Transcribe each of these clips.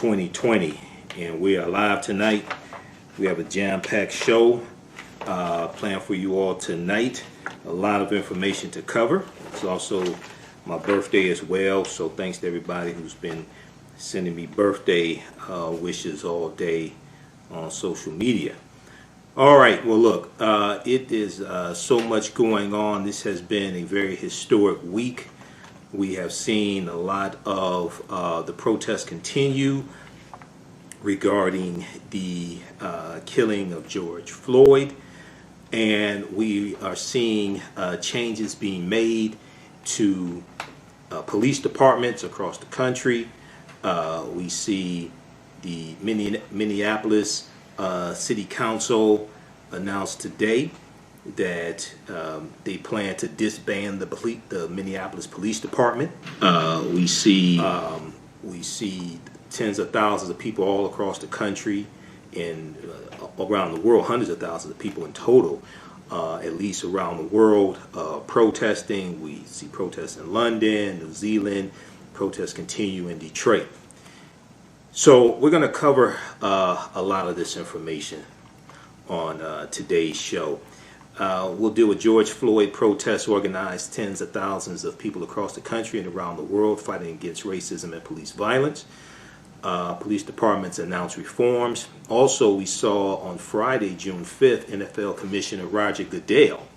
2020, and we are live tonight. We have a jam-packed show planned for you all tonight. A lot of information to cover. It's also my birthday as well, so thanks to everybody who's been sending me birthday wishes all day on social media. All right, well look, it is so much going on. This has been a very historic week. We have seen a lot of the protests continue regarding the killing of George Floyd, and we are seeing changes being made to police departments across the country. We see the Minneapolis City Council announced today that they plan to disband the Minneapolis Police Department. We see tens of thousands of people all across the country and around the world, hundreds of thousands of people in total, at least around the world, protesting. We see protests in London, New Zealand. Protests continue in Detroit. So we're going to cover a lot of this information on today's show. We'll deal with George Floyd protests organized tens of thousands of people across the country and around the world fighting against racism and police violence. Police departments announced reforms. Also, we saw on Friday, June 5th, NFL Commissioner Roger Goodell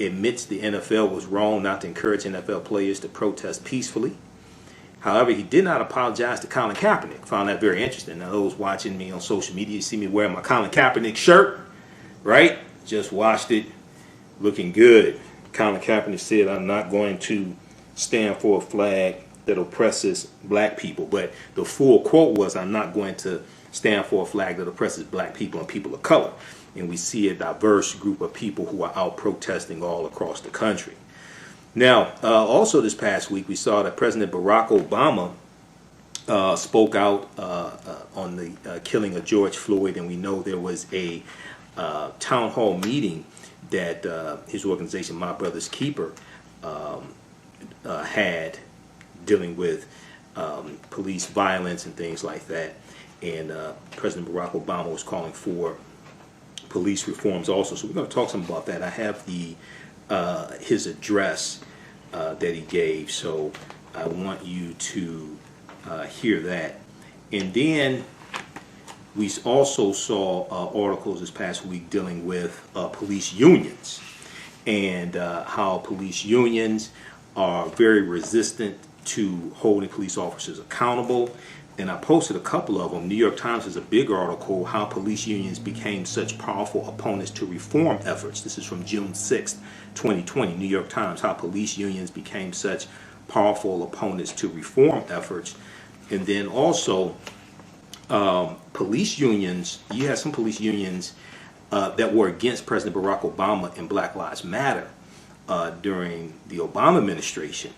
admits the NFL was wrong not to encourage NFL players to protest peacefully. However, he did not apologize to Colin Kaepernick. Found that very interesting. Now, those watching me on social media, you see me wearing my Colin Kaepernick shirt, right? Just washed it, looking good. Colin Kaepernick said, "I'm not going to stand for a flag that oppresses black people." But the full quote was, "I'm not going to stand for a flag that oppresses black people and people of color." And we see a diverse group of people who are out protesting all across the country. Now, also this past week, we saw that President Barack Obama spoke out on the killing of George Floyd, and we know there was a town hall meeting that his organization, My Brother's Keeper, had dealing with police violence and things like that. And President Barack Obama was calling for police reforms also. So we're going to talk some about that. I have his address that he gave, so I want you to hear that. And then we also saw articles this past week dealing with police unions and how police unions are very resistant to holding police officers accountable. And I posted a couple of them. New York Times has a big article, How Police Unions Became Such Powerful Opponents to Reform Efforts. This is from June 6th, 2020. New York Times, How Police Unions Became Such Powerful Opponents to Reform Efforts. And then also, police unions, you had some police unions that were against President Barack Obama and Black Lives Matter during the Obama administration.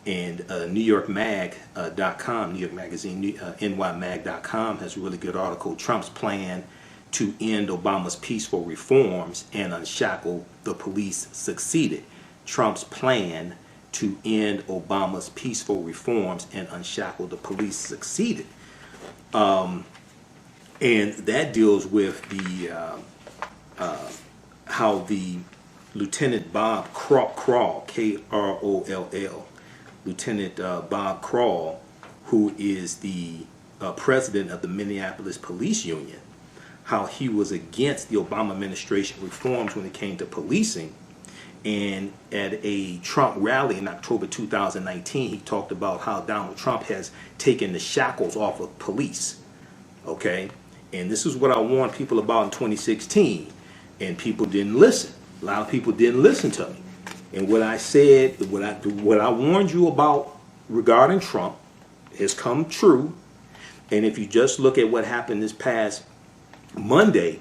And NewYorkMag.com, New York Magazine, NYMag.com has a really good article, Trump's Plan to End Obama's Peaceful Reforms and Unshackle the Police Succeeded. Trump's plan to end Obama's peaceful reforms and unshackle the police succeeded. And that deals with the how the Lieutenant Bob Kroll, K-R-O-L-L, Lieutenant Bob Kroll, who is the president of the Minneapolis Police Union, how he was against the Obama administration reforms when it came to policing. And at a Trump rally in October 2019, he talked about how Donald Trump has taken the shackles off of police. Okay? And this is what I warned people about in 2016, and people didn't listen. A lot of people didn't listen to me. And what I said, what I warned you about regarding Trump has come true. And if you just look at what happened this past Monday,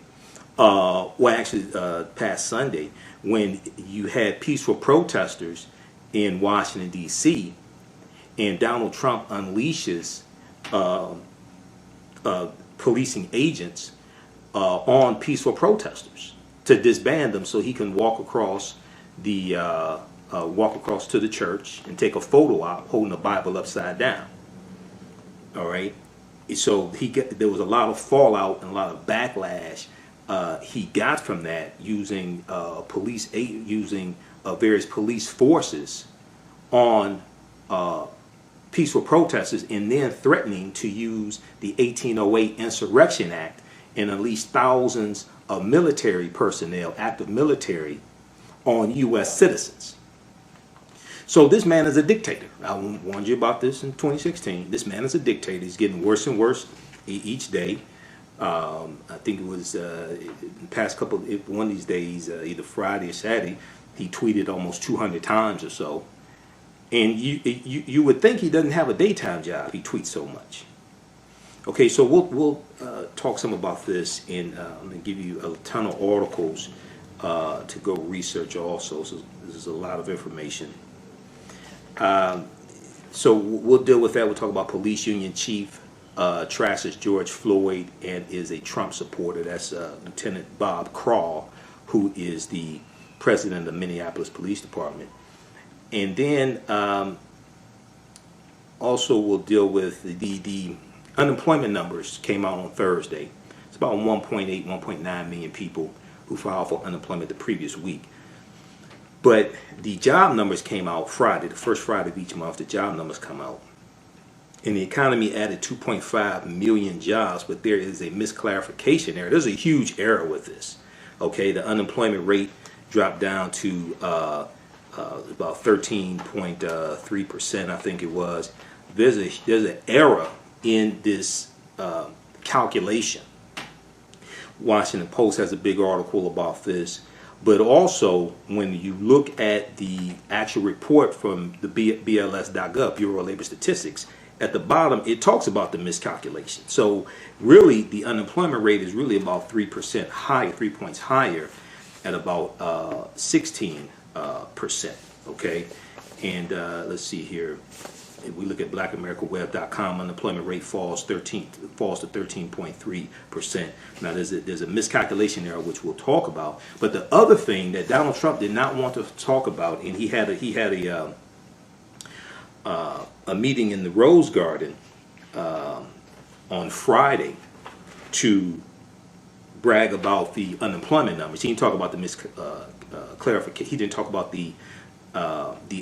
past Sunday, when you had peaceful protesters in Washington, D.C., and Donald Trump unleashes policing agents on peaceful protesters to disband them so he can walk across to the church and take a photo out holding the Bible upside down. All right. So there was a lot of fallout and a lot of backlash he got from that, using using various police forces on peaceful protesters, and then threatening to use the 1808 Insurrection Act and unleash thousands of military personnel, active military, on U.S. citizens. So this man is a dictator. I warned you about this in 2016. This man is a dictator. He's getting worse and worse each day. I think it was the past couple, one of these days, either Friday or Saturday, he tweeted almost 200 times or so. And you would think he doesn't have a daytime job. He tweets so much. Okay, so we'll talk some about this, and I'm going to give you a ton of articles to go research also. So this is a lot of information. So we'll deal with that. We'll talk about police union chief trashes George Floyd and is a Trump supporter. That's Lieutenant Bob Crawl, who is the president of the Minneapolis Police Department. And then also we'll deal with the unemployment numbers came out on Thursday. It's about 1.8, 1.9 million people who filed for unemployment the previous week. But the job numbers came out Friday, the first Friday of each month. The job numbers come out. And the economy added 2.5 million jobs, but there is a misclassification error. There's a huge error with this. Okay, the unemployment rate dropped down to about 13.3%, I think it was. There's an error in this calculation. Washington Post has a big article about this. But also, when you look at the actual report from the BLS.gov, Bureau of Labor Statistics, at the bottom, it talks about the miscalculation. So really, the unemployment rate is really about 3% higher, 3 points higher, at about 16%. Okay, and let's see here. If we look at blackamericaweb.com, unemployment rate falls to 13.3%. Now there's a miscalculation error, which we'll talk about. But the other thing that Donald Trump did not want to talk about, and he had a meeting in the Rose Garden on Friday to brag about the unemployment numbers. He didn't talk about the clarification. He didn't talk about the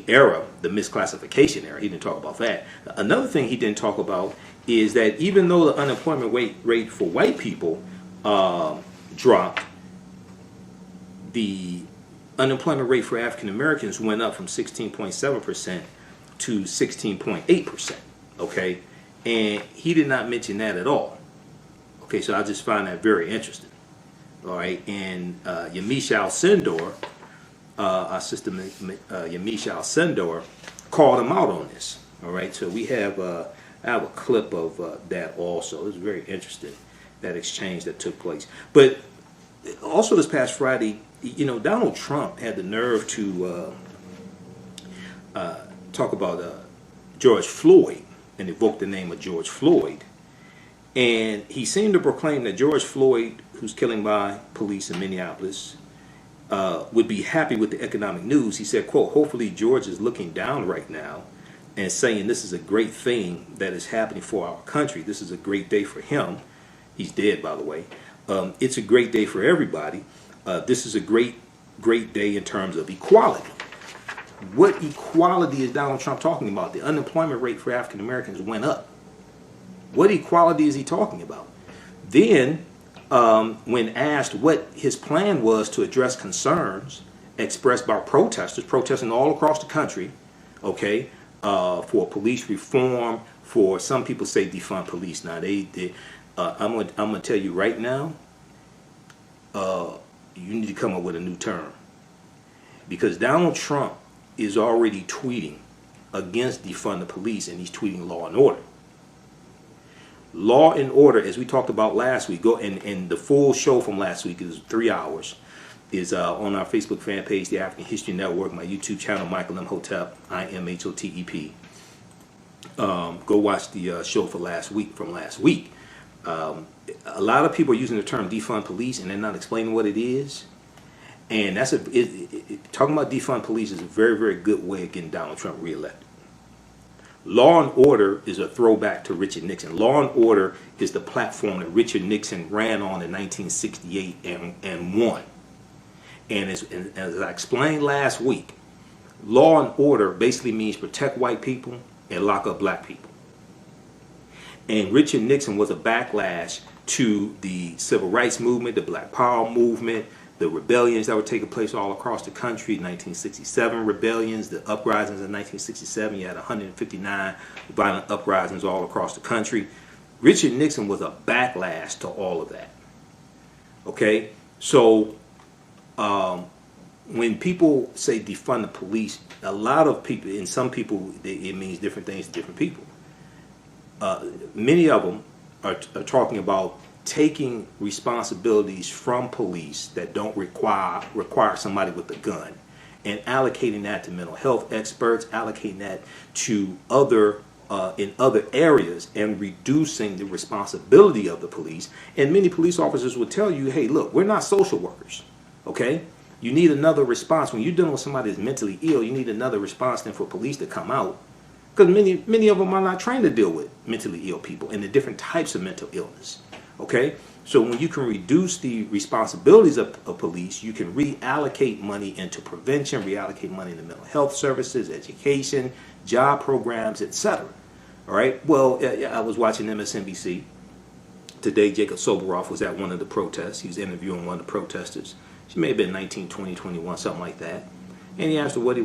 error, the misclassification error. He didn't talk about that. Another thing he didn't talk about is that even though the unemployment rate for white people dropped, the unemployment rate for African Americans went up from 16.7% to 16.8%. Okay, and he did not mention that at all. Okay, so I just find that very interesting. All right, and Yamiche Alcindor, our sister Yamiche Alcindor, called him out on this. All right, so we have I have a clip of that also. It was very interesting, that exchange that took place. But also this past Friday, you know, Donald Trump had the nerve to talk about George Floyd and evoke the name of George Floyd. And he seemed to proclaim that George Floyd, who's killing by police in Minneapolis, would be happy with the economic news. He said, quote, "Hopefully George is looking down right now and saying this is a great thing that is happening for our country. This is a great day for him." He's dead, by the way. It's a great day for everybody. This is a great day in terms of equality. What equality is Donald Trump talking about? The unemployment rate for African Americans went up. What equality is he talking about? Then, when asked what his plan was to address concerns expressed by protesters, protesting all across the country, okay, for police reform, for some people say defund police. Now, I'm gonna tell you right now, you need to come up with a new term, because Donald Trump is already tweeting against defund the police, and he's tweeting law and order. Law and Order, as we talked about last week, and the full show from last week is 3 hours, is on our Facebook fan page, The African History Network, my YouTube channel, Michael Imhotep, Imhotep. Go watch the show from last week. A lot of people are using the term defund police, and they're not explaining what it is. And that's talking about defund police is a very, very good way of getting Donald Trump reelected. Law and Order is a throwback to Richard Nixon. Law and Order is the platform that Richard Nixon ran on in 1968 and won. And as I explained last week, law and order basically means protect white people and lock up black people. And Richard Nixon was a backlash to the civil rights movement, the Black Power movement, the rebellions that were taking place all across the country, 1967 rebellions, the uprisings in 1967. You had 159 violent uprisings all across the country. Richard Nixon was a backlash to all of that. Okay? So when people say defund the police, a lot of people, and some people, it means different things to different people. Many of them are talking about taking responsibilities from police that don't require somebody with a gun, and allocating that to mental health experts, allocating that to in other areas, and reducing the responsibility of the police. And many police officers will tell you, hey, look, we're not social workers, okay? You need another response. When you're dealing with somebody that's mentally ill, you need another response than for police to come out, because many of them are not trained to deal with mentally ill people and the different types of mental illness. Okay, so when you can reduce the responsibilities of police, you can reallocate money into prevention, reallocate money into mental health services, education, job programs, etc. All right. Well, I was watching MSNBC today. Jacob Soboroff was at one of the protests. He was interviewing one of the protesters. She may have been 19, 20, 21, something like that. And he asked her what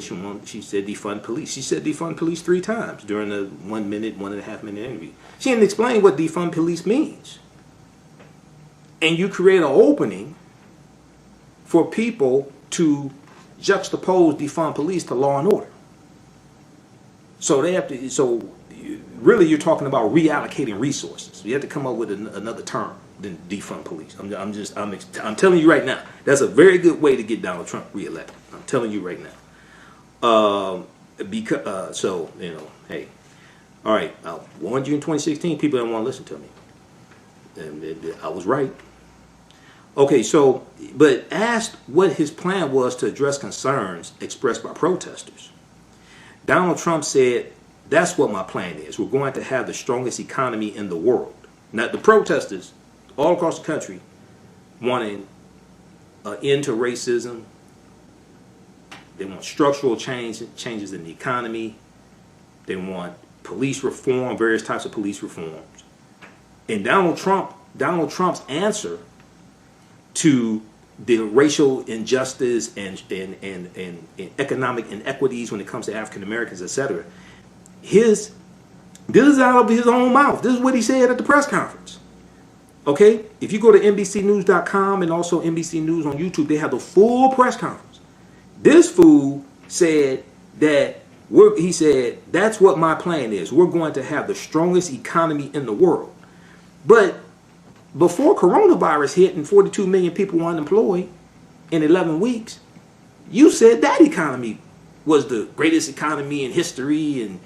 she wanted. She said defund police. She said defund police 3 times during the 1 minute, 1.5 minute interview. She didn't explain what defund police means. And you create an opening for people to juxtapose defund police to law and order. So they have to. So really, you're talking about reallocating resources. You have to come up with another term than defund police. I'm telling you right now, that's a very good way to get Donald Trump reelected. I'm telling you right now. So you know, hey, all right. I warned you in 2016. People didn't want to listen to me, and I was right. Okay, so but asked what his plan was to address concerns expressed by protesters, Donald Trump said, "That's what my plan is. We're going to have the strongest economy in the world." Now, the protesters all across the country wanting an end to racism. They want structural changes in the economy. They want police reform, various types of police reforms. And Donald Trump's answer to the racial injustice and economic inequities when it comes to African Americans, etc. This is out of his own mouth. This is what he said at the press conference. Okay? If you go to NBCnews.com and also NBC News on YouTube, they have the full press conference. This fool said that he said, that's what my plan is. We're going to have the strongest economy in the world. But before coronavirus hit and 42 million people were unemployed in 11 weeks, you said that economy was the greatest economy in history, and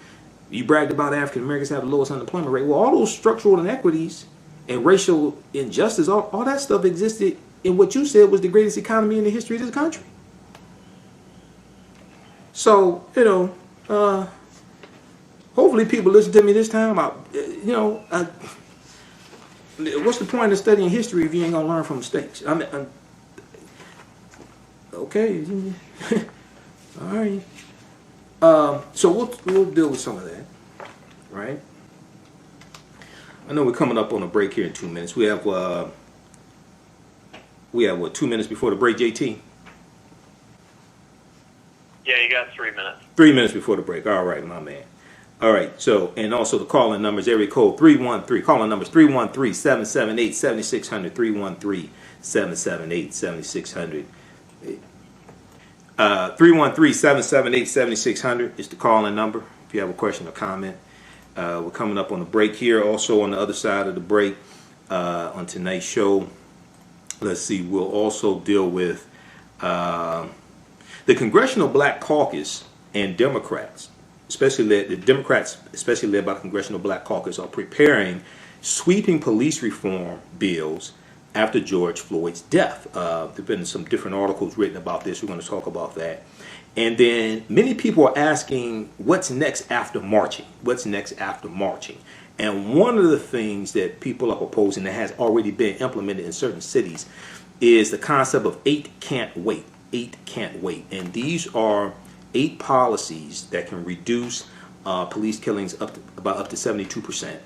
you bragged about African Americans have the lowest unemployment rate. Well, all those structural inequities and racial injustice, all that stuff existed in what you said was the greatest economy in the history of this country. So, you know, hopefully people listen to me this time. What's the point of studying history if you ain't gonna learn from mistakes? Okay, all right. So we'll deal with some of that, right? I know we're coming up on a break here in 2 minutes. We have what, 2 minutes before the break, JT? Yeah, you got 3 minutes. 3 minutes before the break. All right, my man. All right, so, and also the call-in number is area code 313. Call-in number is 313-778-7600. 313-778-7600. 313-778-7600 is the call-in number if you have a question or comment. We're coming up on the break here. Also on the other side of the break, on tonight's show, let's see, we'll also deal with the Congressional Black Caucus and Democrats, especially the Democrats, especially led by the Congressional Black Caucus, are preparing sweeping police reform bills after George Floyd's death. There have been some different articles written about this. We're going to talk about that. And then many people are asking, what's next after marching? What's next after marching? And one of the things that people are proposing that has already been implemented in certain cities is the concept of 8 can't wait. 8 can't wait. And these are 8 policies that can reduce police killings up to 72%.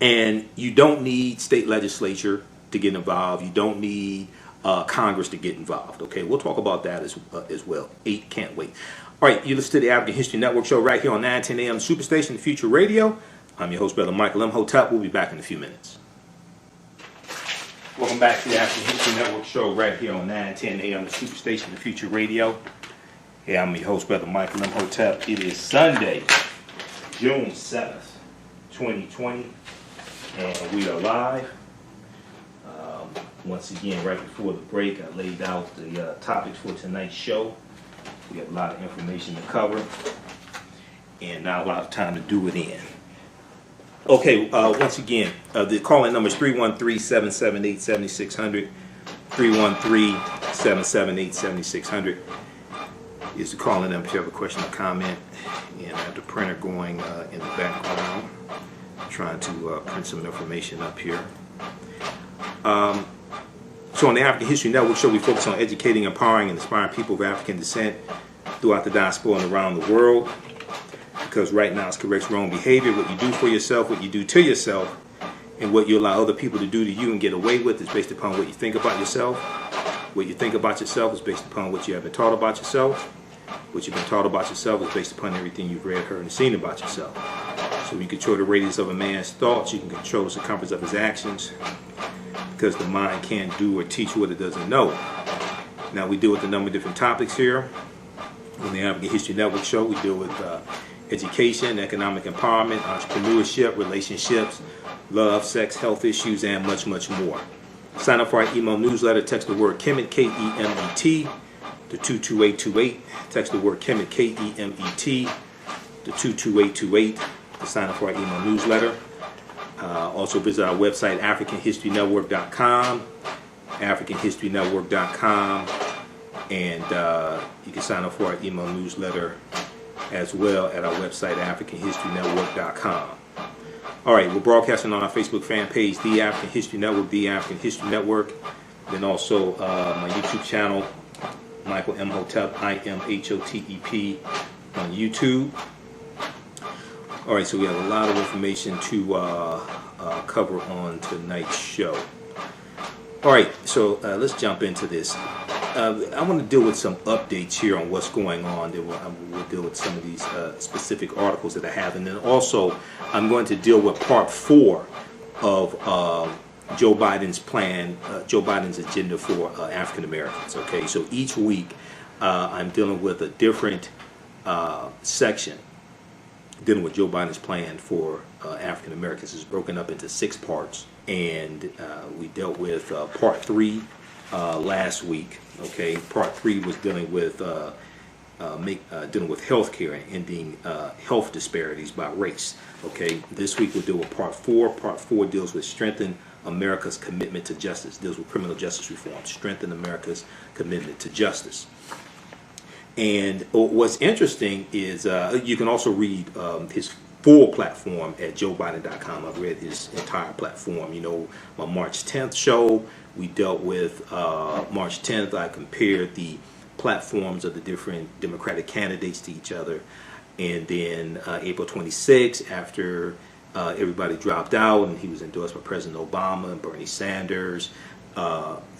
And you don't need state legislature to get involved. You don't need Congress to get involved. Okay, we'll talk about that as well. 8 can't wait. All right, you listen to the African History Network show right here on 910 AM Superstation, Future Radio. I'm your host, Brother Michael Imhotep. We'll be back in a few minutes. Welcome back to the African History Network show right here on 910 AM Superstation, the Future Radio. Hey, I'm your host, Brother Michael Imhotep. It is Sunday, June 7th, 2020, and we are live. Once again, right before the break, I laid out the topics for tonight's show. We have a lot of information to cover, and not a lot of time to do it in. Okay, once again, the call-in number is 313-778-7600. 313-778-7600 is the call-in number if you have a question or comment. And I have the printer going in the background, trying to print some information up here. So on the African History Network show, we focus on educating, empowering, and inspiring people of African descent throughout the diaspora and around the world. Because right now it's correct wrong behavior. What you do for yourself, what you do to yourself, and what you allow other people to do to you and get away with is based upon what you think about yourself. What you think about yourself is based upon what you have been taught about yourself. What you've been taught about yourself is based upon everything you've read, heard, and seen about yourself. So when you control the radius of a man's thoughts, you can control the circumference of his actions. Because the mind can't do or teach what it doesn't know. Now we deal with a number of different topics here on the African History Network show. We deal with education, economic empowerment, entrepreneurship, relationships, love, sex, health issues, and much, much more. Sign up for our email newsletter. Text the word Kemet, K-E-M-E-T, to 22828. Text the word Kemet, K-E-M-E-T, to 22828 to sign up for our email newsletter. Also visit our website, AfricanHistoryNetwork.com, AfricanHistoryNetwork.com, and you can sign up for our email newsletter as well at our website, AfricanHistoryNetwork.com. All right, we're broadcasting on our Facebook fan page, The African History Network, The African History Network. Then also my YouTube channel, Michael Imhotep, I-M-H-O-T-E-P, on YouTube. All right, so we have a lot of information to cover on tonight's show. All right, so let's jump into this. I want to deal with some updates here on what's going on. Then we'll deal with some of these specific articles that I have. And then also, I'm going to deal with part 4 of Joe Biden's plan, Joe Biden's agenda for African Americans. Okay, so each week I'm dealing with a different section dealing with Joe Biden's plan for African Americans. It's broken up into 6 parts, and we dealt with part 3 last week. Okay, part 3 was dealing with healthcare and ending health disparities by race. Okay, this week we'll deal with part 4. Part 4 deals with strengthen America's commitment to justice. Deals with criminal justice reform. Strengthen America's commitment to justice. And what's interesting is you can also read his full platform at joebiden.com. I've read his entire platform. You know, my March 10th show, we dealt with March 10th. I compared the platforms of the different Democratic candidates to each other. And then April 26th, after everybody dropped out and he was endorsed by President Obama and Bernie Sanders,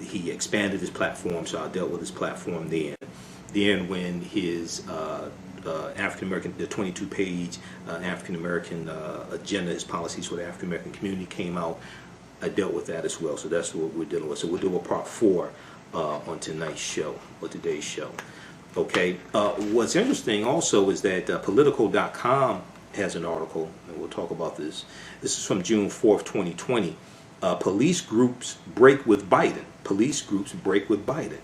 he expanded his platform, so I dealt with his platform then. Then when his African American, the 22-page African American agenda, his policies for the African American community came out, I dealt with that as well. So that's what we're dealing with. So we'll do a part 4 on tonight's show, or today's show. Okay. What's interesting also is that Politico.com has an article, and we'll talk about this. This is from June 4th, 2020. Police groups break with Biden. Police groups break with Biden.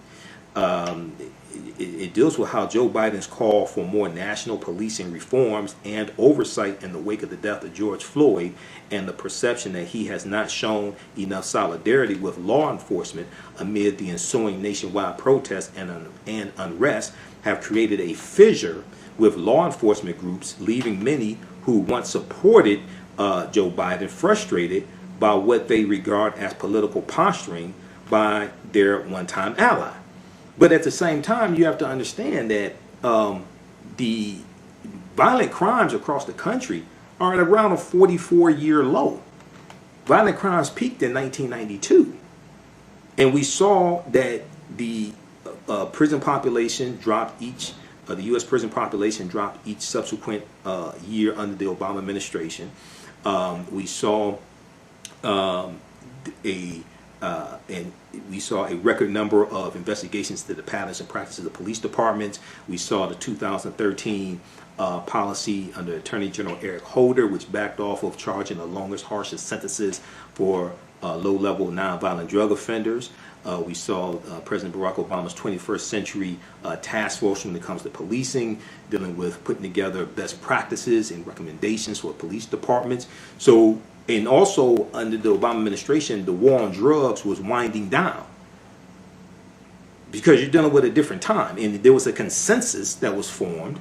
It deals with how Joe Biden's call for more national policing reforms and oversight in the wake of the death of George Floyd and the perception that he has not shown enough solidarity with law enforcement amid the ensuing nationwide protests and unrest have created a fissure with law enforcement groups, leaving many who once supported Joe Biden frustrated by what they regard as political posturing by their one-time ally. But at the same time, you have to understand that the violent crimes across the country are at around a 44-year low. Violent crimes peaked in 1992. And we saw that the prison population dropped the U.S. prison population dropped each subsequent year under the Obama administration. We saw a record number of investigations to the patterns and practices of police departments. We saw the 2013 policy under Attorney General Eric Holder, which backed off of charging the longest, harshest sentences for low-level nonviolent drug offenders. We saw President Barack Obama's 21st century task force when it comes to policing, dealing with putting together best practices and recommendations for police departments. So, and also under the Obama administration, the war on drugs was winding down because you're dealing with a different time. And there was a consensus that was formed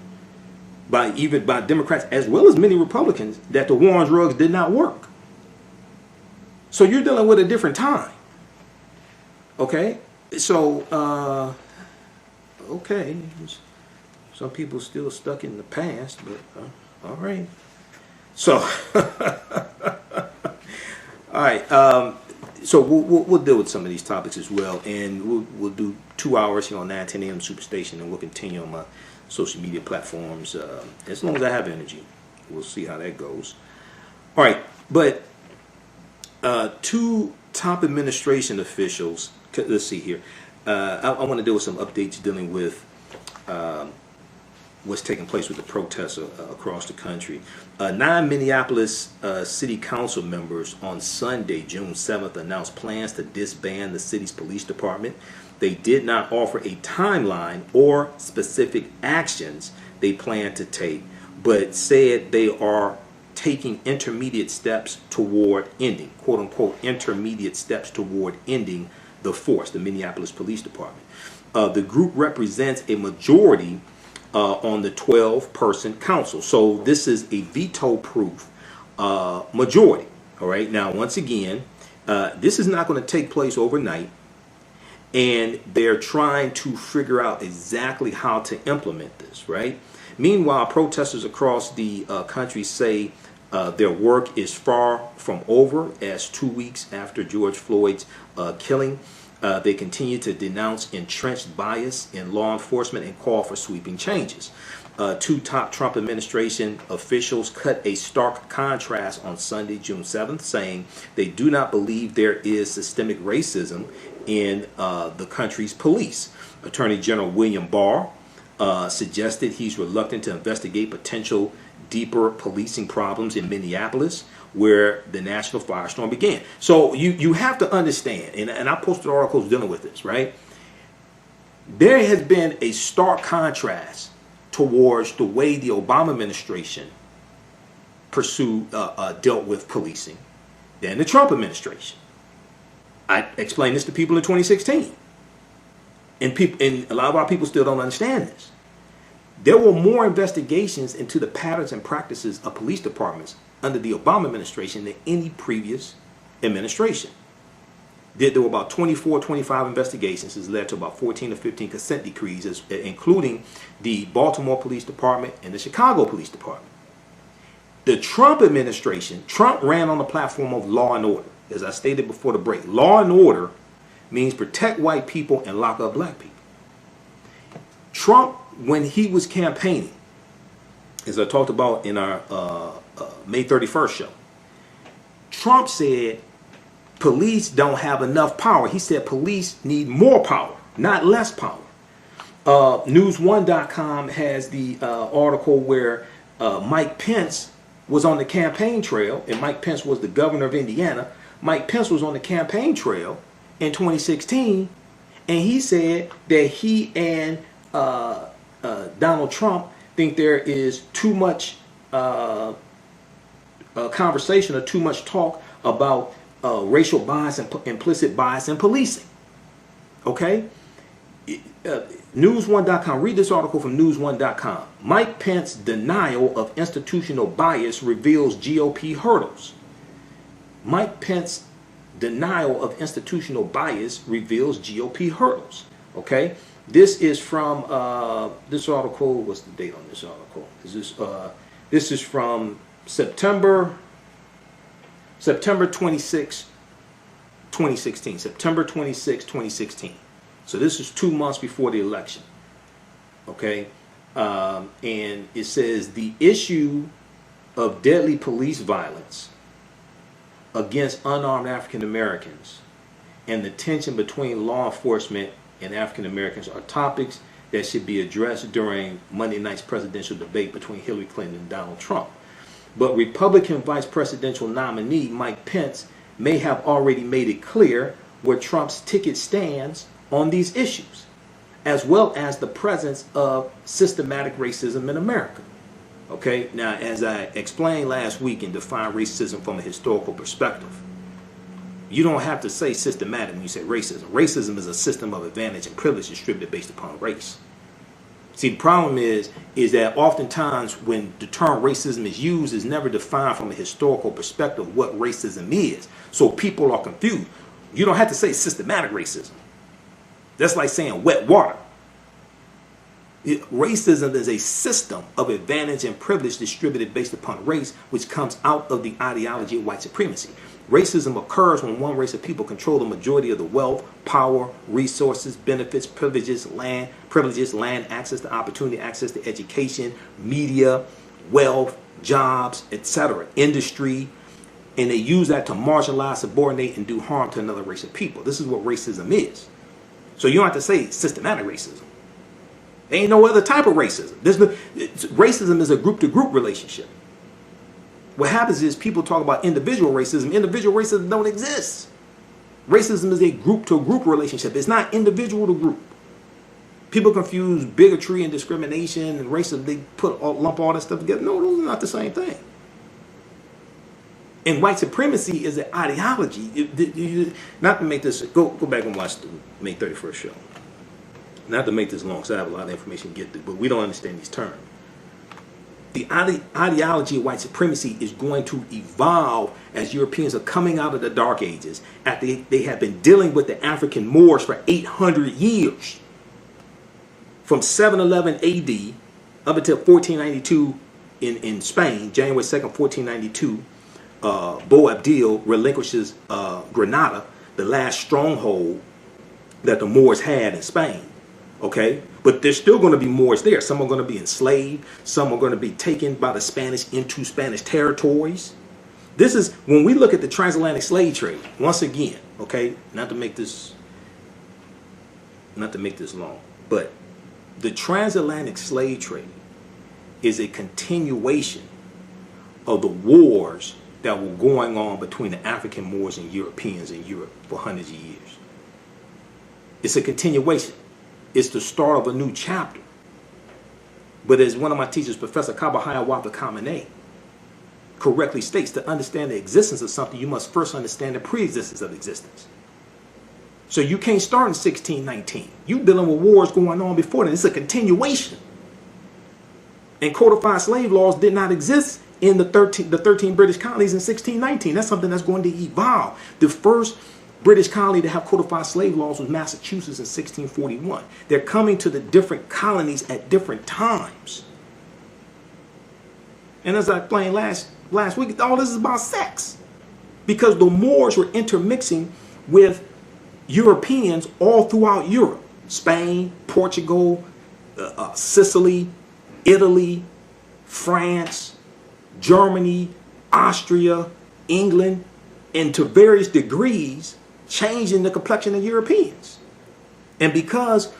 by Democrats as well as many Republicans that the war on drugs did not work. So you're dealing with a different time. Okay? So, okay. Some people still stuck in the past, but all right. So, all right. So we'll deal with some of these topics as well, and we'll do 2 hours here on 910 AM Superstation, and we'll continue on my social media platforms as long as I have energy. We'll see how that goes. All right, but two top administration officials. Let's see here. I want to deal with some updates dealing with what's taking place with the protests across the country. 9 Minneapolis City Council members on Sunday, June 7th, announced plans to disband the city's police department. They did not offer a timeline or specific actions they plan to take, but said they are taking intermediate steps toward ending, quote unquote, intermediate steps toward ending the force, the Minneapolis Police Department. The group represents a majority on the 12-person council. So this is a veto-proof majority. All right. Now, once again, this is not going to take place overnight, and they're trying to figure out exactly how to implement this. Right. Meanwhile, protesters across the country say their work is far from over, as 2 weeks after George Floyd's killing. They continue to denounce entrenched bias in law enforcement and call for sweeping changes. Two top Trump administration officials cut a stark contrast on Sunday, June 7th, saying they do not believe there is systemic racism in the country's police. Attorney General William Barr suggested he's reluctant to investigate potential deeper policing problems in Minneapolis, where the national firestorm began. So you have to understand, and I posted articles dealing with this, right? There has been a stark contrast towards the way the Obama administration dealt with policing than the Trump administration. I explained this to people in 2016. And a lot of our people still don't understand this. There were more investigations into the patterns and practices of police departments under the Obama administration than any previous administration. There were about 24, 25 investigations. This led to about 14 or 15 consent decrees, including the Baltimore Police Department and the Chicago Police Department. The Trump administration, Trump ran on the platform of law and order. As I stated before the break, law and order means protect white people and lock up black people. Trump, when he was campaigning, as I talked about in our May 31st show, Trump said police don't have enough power. He said police need more power, not less power. News1.com has the article where Mike Pence was on the campaign trail, and Mike Pence was the governor of Indiana. Mike Pence was on the campaign trail in 2016, and he said that he and Donald Trump think there is too much conversation or too much talk about racial bias and implicit bias in policing. Okay? News1.com. Read this article from News1.com. Mike Pence denial of institutional bias reveals GOP hurdles. Mike Pence denial of institutional bias reveals GOP hurdles. Okay? This is from this article. What's the date on this article? This is from September 26, 2016. September 26, 2016. So this is 2 months before the election. Okay? And it says the issue of deadly police violence against unarmed African Americans and the tension between law enforcement and African Americans are topics that should be addressed during Monday night's presidential debate between Hillary Clinton and Donald Trump. But Republican vice presidential nominee Mike Pence may have already made it clear where Trump's ticket stands on these issues, as well as the presence of systematic racism in America. Okay, now as I explained last week and defined racism from a historical perspective, you don't have to say systematic when you say racism. Racism is a system of advantage and privilege distributed based upon race. See, the problem is that oftentimes when the term racism is used, it's never defined from a historical perspective what racism is. So people are confused. You don't have to say systematic racism. That's like saying wet water. Racism is a system of advantage and privilege distributed based upon race, which comes out of the ideology of white supremacy. Racism occurs when one race of people control the majority of the wealth, power, resources, benefits, privileges, land, access to opportunity, access to education, media, wealth, jobs, etc., industry, and they use that to marginalize, subordinate, and do harm to another race of people. This is what racism is. So you don't have to say systematic racism. There ain't no other type of racism. Racism is a group-to-group relationship. What happens is people talk about individual racism. Individual racism don't exist. Racism is a group-to-group relationship. It's not individual to group. People confuse bigotry and discrimination and racism. They lump all that stuff together. No, those are not the same thing. And white supremacy is an ideology. Not to make this, go back and watch the May 31st show. Not to make this long, because I have a lot of information to get through, but we don't understand these terms. The ideology of white supremacy is going to evolve as Europeans are coming out of the Dark Ages, after they have been dealing with the African Moors for 800 years. From 711 AD up until 1492 in Spain, January 2nd, 1492, Boabdil relinquishes Granada, the last stronghold that the Moors had in Spain. Okay, but there's still going to be Moors there. Some are going to be enslaved. Some are going to be taken by the Spanish into Spanish territories. This is when we look at the transatlantic slave trade. Once again, okay, not to make this long, but the transatlantic slave trade is a continuation of the wars that were going on between the African Moors and Europeans in Europe for hundreds of years. It's a continuation. It's the start of a new chapter. But as one of my teachers, Professor Kabahaya Wata Kamene, correctly states, to understand the existence of something, you must first understand the pre-existence of existence. So you can't start in 1619. You're dealing with wars going on before that. It's a continuation. And codified slave laws did not exist in the 13 British colonies in 1619. That's something that's going to evolve. The first British colony to have codified slave laws was Massachusetts in 1641. They're coming to the different colonies at different times. And as I explained last week, all this is about sex. Because the Moors were intermixing with Europeans all throughout Europe. Spain, Portugal, Sicily, Italy, France, Germany, Austria, England, and to various degrees changing the complexion of Europeans. And because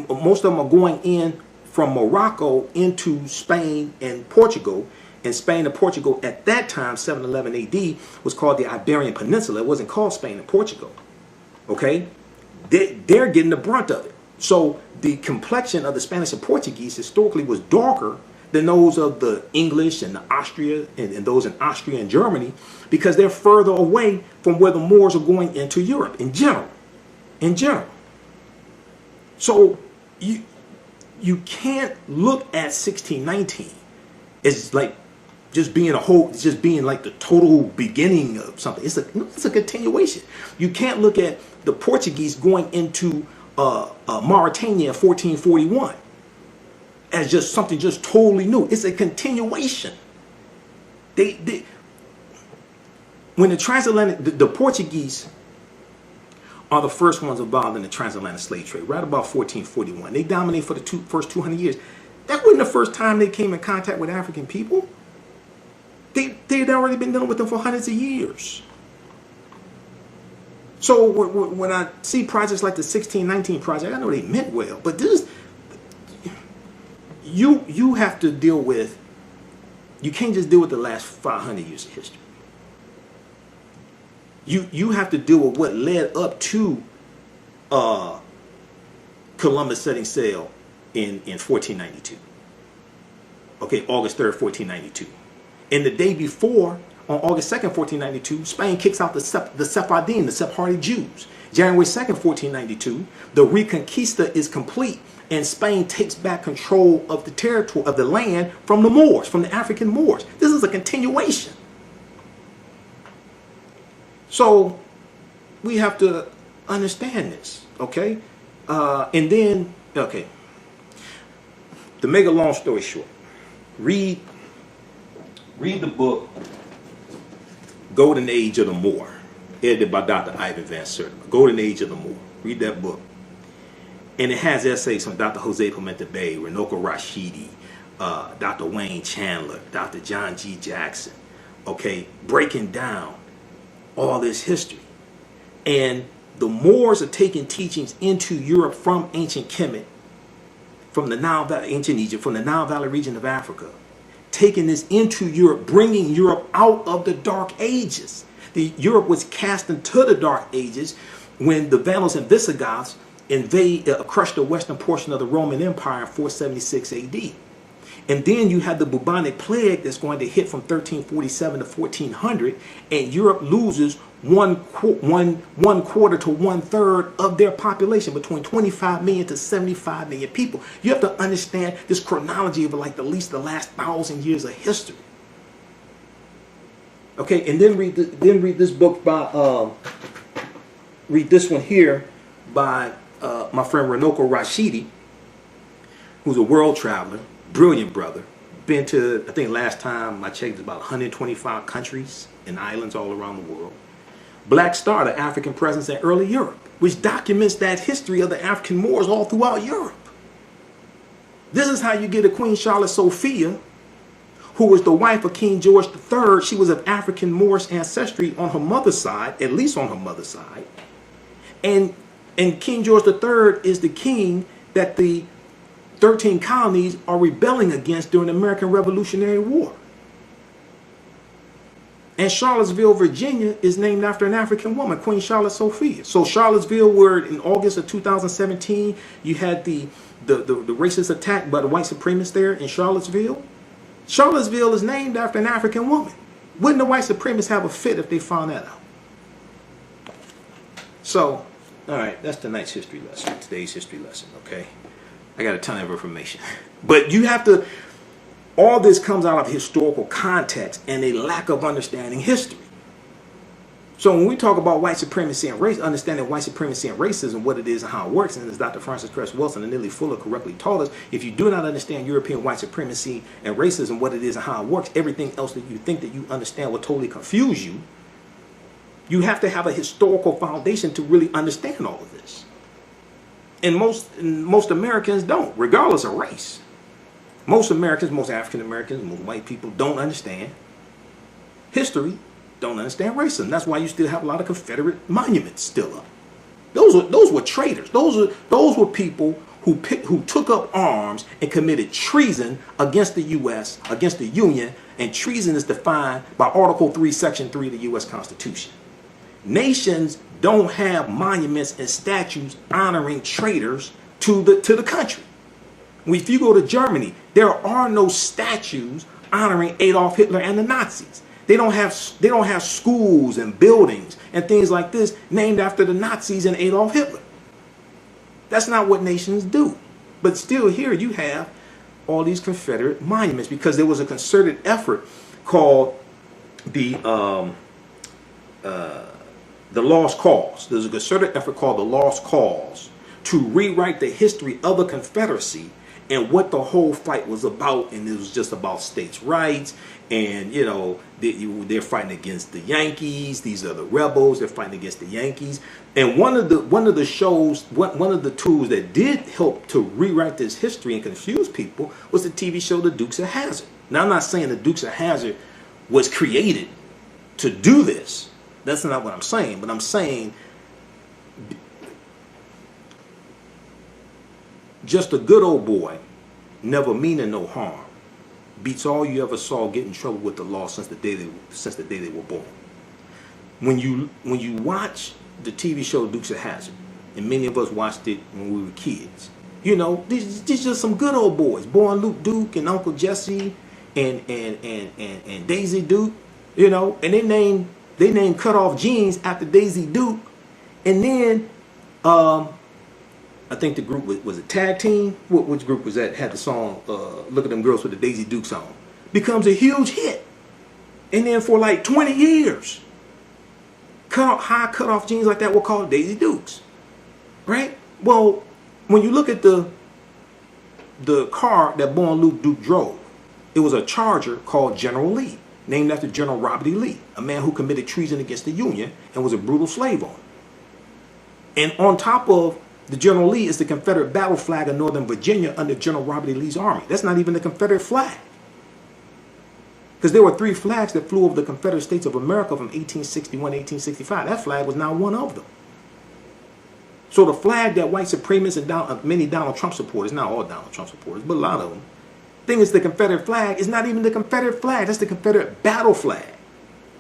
most of them are going in from Morocco into Spain and Portugal, and Spain and Portugal at that time, 711 AD, was called the Iberian Peninsula. It wasn't called Spain and Portugal. Okay? they're getting the brunt of it. So the complexion of the Spanish and Portuguese historically was darker than those of the English and the Austria and those in Austria and Germany, because they're further away from where the Moors are going into Europe in general. In general. So you can't look at 1619 as like just being just being like the total beginning of something. It's a continuation. You can't look at the Portuguese going into Mauritania in 1441 as just something just totally new. It's a continuation. When the transatlantic, the Portuguese are the first ones involved in the transatlantic slave trade, right about 1441. They dominate for the first 200 years. That wasn't the first time they came in contact with African people. They'd already been dealing with them for hundreds of years. So when I see projects like the 1619 project, I know they meant well, but this, you have to deal with, you can't just deal with the last 500 years of history. You have to deal with what led up to Columbus setting sail in 1492. Okay, August 3rd, 1492. And the day before, on August 2nd, 1492, Spain kicks out the Sephardim, the Sephardic Jews. January 2nd, 1492, the Reconquista is complete, and Spain takes back control of the territory, of the land, from the Moors, from the African Moors. This is a continuation. So we have to understand this, okay? And then, okay, to make a long story short, read the book Golden Age of the Moor, edited by Dr. Ivan Van Sertima. Golden Age of the Moor. Read that book. And it has essays from Dr. Jose Pimenta Bay, Runoko Rashidi, Dr. Wayne Chandler, Dr. John G. Jackson, okay, breaking down all this history. And the Moors are taking teachings into Europe from ancient Kemet, from the Nile Valley, ancient Egypt, from the Nile Valley region of Africa, taking this into Europe, bringing Europe out of the Dark Ages. Europe was cast into the Dark Ages when the Vandals and Visigoths crushed the western portion of the Roman Empire in 476 AD. And then you have the bubonic plague that's going to hit from 1347 to 1400, and Europe loses one quarter to 1/3 of their population, between 25 million to 75 million people. You have to understand this chronology of like at least the last 1,000 years of history. Okay, and then read this book by read this one here by my friend Runoko Rashidi, who's a world traveler. Brilliant brother. Been to, I think last time I checked, about 125 countries and islands all around the world. Black Star, the African presence in early Europe, which documents that history of the African Moors all throughout Europe. This is how you get a Queen Charlotte Sophia, who was the wife of King George III. She was of African Moorish ancestry on her mother's side, at least on her mother's side. And King George III is the king that the 13 colonies are rebelling against during the American Revolutionary War. And Charlottesville, Virginia is named after an African woman, Queen Charlotte Sophia. So Charlottesville, where in August of 2017, you had the racist attack by the white supremacists there in Charlottesville. Charlottesville is named after an African woman. Wouldn't the white supremacists have a fit if they found that out? So, all right, that's tonight's history lesson, today's history lesson, okay? I got a ton of information. But you have to, all this comes out of historical context and a lack of understanding history. So when we talk about white supremacy and race, understanding white supremacy and racism, what it is and how it works, and as Dr. Francis Cress Wilson and Neely Fuller correctly taught us, if you do not understand European white supremacy and racism, what it is and how it works, everything else that you think that you understand will totally confuse you. You have to have a historical foundation to really understand all of this. And most Americans don't, regardless of race. Most Americans, most African Americans, most white people don't understand history, don't understand racism. That's why you still have a lot of Confederate monuments still up. Those were traitors. Those were people who took up arms and committed treason against the U.S., against the Union, and treason is defined by Article 3, Section 3 of the U.S. Constitution. Nations don't have monuments and statues honoring traitors to the country. If you go to Germany, there are no statues honoring Adolf Hitler and the Nazis. They don't have schools and buildings and things like this named after the Nazis and Adolf Hitler. That's not what nations do. But still here you have all these Confederate monuments because there was a concerted effort called the Lost Cause. There's a concerted effort called the Lost Cause to rewrite the history of the Confederacy and what the whole fight was about. And it was just about states' rights. And, you know, they're fighting against the Yankees. These are the rebels. They're fighting against the Yankees. And one of the shows, one of the tools that did help to rewrite this history and confuse people was the TV show The Dukes of Hazzard. Now, I'm not saying the Dukes of Hazzard was created to do this. That's not what I'm saying. But I'm saying just a good old boy, never meaning no harm, beats all you ever saw get in trouble with the law since the day they were born. When you watch the TV show Dukes of Hazzard, and many of us watched it when we were kids, you know, these just some good old boys, born Luke Duke and Uncle Jesse and Daisy Duke, you know, and they named cut off jeans after Daisy Duke, and then I think the group was a tag team. Which group was that? Had the song "Look at Them Girls" with the Daisy Duke song. Becomes a huge hit, and then for like 20 years, high cut off jeans like that were called Daisy Dukes, right? Well, when you look at the car that born Luke Duke drove, it was a Charger called General Lee, named after General Robert E. Lee, a man who committed treason against the Union and was a brutal slave owner. And on top of the General Lee is the Confederate battle flag of Northern Virginia under General Robert E. Lee's army. That's not even the Confederate flag. Because there were 3 flags that flew over the Confederate States of America from 1861 to 1865. That flag was not one of them. So the flag that white supremacists and many Donald Trump supporters, not all Donald Trump supporters, but a lot of them, think is the Confederate flag is not even the Confederate flag. That's the Confederate battle flag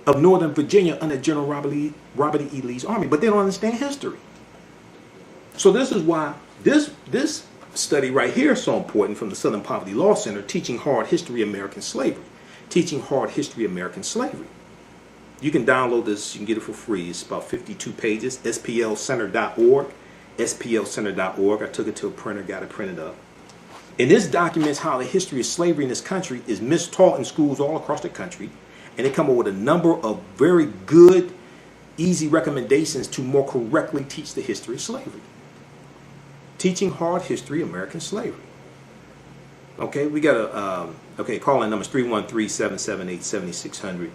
of Northern Virginia under General Robert E. Lee's army. But they don't understand history. So this is why this study right here is so important from the Southern Poverty Law Center, Teaching Hard History American Slavery. Teaching Hard History American Slavery. You can download this. You can get it for free. It's about 52 pages. SPLcenter.org. SPLcenter.org. I took it to a printer, got it printed up. And this documents how the history of slavery in this country is mistaught in schools all across the country. And they come up with a number of very good, easy recommendations to more correctly teach the history of slavery. Teaching Hard History American Slavery. Okay, we got a call in numbers 313-778-7600.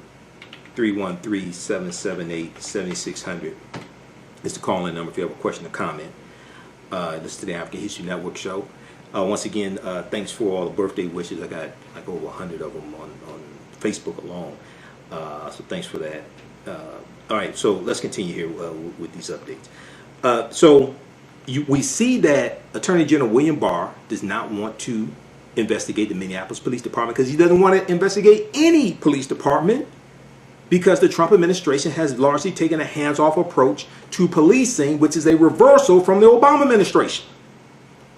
313-778-7600 is the call in number if you have a question or comment. This is the African History Network show. Once again, thanks for all the birthday wishes. I got like over 100 of them on Facebook alone. So thanks for that. All right, so let's continue here with these updates. We see that Attorney General William Barr does not want to investigate the Minneapolis Police Department because he doesn't want to investigate any police department because the Trump administration has largely taken a hands-off approach to policing, which is a reversal from the Obama administration.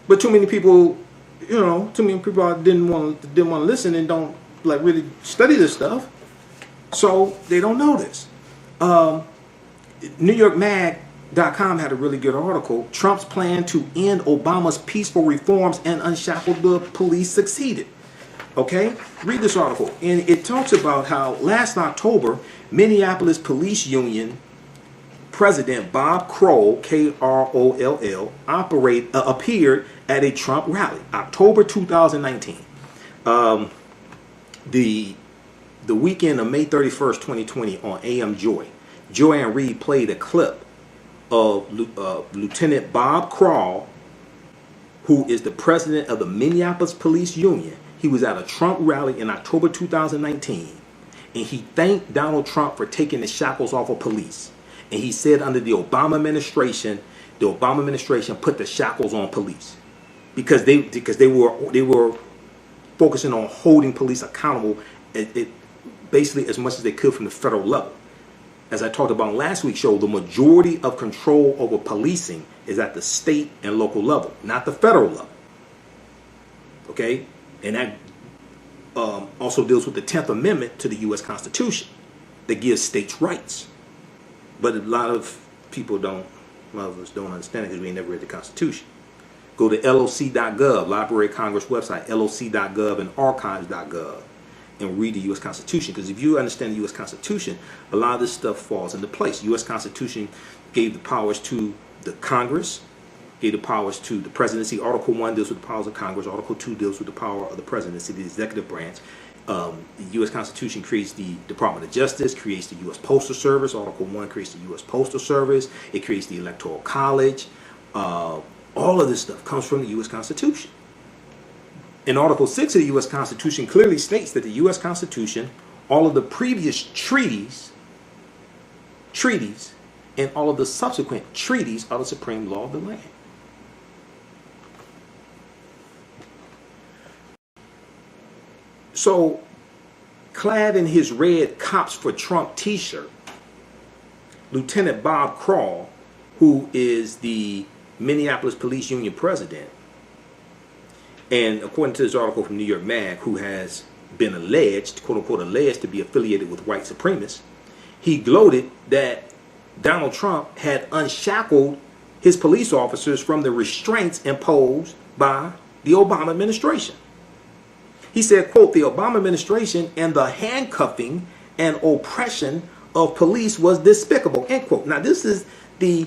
But too many people didn't want to listen and don't like really study this stuff, so they don't know this. New York Mag.com had a really good article. Trump's plan to end Obama's peaceful reforms and unshackle the police succeeded. Okay, read this article, and it talks about how last October, Minneapolis Police Union President Bob Kroll, Kroll, appeared at a Trump rally, October 2019. The weekend of May 31st, 2020, on AM Joy, Joanne Reed played a clip of Lieutenant Bob Kroll, who is the president of the Minneapolis Police Union. He was at a Trump rally in October 2019, and he thanked Donald Trump for taking the shackles off of police. And he said under the Obama administration put the shackles on police because they were focusing on holding police accountable, basically as much as they could from the federal level. as I talked about on last week's show, the majority of control over policing is at the state and local level, not the federal level. Okay? And that also deals with the 10th Amendment to the U.S. Constitution that gives states rights. But a lot of us don't understand it because we ain't never read the Constitution. Go to loc.gov, Library of Congress website, loc.gov and archives.gov, and read the U.S. Constitution. Because if you understand the U.S. Constitution, a lot of this stuff falls into place. The U.S. Constitution gave the powers to the Congress, gave the powers to the presidency. Article 1 deals with the powers of Congress. Article 2 deals with the power of the presidency, the executive branch. The U.S. Constitution creates the Department of Justice, creates the U.S. Postal Service. Article 1 creates the U.S. Postal Service. It creates the Electoral College. All of this stuff comes from the U.S. Constitution. And Article 6 of the U.S. Constitution clearly states that the U.S. Constitution, all of the previous treaties, and all of the subsequent treaties are the supreme law of the land. So, clad in his red Cops for Trump t-shirt, Lieutenant Bob Crawl, who is the Minneapolis Police Union president, and according to this article from New York Mag, who has been alleged, quote unquote, alleged to be affiliated with white supremacists, he gloated that Donald Trump had unshackled his police officers from the restraints imposed by the Obama administration. He said, quote, the Obama administration and the handcuffing and oppression of police was despicable, end quote. Now this is the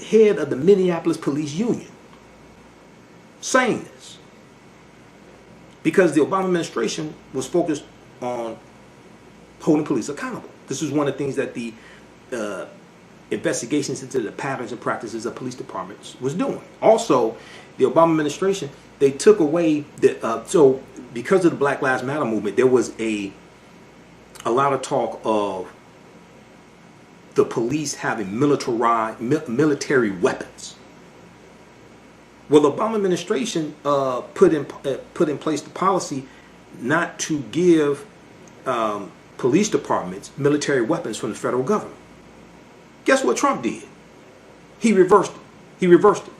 head of the Minneapolis Police Union saying this, because the Obama administration was focused on holding police accountable. This is one of the things that the investigations into the patterns and practices of police departments was doing. Also, the Obama administration, they took away so because of the Black Lives Matter movement, there was a lot of talk of the police having military weapons. Well, the Obama administration put in place the policy not to give police departments military weapons from the federal government. Guess what Trump did? He reversed it.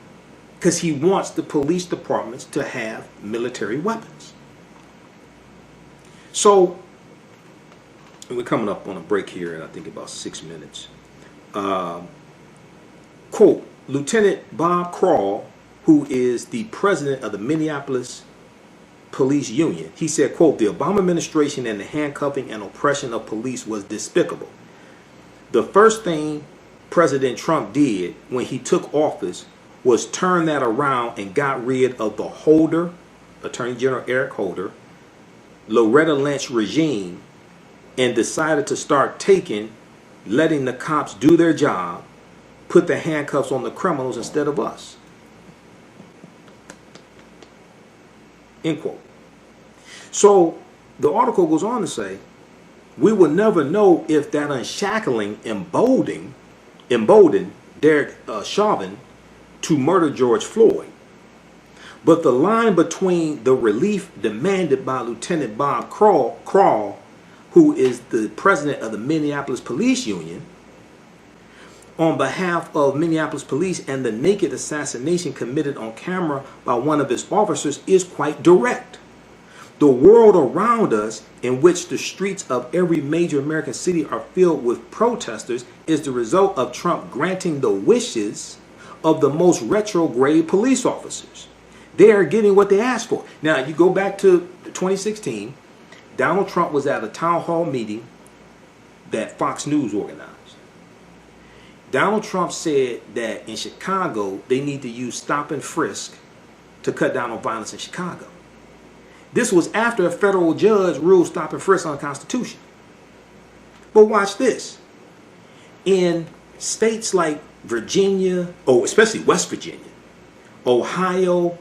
Because he wants the police departments to have military weapons. So, and we're coming up on a break here in I think about 6 minutes. Quote, Lieutenant Bob Crawl, who is the president of the Minneapolis Police Union, he said, quote, the Obama administration and the handcuffing and oppression of police was despicable. The first thing President Trump did when he took office was turn that around and got rid of the Holder, Attorney General Eric Holder, Loretta Lynch regime, and decided to start letting the cops do their job, put the handcuffs on the criminals instead of us. End quote. So the article goes on to say, we will never know if that unshackling emboldened Derek Chauvin to murder George Floyd. But the line between the relief demanded by Lieutenant Bob Crawl, who is the president of the Minneapolis Police Union, on behalf of Minneapolis police, and the naked assassination committed on camera by one of his officers is quite direct. The world around us, in which the streets of every major American city are filled with protesters, is the result of Trump granting the wishes of the most retrograde police officers. They are getting what they asked for. Now, you go back to 2016, Donald Trump was at a town hall meeting that Fox News organized. Donald Trump said that in Chicago, they need to use stop and frisk to cut down on violence in Chicago. This was after a federal judge ruled stop and frisk unconstitutional. But watch this. In states like Virginia, especially West Virginia, Ohio,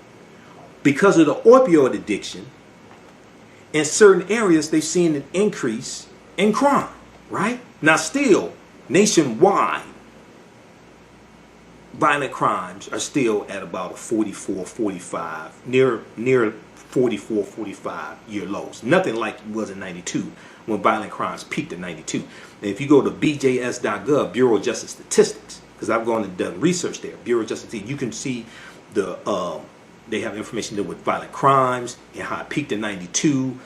because of the opioid addiction, in certain areas they've seen an increase in crime, right? Now still, nationwide, violent crimes are still at about a 44, 45, near 44, 45 year lows. Nothing like it was in 92, when violent crimes peaked in 92. And if you go to bjs.gov, Bureau of Justice Statistics, because I've gone and done research there, Bureau of Justice, you can see they have information there with violent crimes and how it peaked in 92,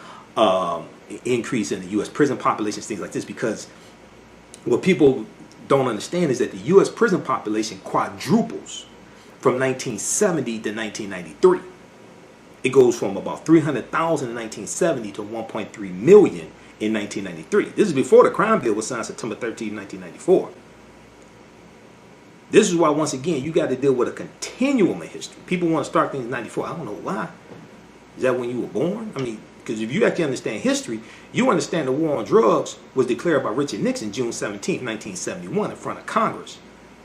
increase in the U.S. prison populations, things like this, because what people don't understand is that the U.S. prison population quadruples from 1970 to 1993. It goes from about 300,000 in 1970 to 1.3 million in 1993. This is before the crime bill was signed September 13, 1994. This is why, once again, you got to deal with a continuum of history. People want to start things in 94. I don't know why. Is that when you were born? I mean, because if you actually understand history, you understand the war on drugs was declared by Richard Nixon June 17, 1971 in front of Congress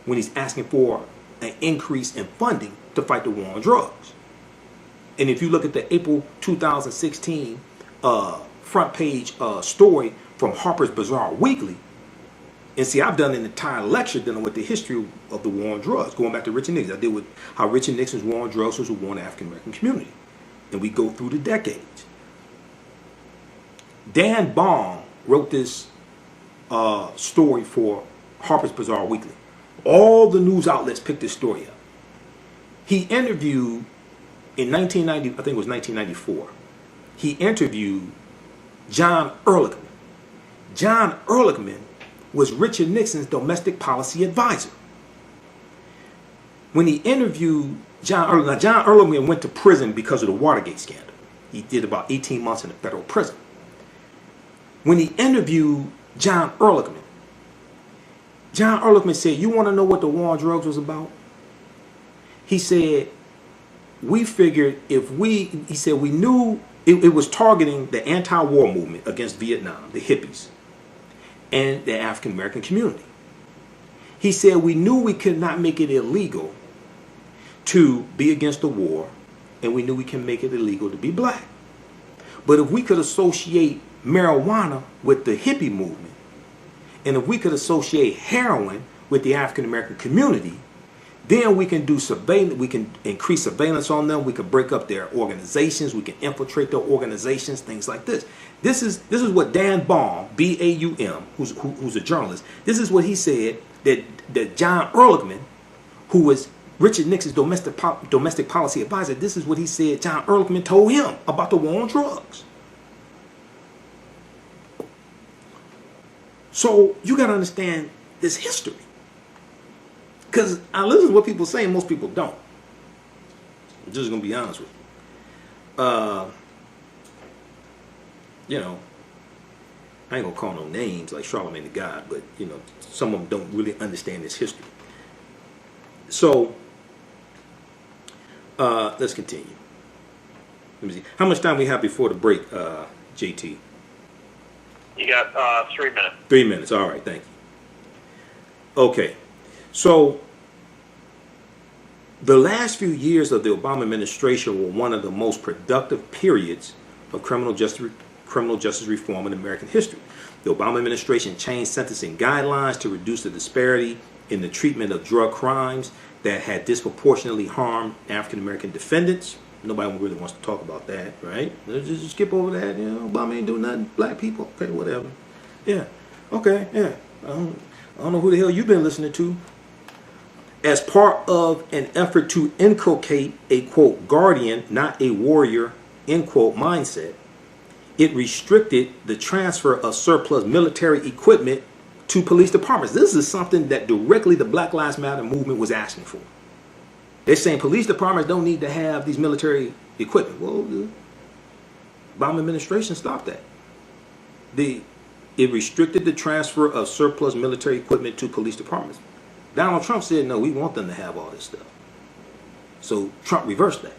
when he's asking for an increase in funding to fight the war on drugs. And if you look at the April 2016 front page story from Harper's Bazaar Weekly, and see, I've done an entire lecture dealing with the history of the war on drugs, going back to Richard Nixon. I deal with how Richard Nixon's war on drugs was a war on the African American community. And we go through the decades. Dan Baum wrote this story for Harper's Bazaar Weekly. All the news outlets picked this story up. He interviewed in 1990, I think it was 1994, he interviewed John Ehrlichman. John Ehrlichman was Richard Nixon's domestic policy advisor. When he interviewed John Ehrlichman, now John Ehrlichman went to prison because of the Watergate scandal. He did about 18 months in a federal prison. When he interviewed John Ehrlichman said, "You want to know what the war on drugs was about?" He said, "We figured we knew it was targeting the anti-war movement against Vietnam, the hippies, and the African American community." He said, "We knew we could not make it illegal to be against the war, and we knew we can make it illegal to be black. But if we could associate marijuana with the hippie movement, and if we could associate heroin with the African American community, then we can do surveillance, we can increase surveillance on them, we can break up their organizations, we can infiltrate their organizations, things like this." This is what Dan Baum, B-A-U-M, who's a journalist, this is what he said that John Ehrlichman, who was Richard Nixon's domestic policy advisor, this is what he said John Ehrlichman told him about the war on drugs. So you got to understand this history. Because I listen to what people say and most people don't. I'm just going to be honest with you. You know, I ain't going to call no names like Charlemagne the God, but, you know, some of them don't really understand this history. So, let's continue. Let me see. How much time we have before the break, JT? You got 3 minutes. 3 minutes. All right. Thank you. Okay. So, the last few years of the Obama administration were one of the most productive periods of criminal justice reform in American history. The Obama administration changed sentencing guidelines to reduce the disparity in the treatment of drug crimes that had disproportionately harmed African American defendants. Nobody really wants to talk about that, right? Let's just skip over that. You know, Obama ain't doing nothing. Black people, okay, whatever. Yeah, okay, yeah. I don't know who the hell you've been listening to. As part of an effort to inculcate a, quote, guardian, not a warrior, end quote, mindset, it restricted the transfer of surplus military equipment to police departments. This is something that directly the Black Lives Matter movement was asking for. They're saying police departments don't need to have these military equipment. Well, the Obama administration stopped that. It restricted the transfer of surplus military equipment to police departments. Donald Trump said, no, we want them to have all this stuff. So Trump reversed that.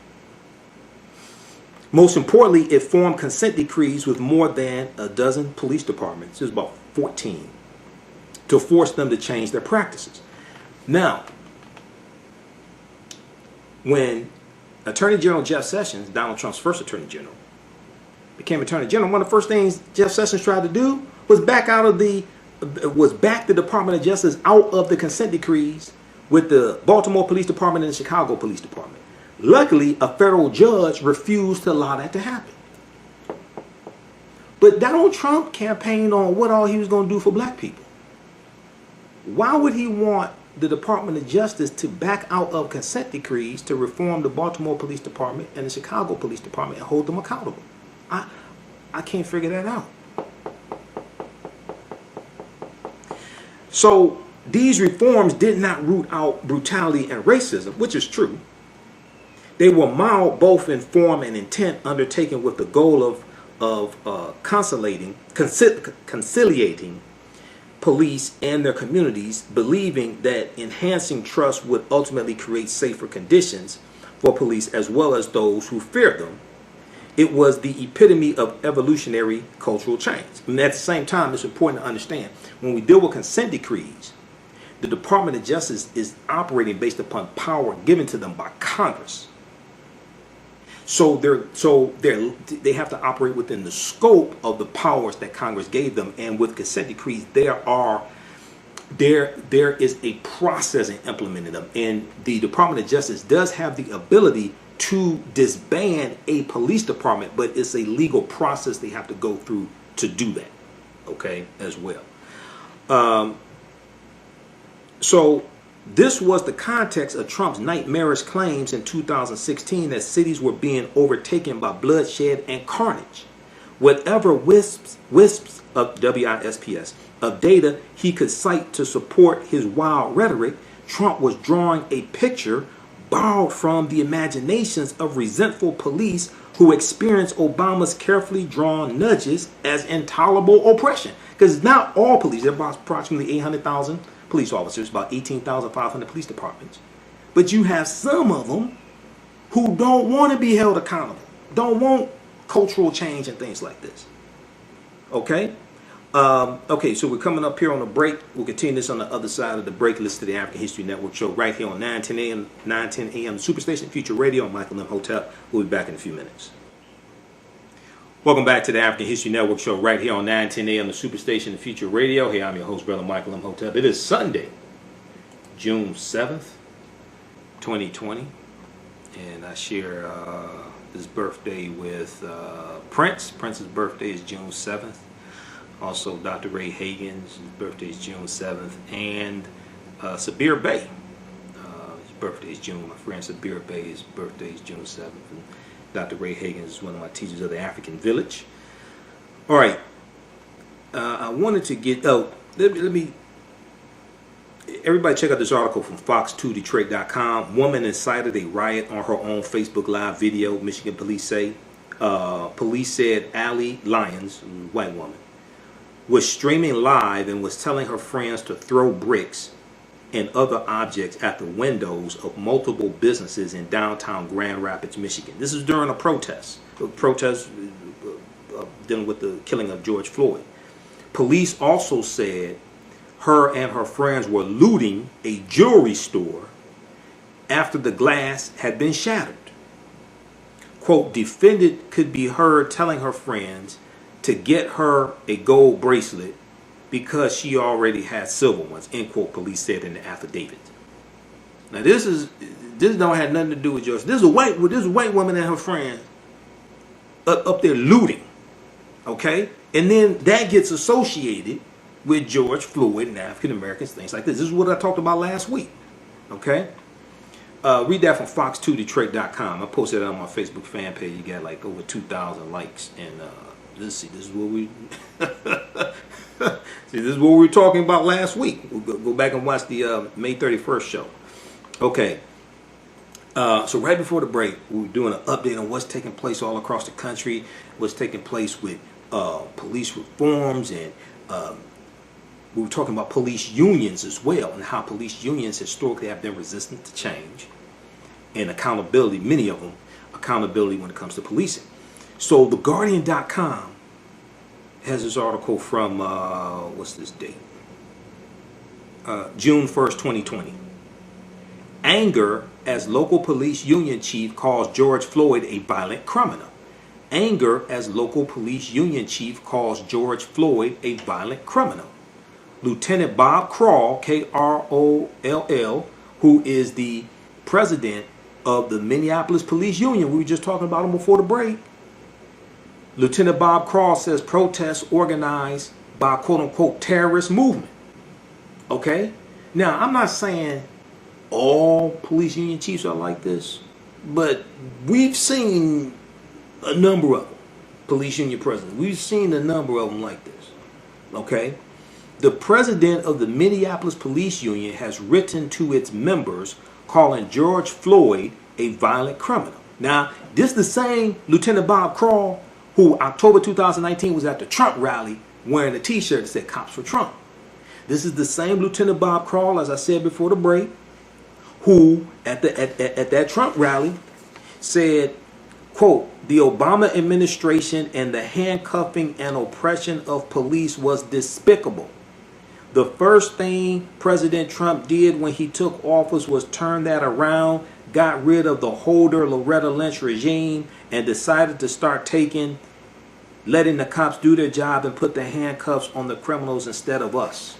Most importantly, it formed consent decrees with more than a dozen police departments, there's about 14, to force them to change their practices. Now, when Attorney General Jeff Sessions, Donald Trump's first Attorney General, became Attorney General, one of the first things Jeff Sessions tried to do was back the Department of Justice out of the consent decrees with the Baltimore Police Department and the Chicago Police Department. Luckily, a federal judge refused to allow that to happen. But Donald Trump campaigned on what all he was going to do for black people. Why would he want the Department of Justice to back out of consent decrees to reform the Baltimore Police Department and the Chicago Police Department and hold them accountable? I can't figure that out. So these reforms did not root out brutality and racism, which is true. They were mild both in form and intent, undertaken with the goal of conciliating police and their communities, believing that enhancing trust would ultimately create safer conditions for police as well as those who feared them. It was the epitome of evolutionary cultural change. And at the same time, it's important to understand, when we deal with consent decrees, the Department of Justice is operating based upon power given to them by Congress. So they have to operate within the scope of the powers that Congress gave them. And with consent decrees, there is a process in implementing them. And the Department of Justice does have the ability to disband a police department, but it's a legal process they have to go through to do that, okay, as well. So this was the context of Trump's nightmarish claims in 2016 that cities were being overtaken by bloodshed and carnage. Whatever wisps of WISPS of data he could cite to support his wild rhetoric, Trump was drawing a picture borrowed from the imaginations of resentful police who experienced Obama's carefully drawn nudges as intolerable oppression. Because not all police, there are approximately 800,000 police officers, about 18,500 police departments. But you have some of them who don't want to be held accountable, don't want cultural change and things like this. Okay? Okay, so we're coming up here on a break. We'll continue this on the other side of the break. Listen to the African History Network show right here on 910 a.m. Superstation Future Radio. I'm Michael Imhotep. We'll be back in a few minutes. Welcome back to the African History Network show right here on 910 a.m. the Superstation Future Radio. Hey, I'm your host, Brother Michael Imhotep. It is Sunday, June 7th, 2020. And I share this birthday with Prince. Prince's birthday is June 7th. Also, Dr. Ray Hagan's birthday is June 7th. And Sabir Bey. His birthday is June. My friend Sabir Bey's birthday is June 7th. And Dr. Ray Hagan is one of my teachers of the African Village. All right. I wanted to get... let me... Everybody check out this article from fox2detroit.com. Woman incited a riot on her own Facebook Live video, Michigan police say. Police said Allie Lyons, white woman, was streaming live and was telling her friends to throw bricks and other objects at the windows of multiple businesses in downtown Grand Rapids, Michigan. This is during a protest dealing with the killing of George Floyd. Police also said her and her friends were looting a jewelry store after the glass had been shattered. Quote, defendant could be heard telling her friends to get her a gold bracelet because she already had silver ones, end quote, police said in the affidavit. Now this don't have nothing to do with George. This is a white woman and her friend up there looting. Okay? And then that gets associated with George Floyd and African Americans, things like this. This is what I talked about last week. Okay? Read that from fox2detroit.com. I posted it on my Facebook fan page. You got like over 2,000 likes. And this is what we this is what we were talking about last week. We'll go back and watch the May 31st show. Okay. So right before the break, we were doing an update on what's taking place all across the country, what's taking place with police reforms, and we were talking about police unions as well, and how police unions historically have been resistant to change and accountability, many of them, accountability when it comes to policing. So TheGuardian.com has this article from, what's this date? June 1st, 2020. Anger as local police union chief calls George Floyd a violent criminal. Anger as local police union chief calls George Floyd a violent criminal. Lieutenant Bob Kroll, Kroll, who is the president of the Minneapolis Police Union, we were just talking about him before the break, Lieutenant Bob Cross says protests organized by quote-unquote terrorist movement. Okay? Now, I'm not saying all police union chiefs are like this, but we've seen a number of them, police union presidents. We've seen a number of them like this. Okay? The president of the Minneapolis Police Union has written to its members calling George Floyd a violent criminal. Now, this is the same Lieutenant Bob Cross who October 2019 was at the Trump rally wearing a t-shirt that said "Cops for Trump." This is the same Lieutenant Bob Cross, as I said before the break, who at that Trump rally said, quote, "The Obama administration and the handcuffing and oppression of police was despicable. The first thing President Trump did when he took office was turn that around, got rid of the Holder Loretta Lynch regime, and decided to start letting the cops do their job and put the handcuffs on the criminals instead of us."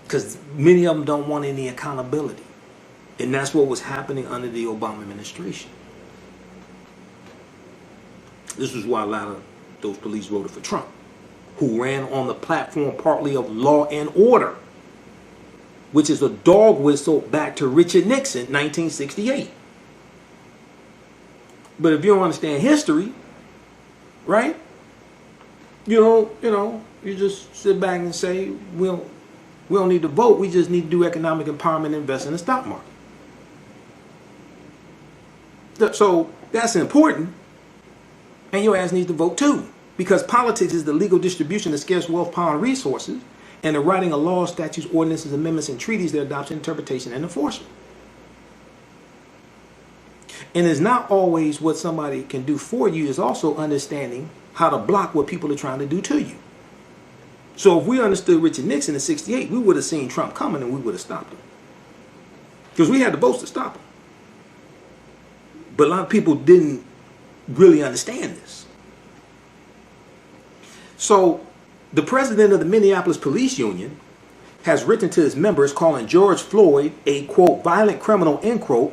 Because many of them don't want any accountability. And that's what was happening under the Obama administration. This is why a lot of those police voted for Trump, who ran on the platform partly of law and order, which is a dog whistle back to Richard Nixon, 1968. But if you don't understand history, right? You just sit back and say, we don't need to vote. We just need to do economic empowerment and invest in the stock market. So that's important. And your ass needs to vote too. Because politics is the legal distribution of scarce wealth, power, and resources, and the writing of laws, statutes, ordinances, amendments, and treaties, their adoption, interpretation, and enforcement. And it's not always what somebody can do for you, it's also understanding how to block what people are trying to do to you. So if we understood Richard Nixon in '68, we would have seen Trump coming and we would have stopped him. Because we had the votes to stop him. But a lot of people didn't really understand this. So the president of the Minneapolis Police Union has written to his members calling George Floyd a, quote, violent criminal, end quote,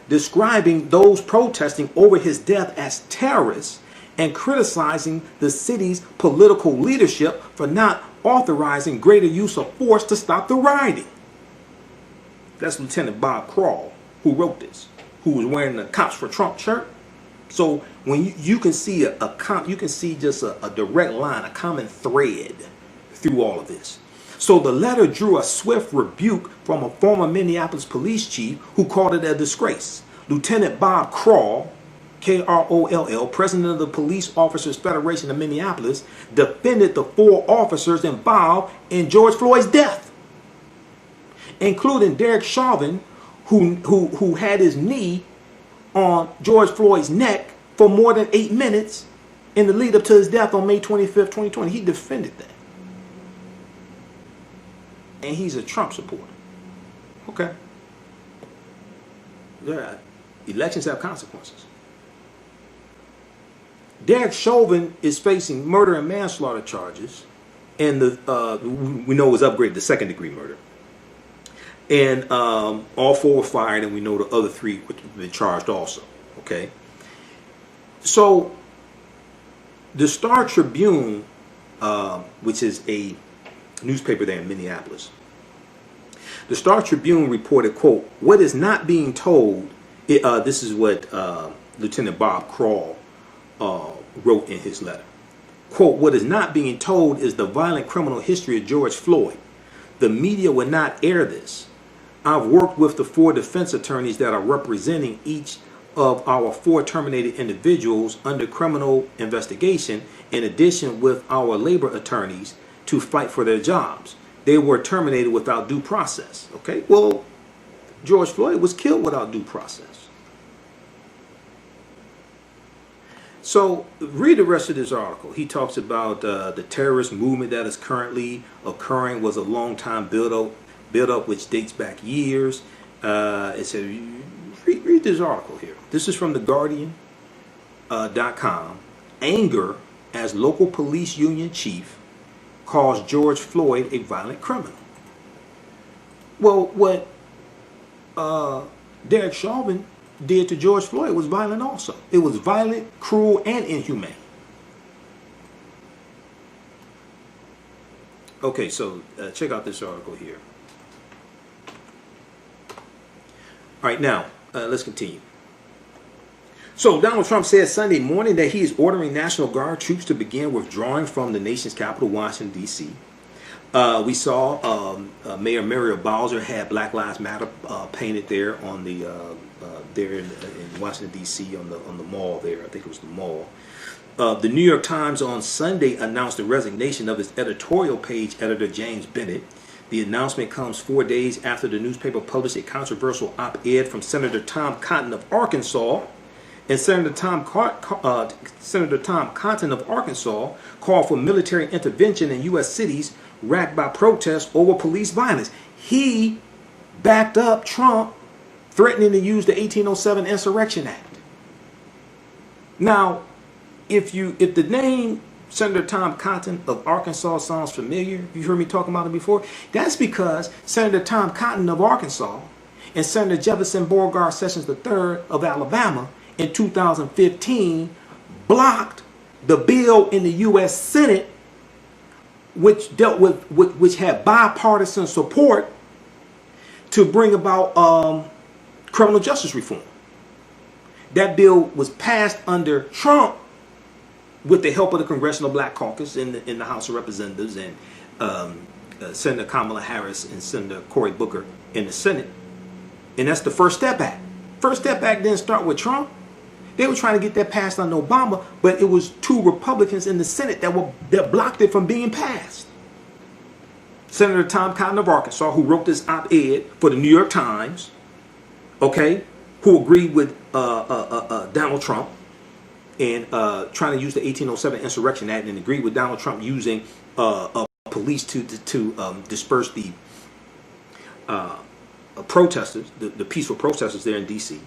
describing those protesting over his death as terrorists and criticizing the city's political leadership for not authorizing greater use of force to stop the rioting. That's Lieutenant Bob Cross who wrote this, who was wearing the Cops for Trump shirt. So when you can see you can see just a direct line, a common thread through all of this. So the letter drew a swift rebuke from a former Minneapolis police chief who called it a disgrace. Lieutenant Bob Kroll, Kroll, president of the Police Officers Federation of Minneapolis, defended the 4 officers involved in George Floyd's death, including Derek Chauvin, who had his knee on George Floyd's neck for more than 8 minutes in the lead up to his death on May 25th, 2020. He defended that. And he's a Trump supporter. Okay. Yeah. Elections have consequences. Derek Chauvin is facing murder and manslaughter charges, and we know it was upgraded to second-degree murder. And all 4 were fired, and we know the other 3 would be charged also. Okay. So the Star Tribune, which is a newspaper there in Minneapolis, the Star Tribune reported, quote, "What is not being told," this is what Lieutenant Bob Kroll wrote in his letter, quote, "What is not being told is the violent criminal history of George Floyd. The media would not air this. I've worked with the 4 defense attorneys that are representing each of our 4 terminated individuals under criminal investigation, in addition with our labor attorneys, to fight for their jobs. They were terminated without due process." Okay, well, George Floyd was killed without due process. So read the rest of this article. He talks about the terrorist movement that is currently occurring was a long time build up which dates back years. It said, read this article here. This is from TheGuardian.com. Anger as local police union chief calls George Floyd a violent criminal. Well, what Derek Chauvin did to George Floyd was violent also. It was violent, cruel, and inhumane. Okay, so check out this article here. All right, now let's continue. So Donald Trump said Sunday morning that he is ordering National Guard troops to begin withdrawing from the nation's capital, Washington, D.C. We saw Mayor Muriel Bowser had Black Lives Matter painted there on the there in Washington, D.C. on the mall there. I think it was the mall. The New York Times on Sunday announced the resignation of its editorial page editor James Bennett. The announcement comes 4 days after the newspaper published a controversial op-ed from Senator Tom Cotton of Arkansas. And Senator Tom Cotton of Arkansas called for military intervention in U.S. cities racked by protests over police violence. He backed up Trump threatening to use the 1807 Insurrection Act. Now, if the name Senator Tom Cotton of Arkansas sounds familiar, you heard me talking about it before, that's because Senator Tom Cotton of Arkansas and Senator Jefferson Beauregard Sessions III of Alabama in 2015 blocked the bill in the U.S. Senate which dealt with which had bipartisan support to bring about criminal justice reform. That bill was passed under Trump with the help of the Congressional Black Caucus in the House of Representatives and Senator Kamala Harris and Senator Cory Booker in the Senate. And that's the First Step Act. First Step Act didn't start with Trump. They were trying to get that passed under Obama, but it was 2 Republicans in the Senate that blocked it from being passed. Senator Tom Cotton of Arkansas, who wrote this op-ed for the New York Times, okay, who agreed with Donald Trump and trying to use the 1807 Insurrection Act and agreed with Donald Trump using police to disperse the protesters, the peaceful protesters there in D.C.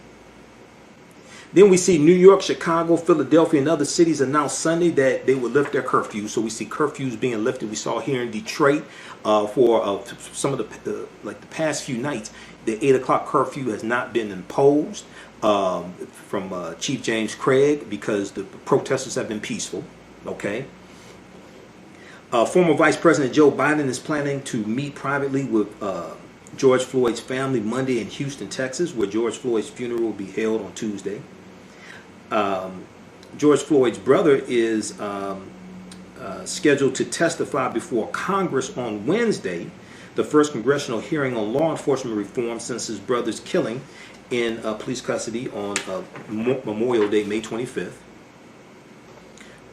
Then we see New York, Chicago, Philadelphia, and other cities announce Sunday that they would lift their curfews. So we see curfews being lifted. We saw here in Detroit for some of the past few nights, the 8 o'clock curfew has not been imposed from Chief James Craig because the protesters have been peaceful. Okay. Former Vice President Joe Biden is planning to meet privately with George Floyd's family Monday in Houston, Texas, where George Floyd's funeral will be held on Tuesday. George Floyd's brother is scheduled to testify before Congress on Wednesday, the first congressional hearing on law enforcement reform since his brother's killing in police custody on Memorial Day, May 25th.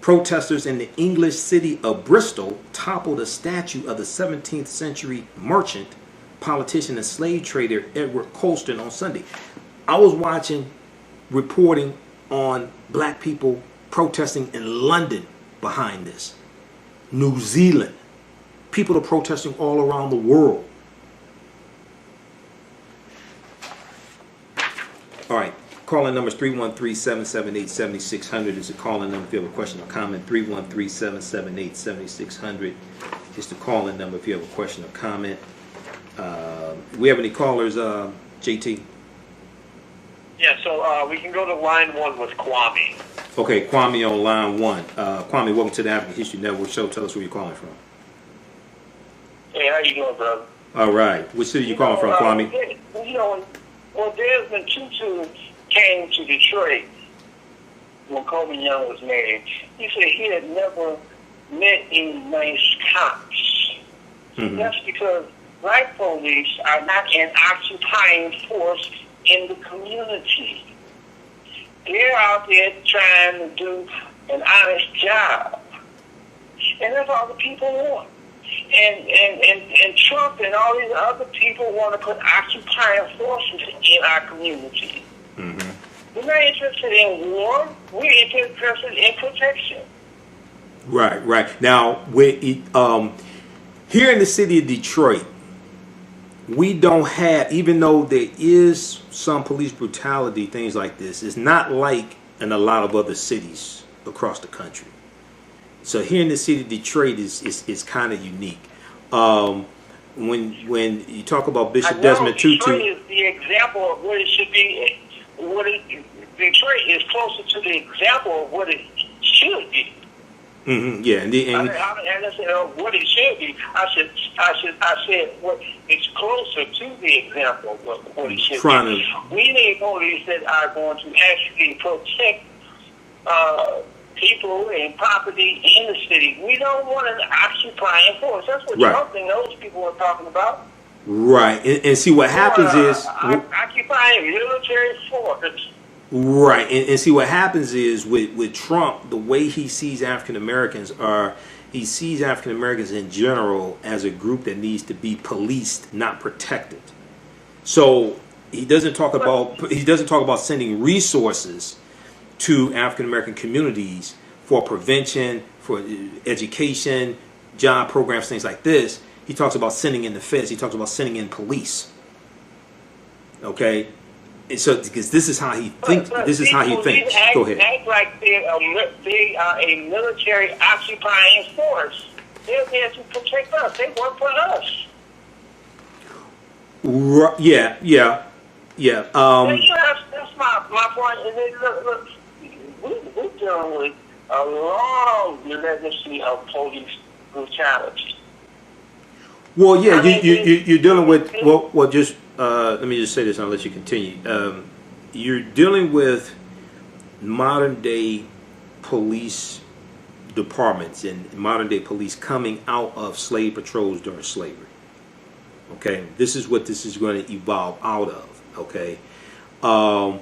Protesters in the English city of Bristol toppled a statue of the 17th century merchant, politician, and slave trader Edward Colston on Sunday. I was watching reporting on black people protesting in London behind this. New Zealand. People are protesting all around the world. All right. Call-in number is 313-778-7600 is the call-in number if you have a question or comment. 313-778-7600 is the call-in number if you have a question or comment. We have any callers, JT? Yeah, so we can go to line 1 with Kwame. Okay, Kwame on line 1. Kwame, welcome to the African History Network show. Tell us where you're calling from. Hey, how you doing, brother? All right. Which city you calling from, Kwame? When Desmond Tutu came to Detroit when Kobe Young was married, he said he had never met any nice cops. Mm-hmm. That's because black police are not an occupying force in the community. They're out there trying to do an honest job. And that's all the people want. And Trump and all these other people want to put occupying forces in our community. Mm-hmm. We're not interested in war. We're interested in protection. Right. Now, here in the city of Detroit, we don't have, even though there is some police brutality, things like this, it's not like in a lot of other cities across the country. So here in the city of Detroit is kind of unique. When you talk about Bishop Desmond Tutu, Detroit is the example of what it should be. Detroit is closer to the example of what it should be. Yeah, and I said, what it should be. I said, what it's closer to the example of what it should be. We need police that are going to actually protect people and property in the city. We don't want an occupying force. That's what Trump and those people are talking about. Right, and see what happens is occupying military force. Right, and see what happens is with Trump, the way he sees African Americans he sees African Americans in general as a group that needs to be policed, not protected. So he doesn't talk about sending resources to African American communities for prevention, for education, job programs, things like this. He talks about sending in the feds. He talks about sending in police. Okay. And so, because this is how he thinks. This is how he thinks. Go ahead. Act like they are a military occupying force. They're there to protect us. They work for us. Yeah. That's my point. And then, look, we're dealing with a long legacy of police brutality. Well, yeah, you're dealing with just. Let me just say this and I'll let you continue. You're dealing with modern day police departments and modern day police coming out of slave patrols during slavery. Okay, this is what this is going to evolve out of. Okay, so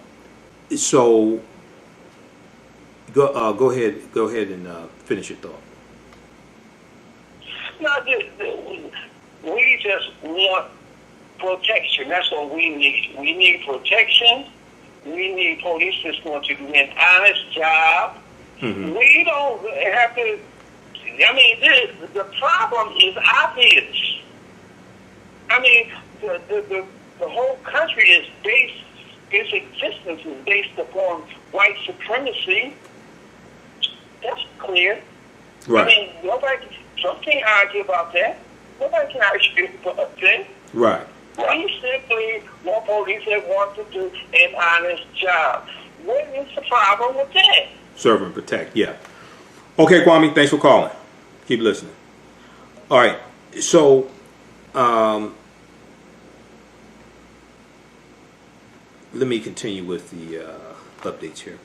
go ahead and finish your thought. No, we just want protection. That's what we need. We need protection. We need police that's going to do an honest job. Mm-hmm. We don't have to. I mean, the problem is obvious. I mean, the whole country is based. Its existence is based upon white supremacy. That's clear. Right. I mean, Trump can't argue about that. Nobody can argue about that. Right. We simply want police that want to do an honest job. What is the problem with that? Serve and protect, yeah. Okay, Kwame, thanks for calling. Keep listening. All right, so let me continue with the updates here.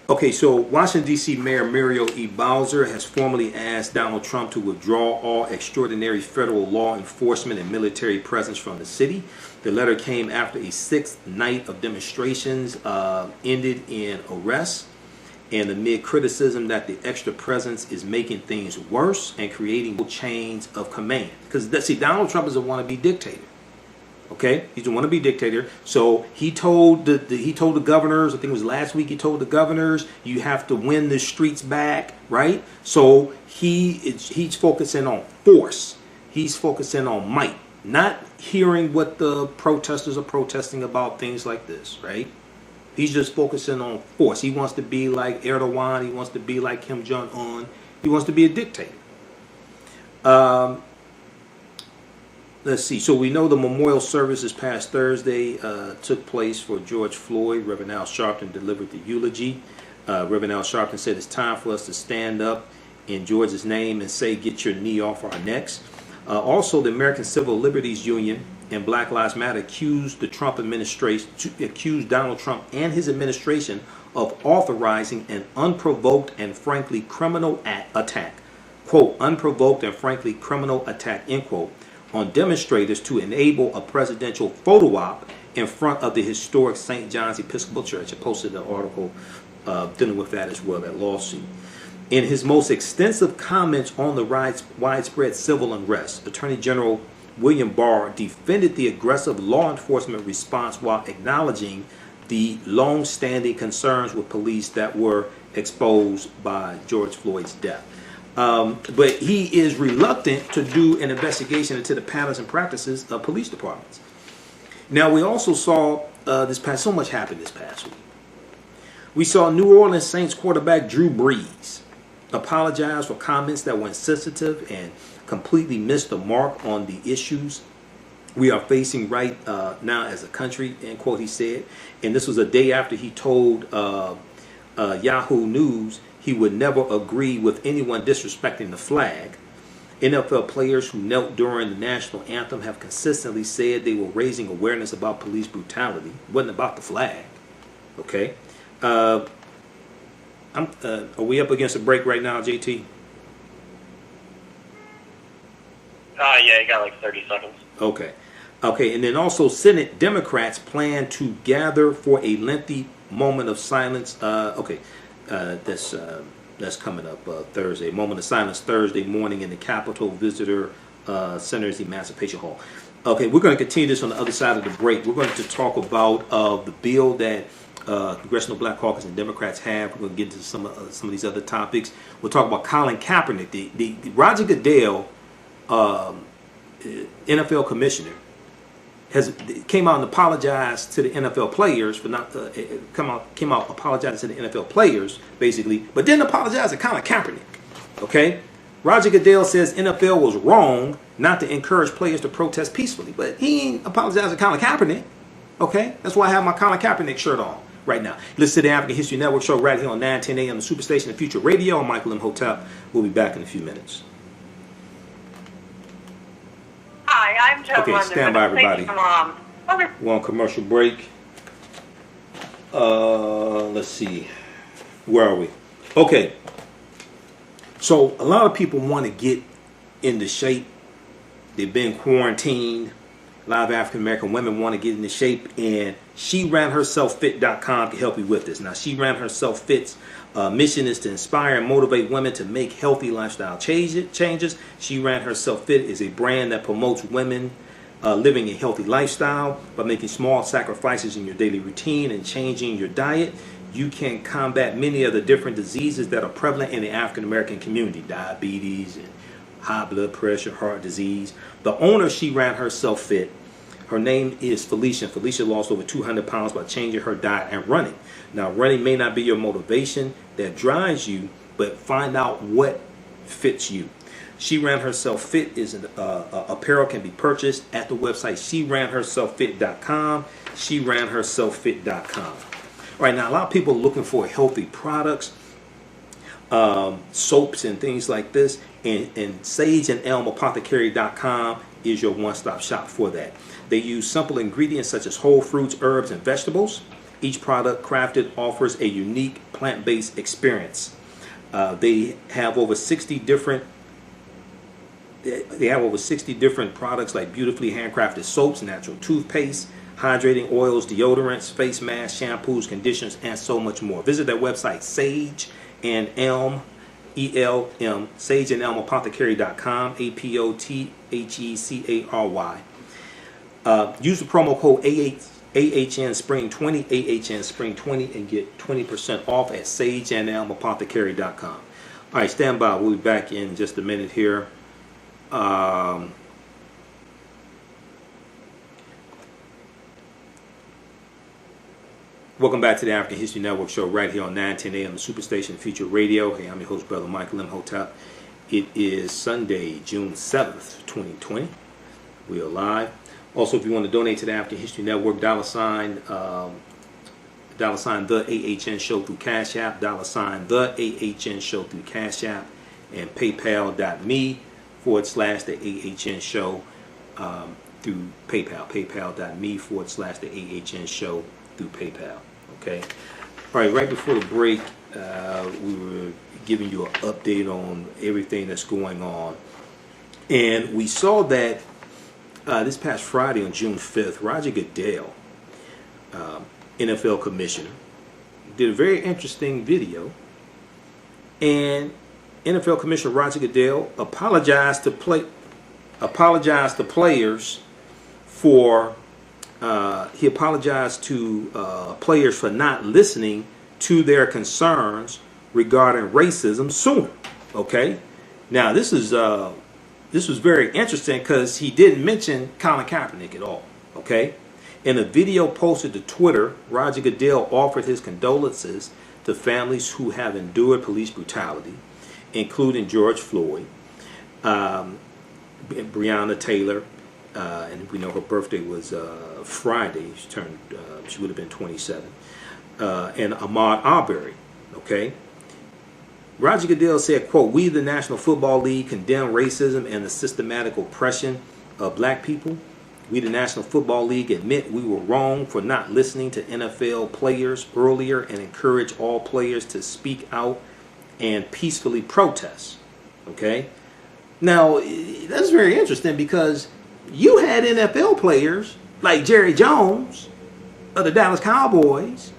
Okay, so Washington, D.C. Mayor Muriel E. Bowser has formally asked Donald Trump to withdraw all extraordinary federal law enforcement and military presence from the city. The letter came after a sixth night of demonstrations ended in arrests and amid criticism that the extra presence is making things worse and creating chains of command. Because, see, Donald Trump is a wannabe dictator. Okay, he's a wannabe dictator. So he told the governors, I think it was last week, he told the governors, you have to win the streets back, right? So he's focusing on force. He's focusing on might, not hearing what the protesters are protesting about, things like this, right? He's just focusing on force. He wants to be like Erdogan. He wants to be like Kim Jong-un. He wants to be a dictator. Let's see. So we know the memorial service this past Thursday took place for George Floyd. Reverend Al Sharpton delivered the eulogy. Reverend Al Sharpton said it's time for us to stand up in George's name and say, get your knee off our necks. Also, the American Civil Liberties Union and Black Lives Matter accused the Trump administration, accused Donald Trump and his administration of authorizing an unprovoked and frankly criminal attack. Quote, unprovoked and frankly criminal attack, end quote, on demonstrators to enable a presidential photo op in front of the historic St. John's Episcopal Church. I posted an article dealing with that as well, that lawsuit. In his most extensive comments on the widespread civil unrest, Attorney General William Barr defended the aggressive law enforcement response while acknowledging the long-standing concerns with police that were exposed by George Floyd's death. But he is reluctant to do an investigation into the patterns and practices of police departments. Now, we also saw so much happened this past week. We saw New Orleans Saints quarterback Drew Brees apologize for comments that were insensitive and completely missed the mark on the issues we are facing right now as a country, end quote, he said. And this was a day after he told Yahoo News he would never agree with anyone disrespecting the flag. NFL players who knelt during the national anthem have consistently said they were raising awareness about police brutality. It wasn't about the flag. Okay. Are we up against a break right now, JT? Yeah, you got like 30 seconds. Okay. Okay, and then also Senate Democrats plan to gather for a lengthy moment of silence. That's coming up Thursday. Moment of silence Thursday morning in the Capitol Visitor Center's Emancipation Hall. Okay, we're going to continue this on the other side of the break. We're going to talk about the bill that Congressional Black Caucus and Democrats have. We're going to get into some of these other topics. We'll talk about Colin Kaepernick, the Roger Goodell, NFL commissioner, came out and apologized to the NFL players for not came out apologizing to the NFL players basically, but didn't apologize to Colin Kaepernick. Okay, Roger Goodell says NFL was wrong not to encourage players to protest peacefully, but he ain't apologized to Colin Kaepernick. Okay, that's why I have my Colin Kaepernick shirt on right now. Listen to the African History Network show right here on 910 a.m. the Superstation of Future Radio. I'm Michael Imhotep. We'll be back in a few minutes. Hi, I'm Joe. Okay, stand by, everybody. We're on commercial break. Let's see. Where are we? Okay. So a lot of people want to get into shape. They've been quarantined. A lot of African American women want to get into shape, and SheRanHerselfFit.com can help you with this. Now, She Ran Herself Fit's mission is to inspire and motivate women to make healthy lifestyle changes. She Ran Herself Fit is a brand that promotes women living a healthy lifestyle by making small sacrifices in your daily routine and changing your diet. You can combat many of the different diseases that are prevalent in the African American community: diabetes and high blood pressure, heart disease. The owner of She Ran Herself Fit, her name is Felicia. Felicia lost over 200 pounds by changing her diet and running. Now, running may not be your motivation that drives you, but find out what fits you. She Ran Herself Fit is apparel can be purchased at the website SheRanHerselfFit.com. SheRanHerselfFit.com. All right, now a lot of people are looking for healthy products, soaps and things like this, and Sage and Elm Apothecary.com is your one-stop shop for that. They use simple ingredients such as whole fruits, herbs, and vegetables. Each product crafted offers a unique plant-based experience. They have over 60 different products like beautifully handcrafted soaps, natural toothpaste, hydrating oils, deodorants, face masks, shampoos, conditioners, and so much more. Visit their website, Sage and Elm, ELM, Sage and Elm Apothecary.com, APOTHECARY. Use the promo code AHN Spring 20, AHN Spring 20, and get 20% off at SageandElmApothecary.com. All right, stand by. We'll be back in just a minute here. Welcome back to the African History Network show right here on 910 a.m. the Superstation Future Radio. Hey, I'm your host, Brother Michael Imhotep. It is Sunday, June 7th, 2020. We are live. Also, if you want to donate to the African History Network, $, the AHN Show through Cash App, $, the AHN Show through Cash App, and PayPal.me/the AHN Show through PayPal. PayPal.me/the AHN Show through PayPal. Okay. All right. Right before the break, we were giving you an update on everything that's going on, and we saw that this past Friday on June 5th, Roger Goodell, NFL commissioner, did a very interesting video, and NFL Commissioner Roger Goodell apologized to players for he apologized to players for not listening to their concerns regarding racism sooner. Okay, now this was very interesting because he didn't mention Colin Kaepernick at all. Okay, in a video posted to Twitter, Roger Goodell offered his condolences to families who have endured police brutality, including George Floyd, Breonna Taylor, and we know her birthday was Friday. She would have been 27, and Ahmad Arbery. Okay, Roger Goodell said, quote, "We, the National Football League, condemn racism and the systematic oppression of black people. We, the National Football League, admit we were wrong for not listening to NFL players earlier and encourage all players to speak out and peacefully protest." Okay? Now, that's very interesting because you had NFL players like Jerry Jones of the Dallas Cowboys,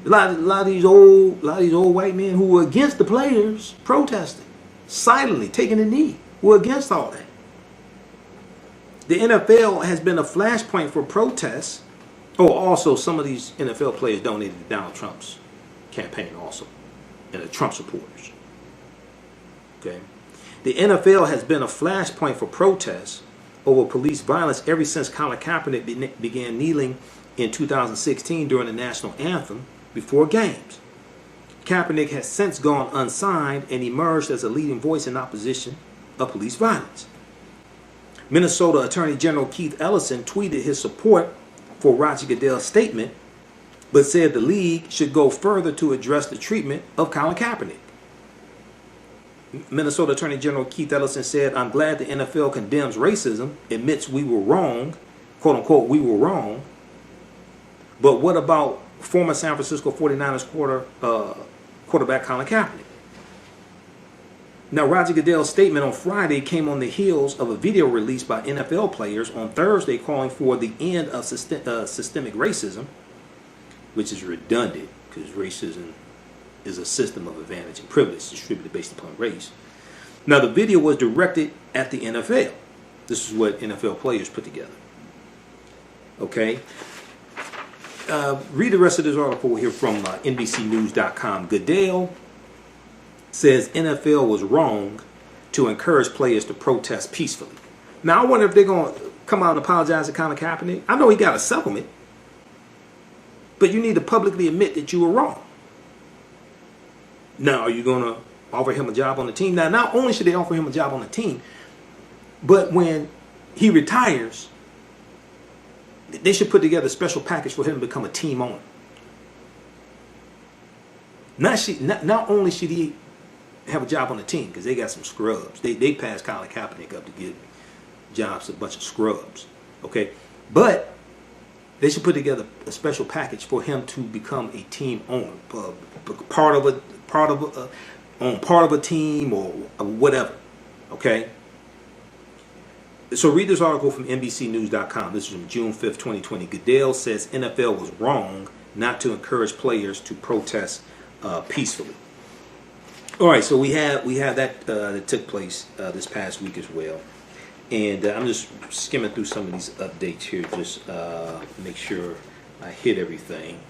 a lot of these old white men who were against the players protesting, silently taking a knee, were against all that. The NFL has been a flashpoint for protests. Oh, also, some of these NFL players donated to Donald Trump's campaign also, and the Trump supporters. Okay? The NFL has been a flashpoint for protests over police violence ever since Colin Kaepernick began kneeling in 2016 during the national anthem before games. Kaepernick has since gone unsigned and emerged as a leading voice in opposition of police violence. Minnesota Attorney General Keith Ellison tweeted his support for Roger Goodell's statement, but said the league should go further to address the treatment of Colin Kaepernick. Minnesota Attorney General Keith Ellison said, "I'm glad the NFL condemns racism, admits we were wrong, quote unquote, we were wrong. But what about former San Francisco 49ers quarterback Colin Kaepernick?" Now, Roger Goodell's statement on Friday came on the heels of a video released by NFL players on Thursday calling for the end of systemic racism, which is redundant because racism is a system of advantage and privilege distributed based upon race. Now, the video was directed at the NFL. This is what NFL players put together. Okay? Read the rest of this article here from NBCnews.com. Goodell says NFL was wrong to encourage players to protest peacefully. Now, I wonder if they're going to come out and apologize to Colin Kaepernick. I know he got a settlement, but you need to publicly admit that you were wrong. Now, are you going to offer him a job on the team? Now, not only should they offer him a job on the team, but when he retires, they should put together a special package for him to become a team owner. Not only should he have a job on the team, because they got some scrubs. They passed Colin Kaepernick up to give jobs to a bunch of scrubs. Okay? But they should put together a special package for him to become a team owner, part of a team or whatever. Okay? So read this article from NBCnews.com. This is from June 5th, 2020. Goodell says NFL was wrong not to encourage players to protest peacefully. All right, so we have that that took place this past week as well, and I'm just skimming through some of these updates here, just make sure I hit everything.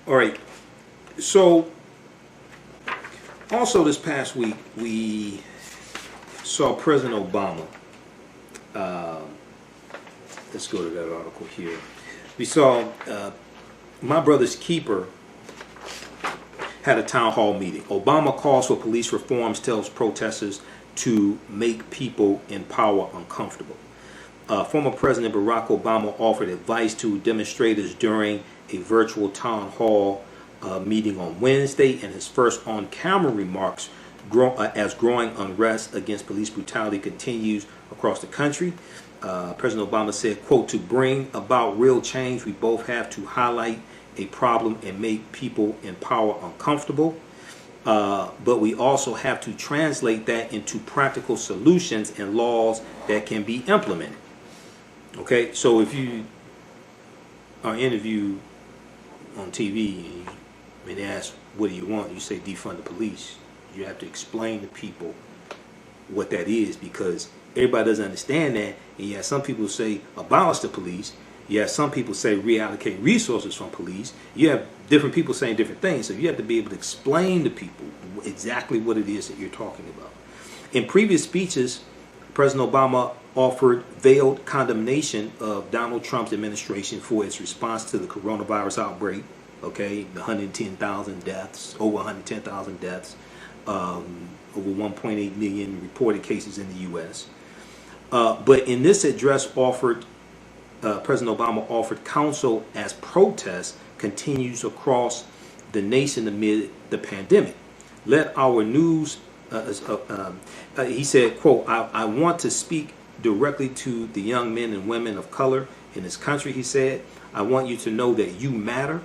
All right, so also this past week we saw President Obama. Let's go to that article here. We saw My Brother's Keeper had a town hall meeting. Obama calls for police reforms, tells protesters to make people in power uncomfortable. Former President Barack Obama offered advice to demonstrators during a virtual town hall meeting on Wednesday, and his first on-camera remarks as growing unrest against police brutality continues across the country. President Obama said, quote, "To bring about real change, we both have to highlight a problem and make people in power uncomfortable. But we also have to translate that into practical solutions and laws that can be implemented." Okay, so if you are interviewed on TV and they ask, "What do you want?" you say, "Defund the police." You have to explain to people what that is, because everybody doesn't understand that. And you have some people say abolish the police. You have some people say reallocate resources from police. You have different people saying different things. So you have to be able to explain to people exactly what it is that you're talking about. In previous speeches, President Obama offered veiled condemnation of Donald Trump's administration for its response to the coronavirus outbreak. Okay, the 110,000 deaths, over 110,000 deaths, over 1.8 million reported cases in the U.S. But in this address President Obama offered counsel as protest continues across the nation amid the pandemic. Let our news, he said, quote, I want to speak directly to the young men and women of color in this country, he said. I want you to know that you matter.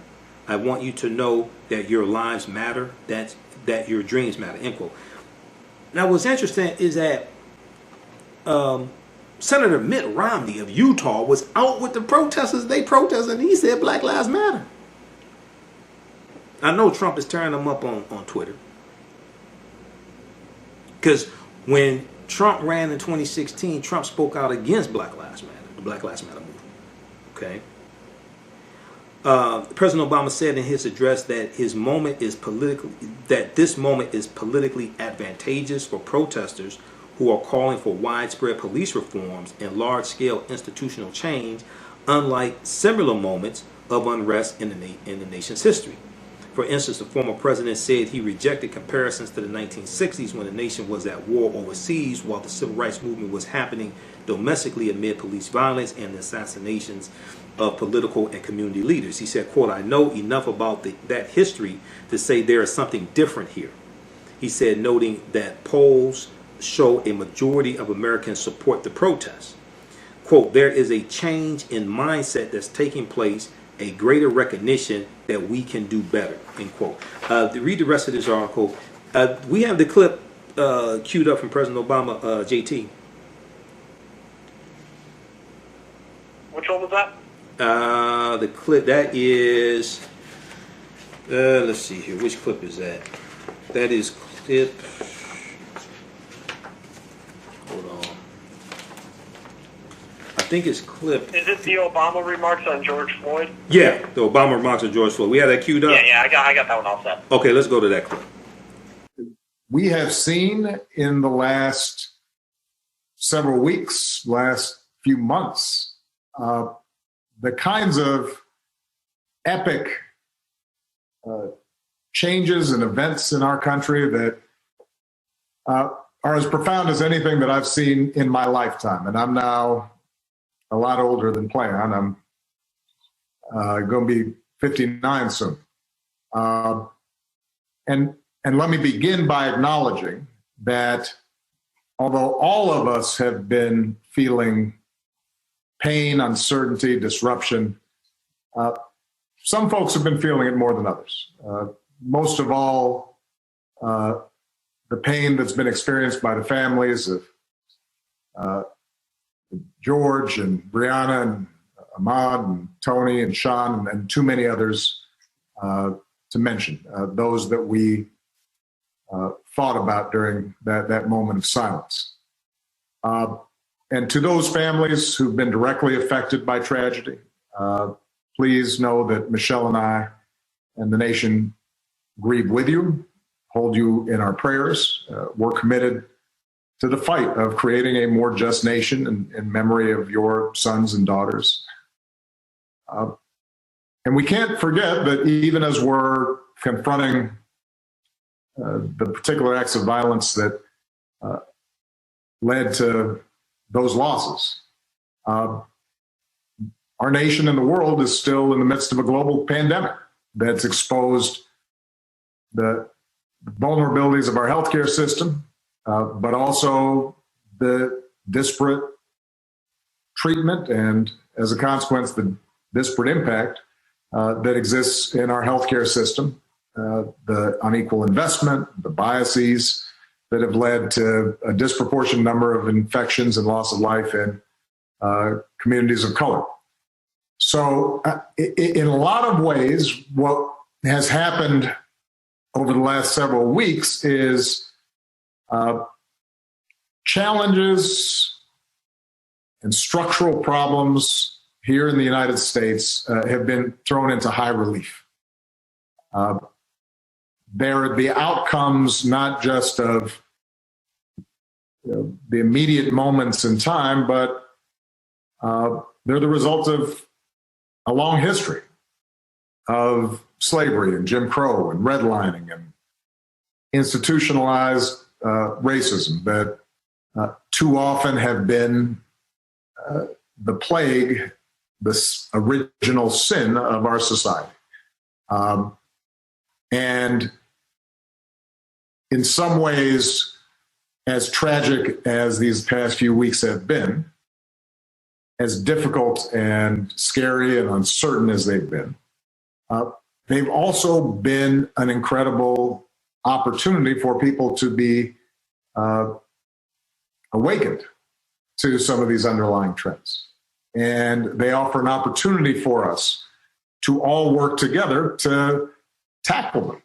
I want you to know that your lives matter, that your dreams matter, end quote. Now, what's interesting is that Senator Mitt Romney of Utah was out with the protesters. They protested, and he said Black Lives Matter. I know Trump is tearing them up on Twitter. Because when Trump ran in 2016, Trump spoke out against Black Lives Matter, the Black Lives Matter movement. Okay. President Obama said in his address that this moment is politically advantageous for protesters who are calling for widespread police reforms and large-scale institutional change, unlike similar moments of unrest in the nation's history. For instance, the former president said he rejected comparisons to the 1960s when the nation was at war overseas while the civil rights movement was happening domestically amid police violence and the assassinations of political and community leaders. He said, quote, I know enough about that history to say there is something different here. He said, noting that polls show a majority of Americans support the protests. Quote, there is a change in mindset that's taking place, a greater recognition that we can do better, end quote. To read the rest of this article, we have the clip queued up from President Obama, JT. Which one was that? The clip, that is, let's see here, which clip is that? That is clip, hold on. I think it's clip. Is it the Obama remarks on George Floyd? Yeah, the Obama remarks on George Floyd. We have that queued up? Yeah, I got that one all set. Okay, let's go to that clip. We have seen in the last several weeks, last few months, the kinds of epic changes and events in our country that are as profound as anything that I've seen in my lifetime. And I'm now a lot older than planned. I'm going to be 59 soon. And let me begin by acknowledging that although all of us have been feeling pain, uncertainty, disruption, some folks have been feeling it more than others. Most of all, the pain that's been experienced by the families of George and Brianna and Ahmad and Tony and Sean and too many others to mention, those that we thought about during that moment of silence. And to those families who've been directly affected by tragedy, please know that Michelle and I and the nation grieve with you, hold you in our prayers. We're committed to the fight of creating a more just nation in memory of your sons and daughters. And we can't forget that even as we're confronting the particular acts of violence that led to those losses, our nation and the world is still in the midst of a global pandemic that's exposed the vulnerabilities of our healthcare system, but also the disparate treatment and, as a consequence, the disparate impact that exists in our healthcare system, the unequal investment, the biases that have led to a disproportionate number of infections and loss of life in communities of color. So in a lot of ways, what has happened over the last several weeks is challenges and structural problems here in the United States have been thrown into high relief. They're the outcomes not just of the immediate moments in time, but they're the result of a long history of slavery and Jim Crow and redlining and institutionalized racism that too often have been the plague, this original sin of our society. And in some ways, as tragic as these past few weeks have been, as difficult and scary and uncertain as they've been, they've also been an incredible opportunity for people to be awakened to some of these underlying trends. And they offer an opportunity for us to all work together to tackle them,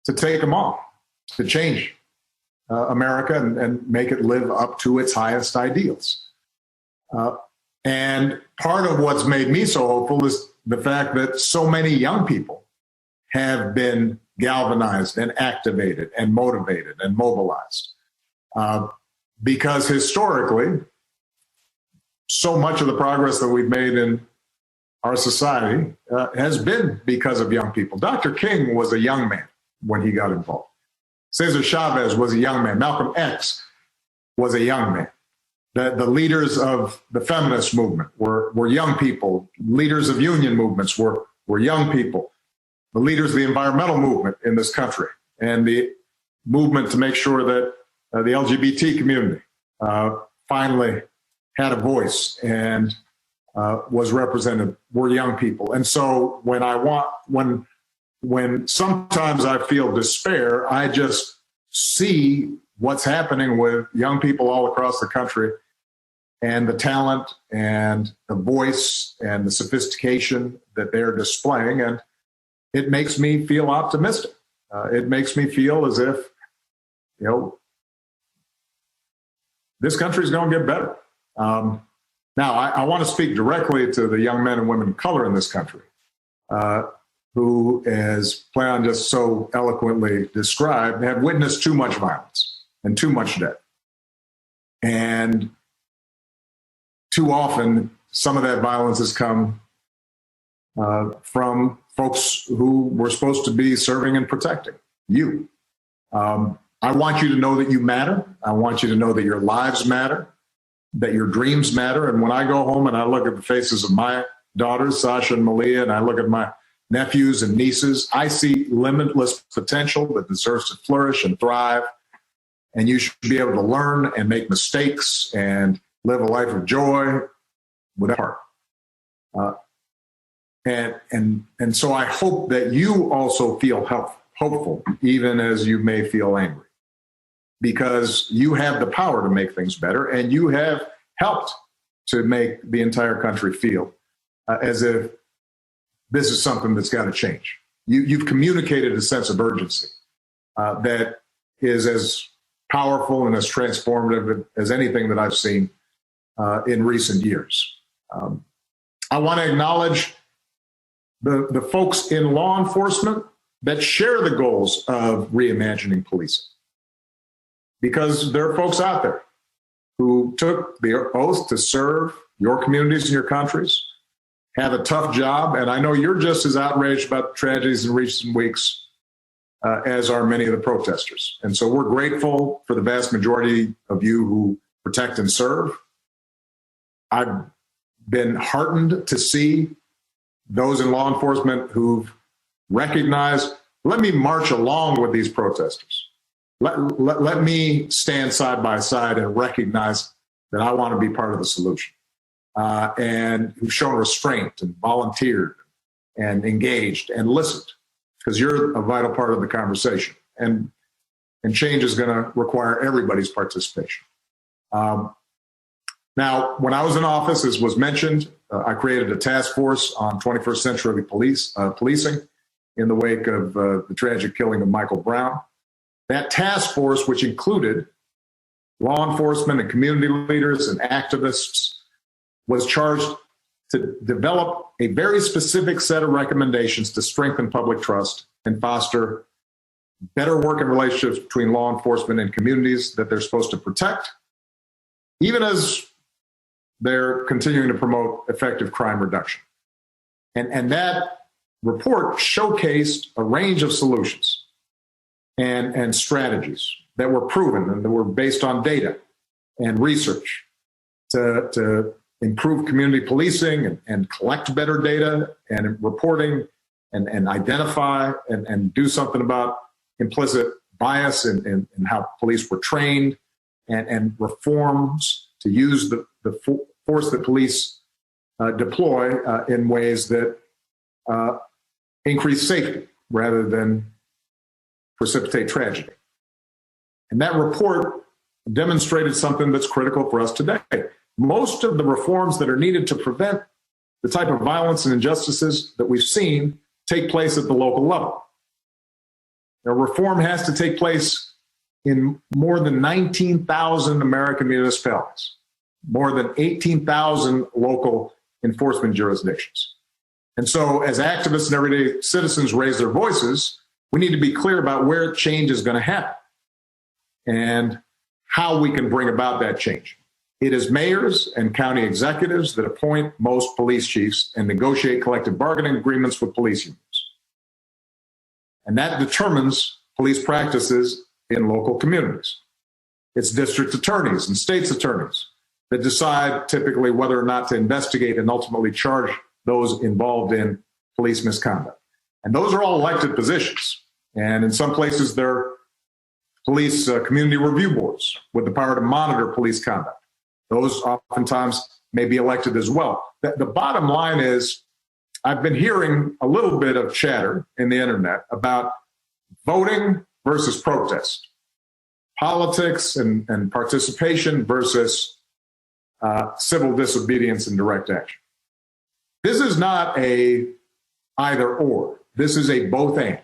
to take them on, to change America and make it live up to its highest ideals. And part of what's made me so hopeful is the fact that so many young people have been galvanized and activated and motivated and mobilized. Because historically, so much of the progress that we've made in our society has been because of young people. Dr. King was a young man when he got involved. Cesar Chavez was a young man. Malcolm X was a young man. The leaders of the feminist movement were young people. Leaders of union movements were young people. The leaders of the environmental movement in this country and the movement to make sure that the LGBT community finally had a voice and was represented were young people. And so when sometimes I feel despair, I just see what's happening with young people all across the country and the talent and the voice and the sophistication that they're displaying. And it makes me feel optimistic. It makes me feel as if, this country is going to get better. Now, I want to speak directly to the young men and women of color in this country who, as Playon just so eloquently described, have witnessed too much violence and too much death. And too often, some of that violence has come from folks who were supposed to be serving and protecting you. I want you to know that you matter. I want you to know that your lives matter, that your dreams matter. And when I go home and I look at the faces of my daughters, Sasha and Malia, and I look at my nephews and nieces, I see limitless potential that deserves to flourish and thrive. And you should be able to learn and make mistakes and live a life of joy with heart. And so I hope that you also feel hopeful, even as you may feel angry, because you have the power to make things better, and you have helped to make the entire country feel as if this is something that's got to change. You've communicated a sense of urgency that is as powerful and as transformative as anything that I've seen in recent years. I want to acknowledge the folks in law enforcement that share the goals of reimagining policing, because there are folks out there who took the oath to serve your communities and your countries, have a tough job, and I know you're just as outraged about the tragedies in recent weeks as are many of the protesters. And so we're grateful for the vast majority of you who protect and serve. I've been heartened to see those in law enforcement who've recognized, let me march along with these protesters. Let me stand side by side and recognize that I want to be part of the solution. And who've shown restraint and volunteered and engaged and listened, because you're a vital part of the conversation. And change is going to require everybody's participation. Now, when I was in office, as was mentioned, I created a task force on 21st century policing in the wake of the tragic killing of Michael Brown. That task force, which included law enforcement and community leaders and activists, was charged to develop a very specific set of recommendations to strengthen public trust and foster better working relationships between law enforcement and communities that they're supposed to protect, even as they're continuing to promote effective crime reduction. And that report showcased a range of solutions and strategies that were proven and that were based on data and research to improve community policing and collect better data and reporting and identify and do something about implicit bias in how police were trained, and reforms to use the force that police deploy in ways that increase safety rather than precipitate tragedy. And that report demonstrated something that's critical for us today. Most of the reforms that are needed to prevent the type of violence and injustices that we've seen take place at the local level. Now, reform has to take place in more than 19,000 American municipalities, more than 18,000 local enforcement jurisdictions. And so as activists and everyday citizens raise their voices, we need to be clear about where change is going to happen and how we can bring about that change. It is mayors and county executives that appoint most police chiefs and negotiate collective bargaining agreements with police unions. And that determines police practices in local communities. It's district attorneys and state's attorneys that decide typically whether or not to investigate and ultimately charge those involved in police misconduct. And those are all elected positions. And in some places, they're police community review boards with the power to monitor police conduct. Those oftentimes may be elected as well. The bottom line is, I've been hearing a little bit of chatter in the internet about voting versus protest, politics and participation versus civil disobedience and direct action. This is not a either or. This is a both and.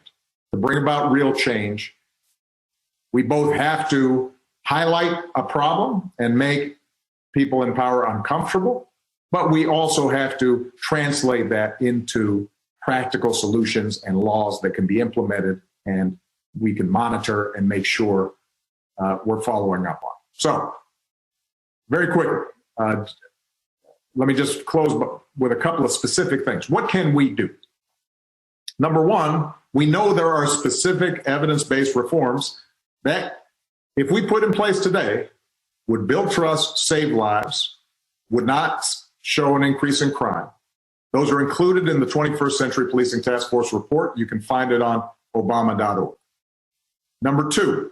To bring about real change, we both have to highlight a problem and make people in power uncomfortable, but we also have to translate that into practical solutions and laws that can be implemented and we can monitor and make sure we're following up on. So, very quickly, let me just close with a couple of specific things. What can we do? Number one, we know there are specific evidence-based reforms that, if we put in place today, would build trust, save lives, would not show an increase in crime. Those are included in the 21st Century Policing Task Force report. You can find it on obama.org. Number two,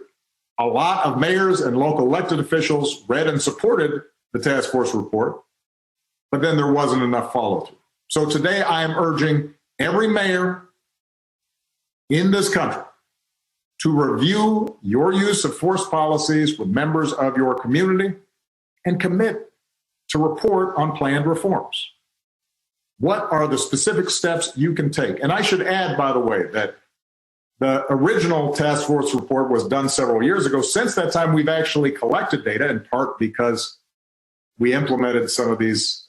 a lot of mayors and local elected officials read and supported the task force report, but then there wasn't enough follow-through. So today I am urging every mayor in this country to review your use of force policies with members of your community and commit to report on planned reforms. What are the specific steps you can take? And I should add, by the way, that the original task force report was done several years ago. Since that time, we've actually collected data, in part because we implemented some of these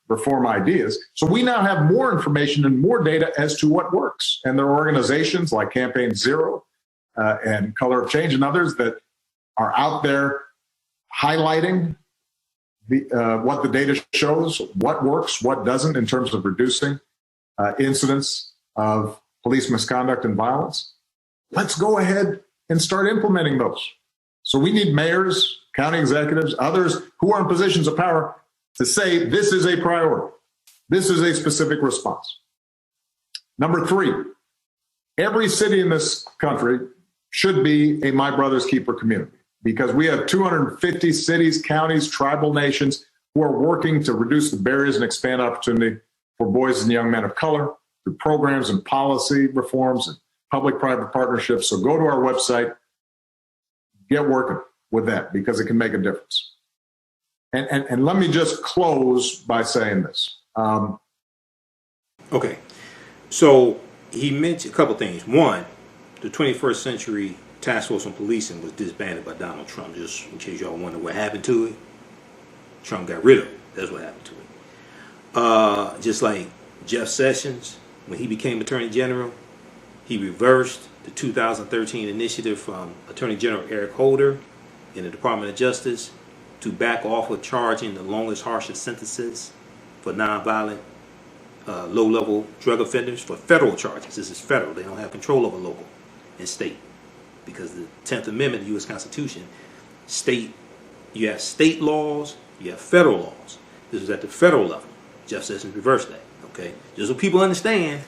reform ideas. So we now have more information and more data as to what works. And there are organizations like Campaign Zero and Color of Change and others that are out there highlighting what the data shows, what works, what doesn't in terms of reducing incidents of police misconduct and violence. Let's go ahead and start implementing those. So we need mayors, county executives, others who are in positions of power to say this is a priority. This is a specific response. Number three, every city in this country should be a My Brother's Keeper community, because we have 250 cities, counties, tribal nations who are working to reduce the barriers and expand opportunity for boys and young men of color through programs and policy reforms and public-private partnerships. So go to our website, get working with that, because it can make a difference. And let me just close by saying this. Okay. So he mentioned a couple things. One, the 21st Century Task Force on Policing was disbanded by Donald Trump. Just in case y'all wonder what happened to it, Trump got rid of it. That's what happened to it. Just like Jeff Sessions, when he became Attorney General, he reversed the 2013 initiative from Attorney General Eric Holder in the Department of Justice to back off of charging the longest, harshest sentences for nonviolent, low-level drug offenders for federal charges. This is federal. They don't have control over local and state, because the 10th Amendment of the U.S. Constitution, you have state laws, you have federal laws. This is at the federal level. Jeff Sessions reversed that. Okay, just so people understand,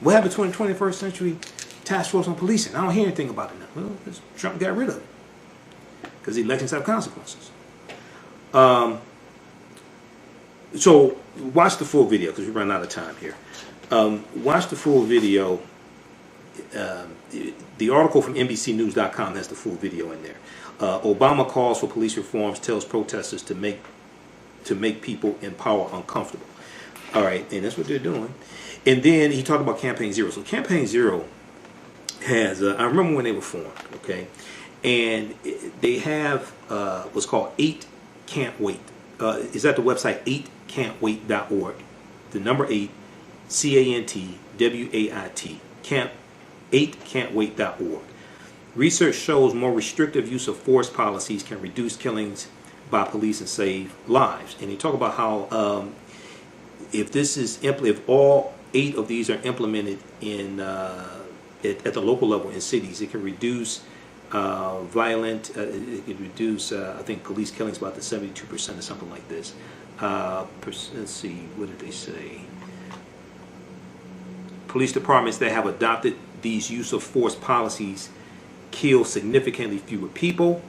What happened to the 21st century task force on policing? I don't hear anything about it now. Well, Trump got rid of it because elections have consequences. So watch the full video because we run out of time here. Watch the full video. The article from NBCnews.com has the full video in there. Obama calls for police reforms, tells protesters to make people in power uncomfortable. All right, and that's what they're doing. And then he talked about Campaign Zero. So Campaign Zero has, I remember when they were formed, okay? And they have what's called 8 Can't Wait. It's at the website 8can'twait.org. The number 8, CANTWAIT. 8can'twait.org. Research shows more restrictive use of force policies can reduce killings by police and save lives. And they talk about how if all 8 of these are implemented in at the local level in cities, it can reduce violent. It can reduce, I think, police killings by about 72% or something like this. Let's see, what did they say? Police departments that have adopted these use of force policies kill significantly fewer people,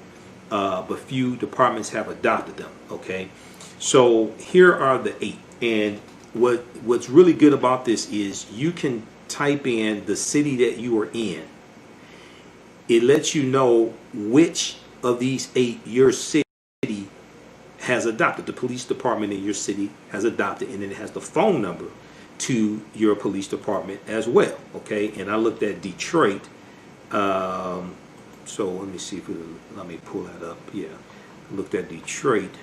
but few departments have adopted them. Okay, so here are the 8, and what's really good about this is you can type in the city that you are in. It lets you know which of these 8 your city has adopted. The police department in your city has adopted, and then it has the phone number to your police department as well. Okay, and I looked at Detroit. So let me see let me pull that up. Yeah, I looked at Detroit,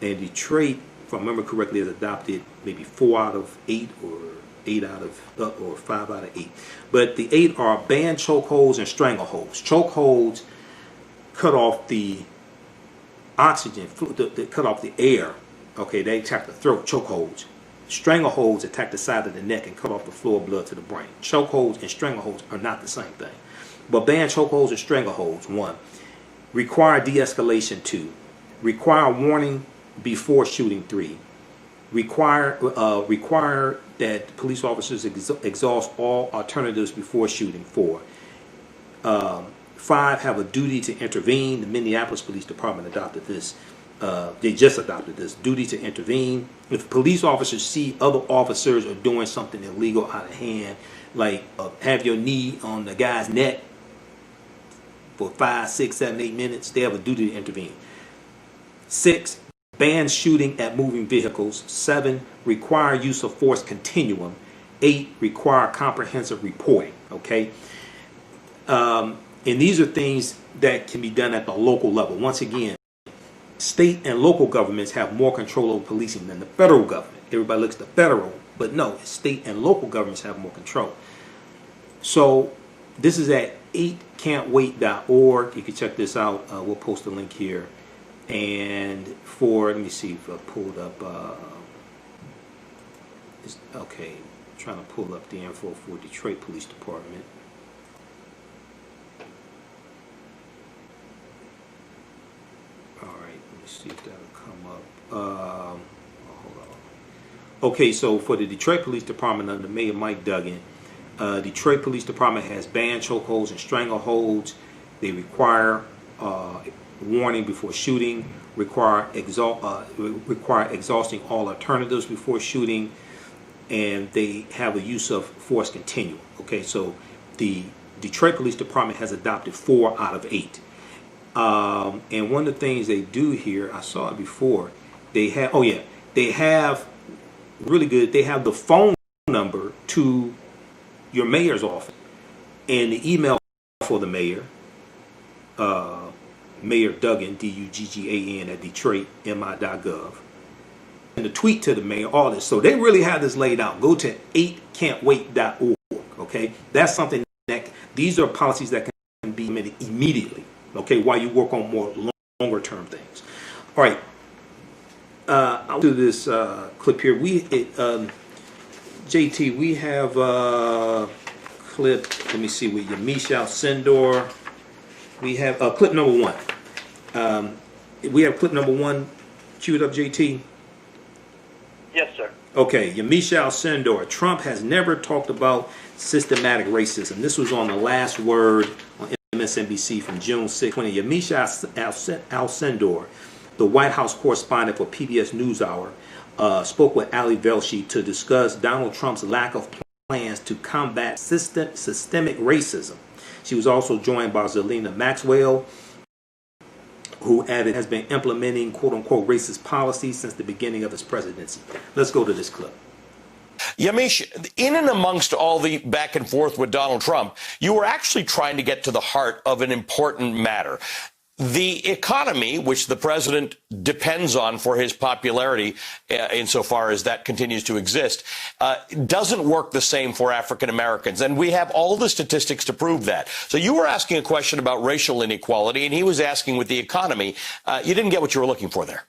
and Detroit, if I remember correctly, has adopted maybe 4 out of 8 or 5 out of 8. But the 8 are ban chokeholds and strangleholds. Chokeholds cut off the oxygen, they cut off the air. Okay, they attack the throat. Chokeholds. Strangleholds attack the side of the neck and cut off the flow of blood to the brain. Chokeholds and strangleholds are not the same thing. But ban chokeholds and strangleholds. 1. Require de-escalation. 2. Require warning before shooting. 3. Require that police officers exhaust all alternatives before shooting. 4. 5. Have a duty to intervene. The Minneapolis Police Department adopted this. They just adopted this duty to intervene. If police officers see other officers are doing something illegal out of hand, like have your knee on the guy's neck for 5, 6, 7, 8 minutes, they have a duty to intervene. 6. Ban shooting at moving vehicles. 7. Require use of force continuum. 8. Require comprehensive reporting. Okay. And these are things that can be done at the local level. Once again, state and local governments have more control over policing than the federal government. Everybody looks at the federal, but no, state and local governments have more control. So this is at 8can'twait.org. You can check this out. We'll post a link here. And let me see if I pulled up. Okay, I'm trying to pull up the info for Detroit Police Department. See if that'll come up. Hold on. Okay, so for the Detroit Police Department under Mayor Mike Duggan, Detroit Police Department has banned chokeholds and strangleholds. They require warning before shooting, require exhausting all alternatives before shooting, and they have a use of force continuum. Okay, so the Detroit Police Department has adopted 4 out of 8. And one of the things they do here, I saw it before, they have really good, they have the phone number to your mayor's office and the email for the mayor, Mayor Duggan, Duggan at Detroit, mi.gov, and the tweet to the mayor, all this. So they really have this laid out. Go to 8can'twait.org. Okay, that's something that, these are policies that can be implemented immediately. Okay, while you work on more longer term things. All right, I'll do this clip here. JT, we have a clip. Let me see with Yamisha Sendor. We have clip number 1. We have clip number 1 queued up, JT. Yes, sir. Okay, Yamisha Alcindor. Trump has never talked about systematic racism. This was on The Last Word on MSNBC from June 6, 2020. Yamisha Alcindor, the White House correspondent for PBS NewsHour, spoke with Ali Velshi to discuss Donald Trump's lack of plans to combat systemic racism. She was also joined by Zelina Maxwell, who added has been implementing quote-unquote racist policies since the beginning of his presidency. Let's go to this clip. Yamish, in and amongst all the back and forth with Donald Trump, you were actually trying to get to the heart of an important matter. The economy, which the president depends on for his popularity, insofar as that continues to exist, doesn't work the same for African Americans. And we have all the statistics to prove that. So you were asking a question about racial inequality, and he was asking with the economy. You didn't get what you were looking for there.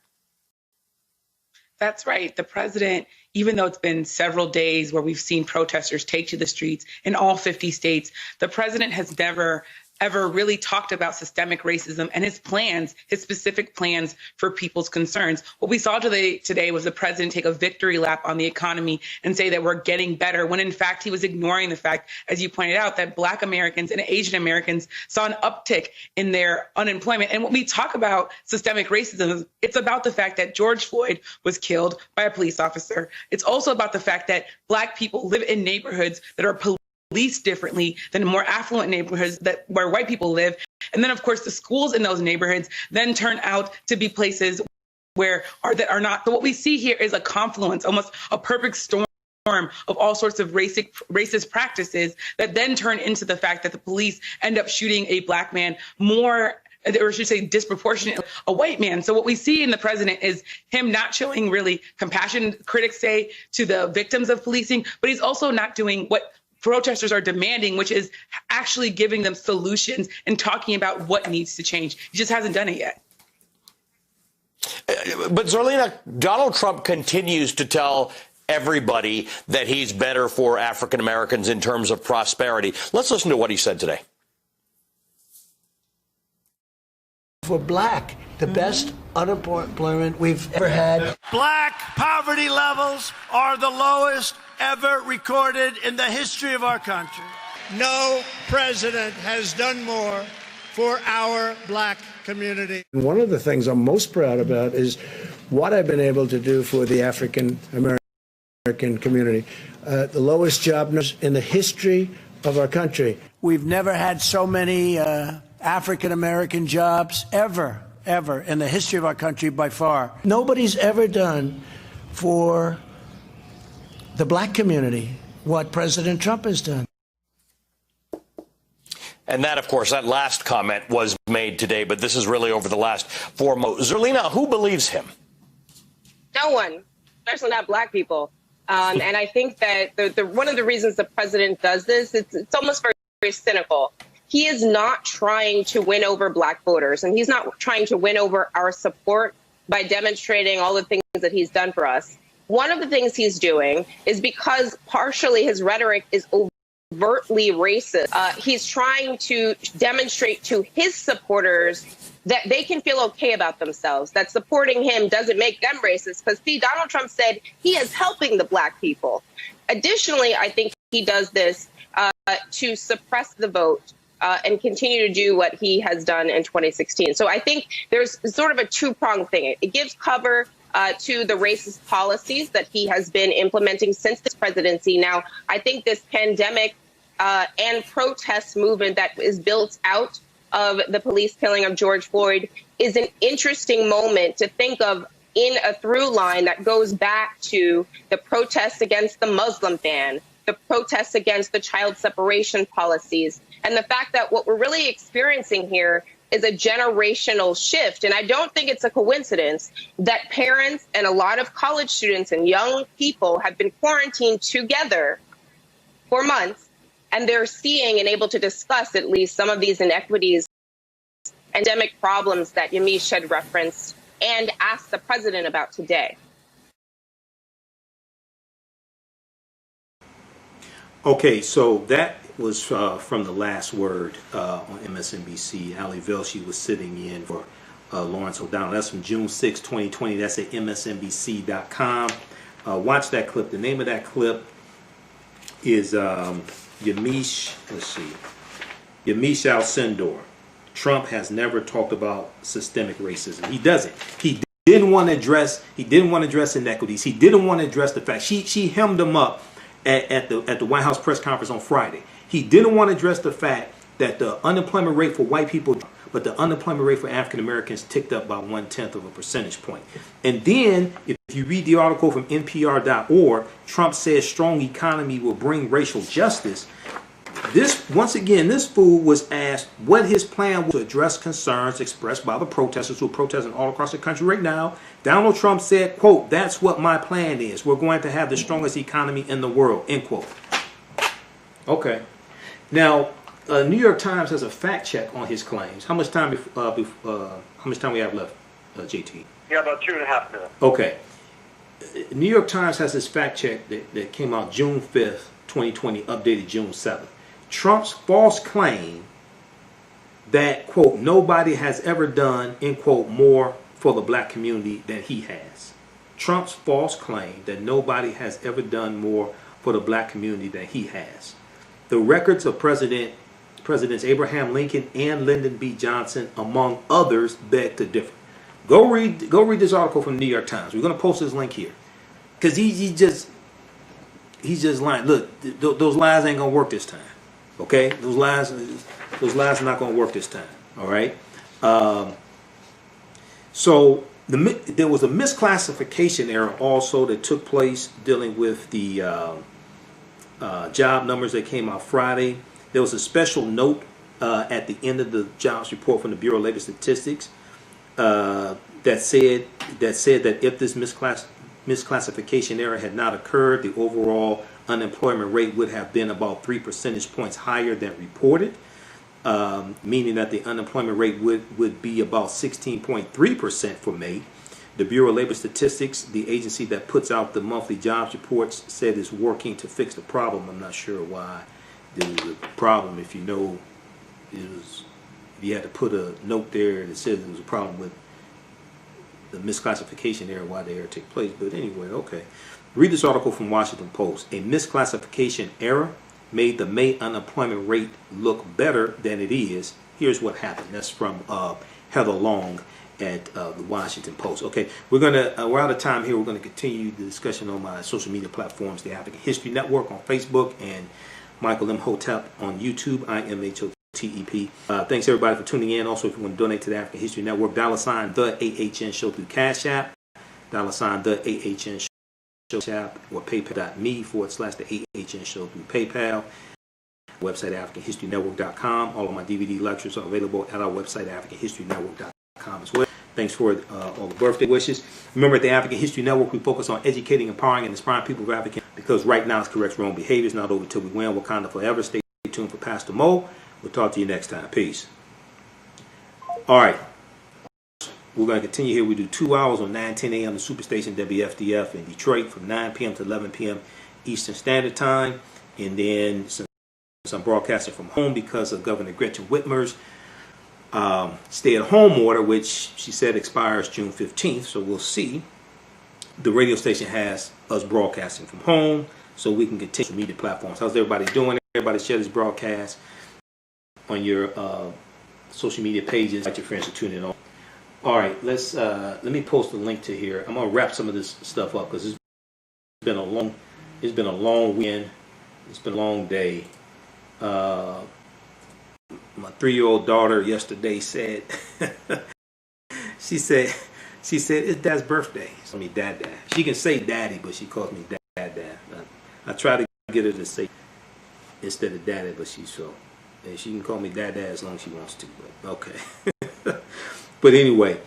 That's right. The president, even though it's been several days where we've seen protesters take to the streets in all 50 states, the president has never ever really talked about systemic racism and his plans, his specific plans for people's concerns. What we saw today was the president take a victory lap on the economy and say that we're getting better, when in fact he was ignoring the fact, as you pointed out, that Black Americans and Asian Americans saw an uptick in their unemployment. And when we talk about systemic racism, it's about the fact that George Floyd was killed by a police officer. It's also about the fact that Black people live in neighborhoods that are policed differently than more affluent neighborhoods where white people live. And then, of course, the schools in those neighborhoods then turn out to be places that are not. So what we see here is a confluence, almost a perfect storm of all sorts of racist practices that then turn into the fact that the police end up shooting a Black man more, or I should say disproportionately, a white man. So what we see in the president is him not showing really compassion, critics say, to the victims of policing, but he's also not doing what protesters are demanding, which is actually giving them solutions and talking about what needs to change. He just hasn't done it yet. But Zerlina, Donald Trump continues to tell everybody that he's better for African Americans in terms of prosperity. Let's listen to what he said today. For Black, the best unemployment we've ever had. Black poverty levels are the lowest ever recorded in the history of our country. No president has done more for our Black community. One of the things I'm most proud about is what I've been able to do for the African American community. The lowest job numbers in the history of our country. We've never had so many African American jobs ever in the history of our country by far. Nobody's ever done for the Black community what President Trump has done. And that, of course, that last comment was made today, but this is really over the last 4 months. Zerlina, who believes him? No one, especially not Black people. And I think that one of the reasons the president does this, it's almost very, very cynical. He is not trying to win over Black voters, and he's not trying to win over our support by demonstrating all the things that he's done for us. One of the things he's doing is, because partially his rhetoric is overtly racist, he's trying to demonstrate to his supporters that they can feel okay about themselves, that supporting him doesn't make them racist. Because, see, Donald Trump said he is helping the Black people. Additionally, I think he does this to suppress the vote and continue to do what he has done in 2016. So I think there's sort of a two-pronged thing. It gives cover to the racist policies that he has been implementing since his presidency. Now, I think this pandemic and protest movement that is built out of the police killing of George Floyd is an interesting moment to think of in a through line that goes back to the protests against the Muslim ban, the protests against the child separation policies, and the fact that what we're really experiencing here is a generational shift. And I don't think it's a coincidence that parents and a lot of college students and young people have been quarantined together for months, and they're seeing and able to discuss at least some of these inequities, endemic problems that Yamish had referenced and asked the president about today. Okay, so that was from The Last Word on MSNBC. Ali Velshi was sitting in for Lawrence O'Donnell. That's from June 6, 2020. That's at msnbc.com. Watch that clip. The name of that clip is Yamiche, Yamiche Alcindor. Trump has never talked about systemic racism. He doesn't. He didn't want to address inequities. He didn't want to address the fact. She hemmed him up at the White House press conference on Friday. He didn't want to address the fact that the unemployment rate for white people, but the unemployment rate for African Americans ticked up by 1/10 of a percentage point. And then, if you read the article from NPR.org, Trump says strong economy will bring racial justice. Once again, this fool was asked what his plan was to address concerns expressed by the protesters who are protesting all across the country right now. Donald Trump said, quote, "That's what my plan is. We're going to have the strongest economy in the world," end quote. Okay. Now, New York Times has a fact check on his claims. How much time we have left, JT? Yeah, about 2.5 minutes. Okay. New York Times has this fact check that came out June 5th, 2020, updated June 7th. Trump's false claim that, quote, nobody has ever done, end quote, more for the black community than he has. Trump's false claim that nobody has ever done more for the black community than he has. The records of Presidents Abraham Lincoln and Lyndon B. Johnson, among others, beg to differ. Go read this article from the New York Times. We're going to post this link here. Because he's just lying. Look, those lies ain't going to work this time. Okay? Those lies are not going to work this time. All right? So there was a misclassification error also that took place dealing with the job numbers that came out Friday. There was a special note at the end of the jobs report from the Bureau of Labor Statistics that said that if this misclassification error had not occurred, the overall unemployment rate would have been about 3 percentage points higher than reported, meaning that the unemployment rate would be about 16.3% for May. The Bureau of Labor Statistics, the agency that puts out the monthly jobs reports, said it's working to fix the problem. I'm not sure why there was a problem. If you know, you had to put a note there that said there was a problem with the misclassification error, why the error took place. But anyway, okay. Read this article from Washington Post. A misclassification error made the May unemployment rate look better than it is. Here's what happened. That's from Heather Long at the Washington Post. Okay, we're out of time here. We're gonna continue the discussion on my social media platforms, the African History Network on Facebook and Michael Imhotep on YouTube, IMHOTEP. Thanks everybody for tuning in. Also, if you want to donate to the African History Network, $ the AHN Show through Cash App, $ the AHN Show app, or paypal.me/the AHN Show through PayPal. Website AfricanHistoryNetwork.com. All of my DVD lectures are available at our website AfricanHistoryNetwork.com as well. Thanks for all the birthday wishes. Remember, at the African History Network, we focus on educating, empowering, and inspiring people of African, because right now it's correct wrong behaviors, not over till we win. Wakanda forever. Stay tuned for Pastor Mo. We'll talk to you next time. Peace. All right. We're going to continue here. We do 2 hours on 9:10 a.m. the Superstation WFDF in Detroit from 9 p.m. to 11 p.m. Eastern Standard Time. And then since I'm broadcasting from home because of Governor Gretchen Whitmer's stay-at-home order, which she said expires June 15th. So we'll see. The radio station has us broadcasting from home so we can continue media platforms. How's everybody doing? Everybody share this broadcast on your social media pages. Invite your friends to tune in on. All right, let me post a link to here. I'm gonna wrap some of this stuff up because it's been a long weekend. It's been a long day. My 3-year-old daughter yesterday said, she said it's Dad's birthday. I mean, Dad. She can say Daddy, but she calls me Dad. I try to get her to say instead of Daddy, but she can call me Dad as long as she wants to. But okay. But anyway,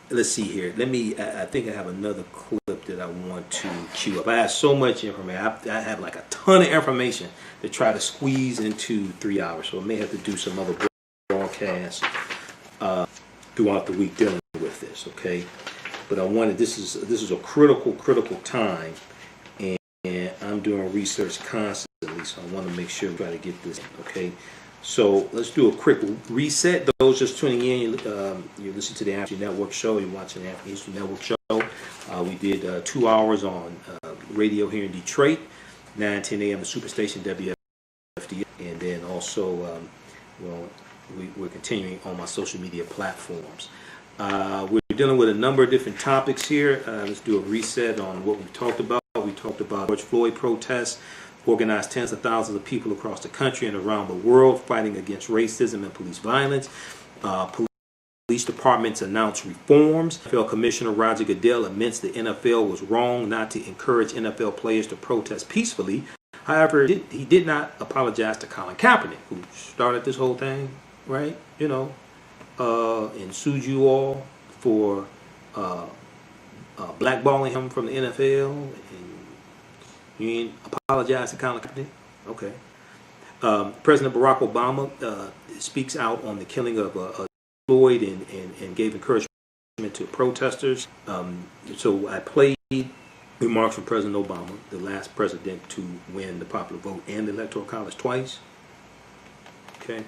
let's see here. I think I have another clip that I want to cue up. I have so much information. I have like a ton of information to try to squeeze into 3 hours. So I may have to do some other broadcasts throughout the week dealing with this. Okay, but this is a critical time, and I'm doing research constantly. So I want to make sure we try to get this. Okay, So let's do a quick reset. Those just tuning in, you're listening to the After Network show. You're watching the After History Network show. We did 2 hours on radio here in Detroit, 9:10 a.m. the Superstation WFD, and then also we're continuing on my social media platforms. We're dealing with a number of different topics here. Let's do a reset on what we've talked about. We talked about George Floyd protests, organized tens of thousands of people across the country and around the world fighting against racism and police violence. Police departments announced reforms. NFL Commissioner Roger Goodell admits the NFL was wrong not to encourage NFL players to protest peacefully. However, he did not apologize to Colin Kaepernick, who started this whole thing, right? And sued you all for blackballing him from the NFL. And you ain't apologize to Colin Kaepernick? Okay. President Barack Obama speaks out on the killing of Floyd and gave encouragement to protesters. So I played remarks from President Obama, the last president to win the popular vote and the Electoral College twice. Okay.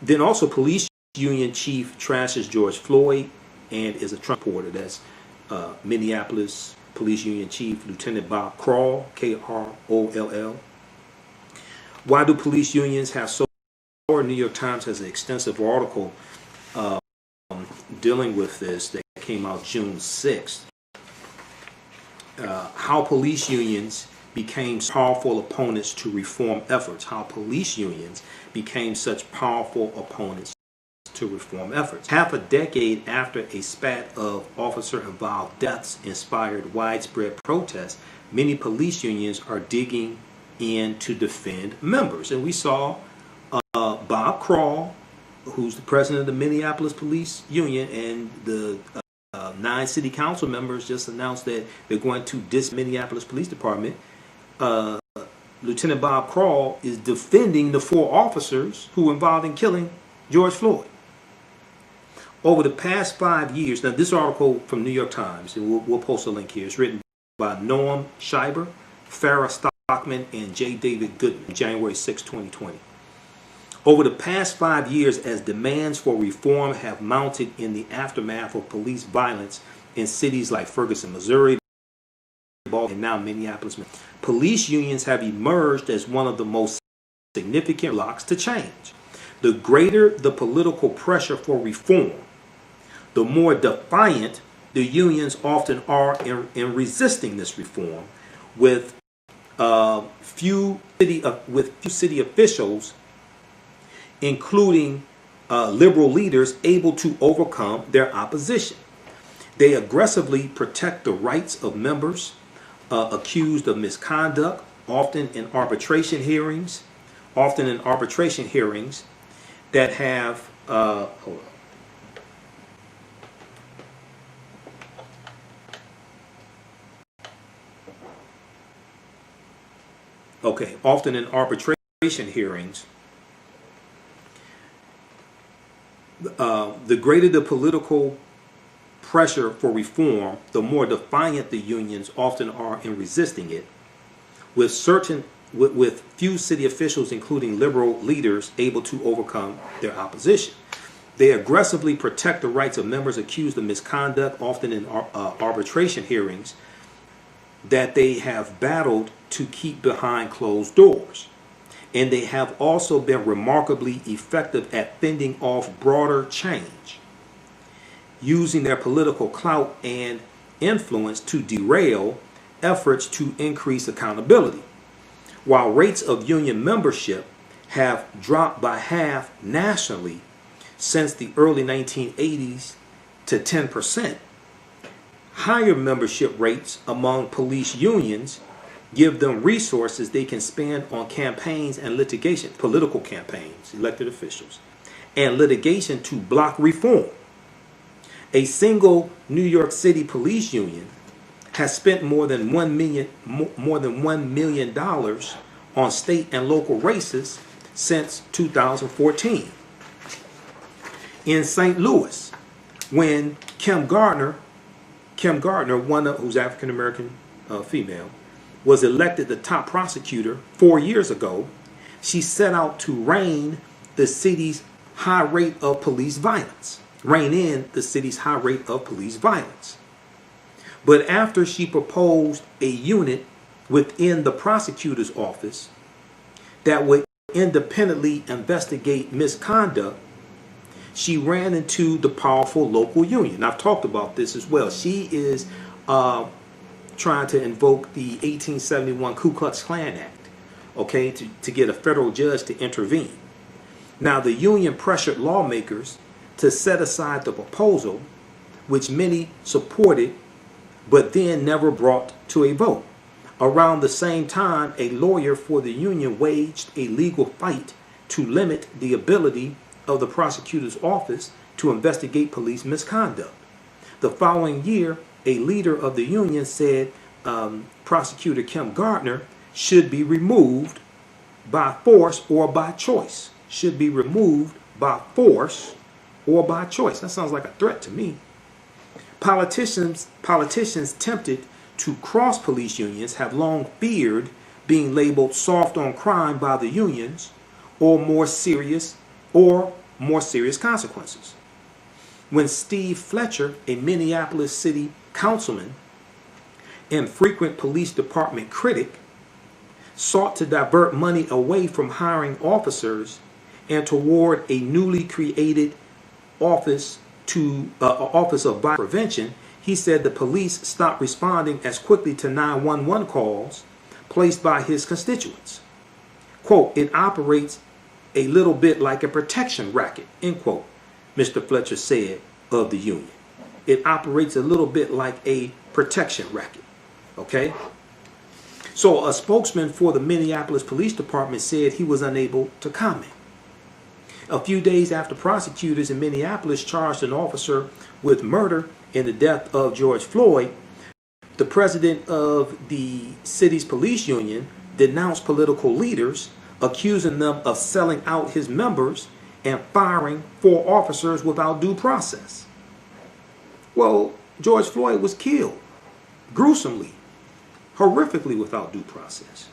Then also police union chief trashes George Floyd and is a Trump supporter. That's Minneapolis Police Union Chief Lieutenant Bob Kroll, Kroll. Why do police unions have so power? New York Times has an extensive article dealing with this that came out June 6th. How police unions became powerful opponents to reform efforts. How police unions became such powerful opponents to reform efforts. Half a decade after a spat of officer-involved deaths inspired widespread protests, many police unions are digging in to defend members. And we saw Bob Kroll, who's the president of the Minneapolis Police Union, and the 9 city council members just announced that they're going to dismiss Minneapolis Police Department. Lieutenant Bob Kroll is defending the 4 officers who were involved in killing George Floyd. Over the past 5 years, now this article from New York Times, and we'll post a link here, it's written by Noam Schreiber, Farrah Stockman, and J. David Goodman, January 6, 2020. Over the past 5 years, as demands for reform have mounted in the aftermath of police violence in cities like Ferguson, Missouri, and now Minneapolis, police unions have emerged as one of the most significant blocks to change. The greater the political pressure for reform, the more defiant the unions often are in resisting this reform, with few city officials, including liberal leaders, able to overcome their opposition. They aggressively protect the rights of members accused of misconduct, often in arbitration hearings that have hold on. Okay, often in arbitration hearings, the greater the political pressure for reform, the more defiant the unions often are in resisting it, with few city officials, including liberal leaders, able to overcome their opposition. They aggressively protect the rights of members accused of misconduct, often in arbitration hearings that they have battled to keep behind closed doors. And they have also been remarkably effective at fending off broader change, using their political clout and influence to derail efforts to increase accountability. While rates of union membership have dropped by half nationally since the early 1980s to 10%, higher membership rates among police unions give them resources they can spend on campaigns and litigation, political campaigns, elected officials, and litigation to block reform. A single New York City police union has spent more than $1 million on state and local races since 2014. In St. Louis, when Kim Gardner, who's African American female, was elected the top prosecutor 4 years ago, she set out to rein the city's high rate of police violence. Rein in the city's high rate of police violence. But after she proposed a unit within the prosecutor's office that would independently investigate misconduct, she ran into the powerful local union. I've talked about this as well. She is trying to invoke the 1871 Ku Klux Klan Act, okay, to get a federal judge to intervene. Now, the union pressured lawmakers to set aside the proposal, which many supported, but then never brought to a vote. Around the same time, a lawyer for the union waged a legal fight to limit the ability of the prosecutor's office to investigate police misconduct. The following year, a leader of the union said Prosecutor Kim Gardner should be removed by force or by choice. Should be removed by force or by choice. That sounds like a threat to me. Politicians tempted to cross police unions have long feared being labeled soft on crime by the unions or more serious consequences. When Steve Fletcher, a Minneapolis city councilman and frequent police department critic, sought to divert money away from hiring officers and toward a newly created office of violence prevention, he said the police stopped responding as quickly to 911 calls placed by his constituents. Quote, "It operates a little bit like a protection racket," end quote, Mr. Fletcher said of the union. It operates a little bit like a protection racket. Okay? So a spokesman for the Minneapolis Police Department said he was unable to comment. A few days after prosecutors in Minneapolis charged an officer with murder in the death of George Floyd, the president of the city's police union denounced political leaders, accusing them of selling out his members and firing 4 officers without due process. Well, George Floyd was killed gruesomely, horrifically without due process.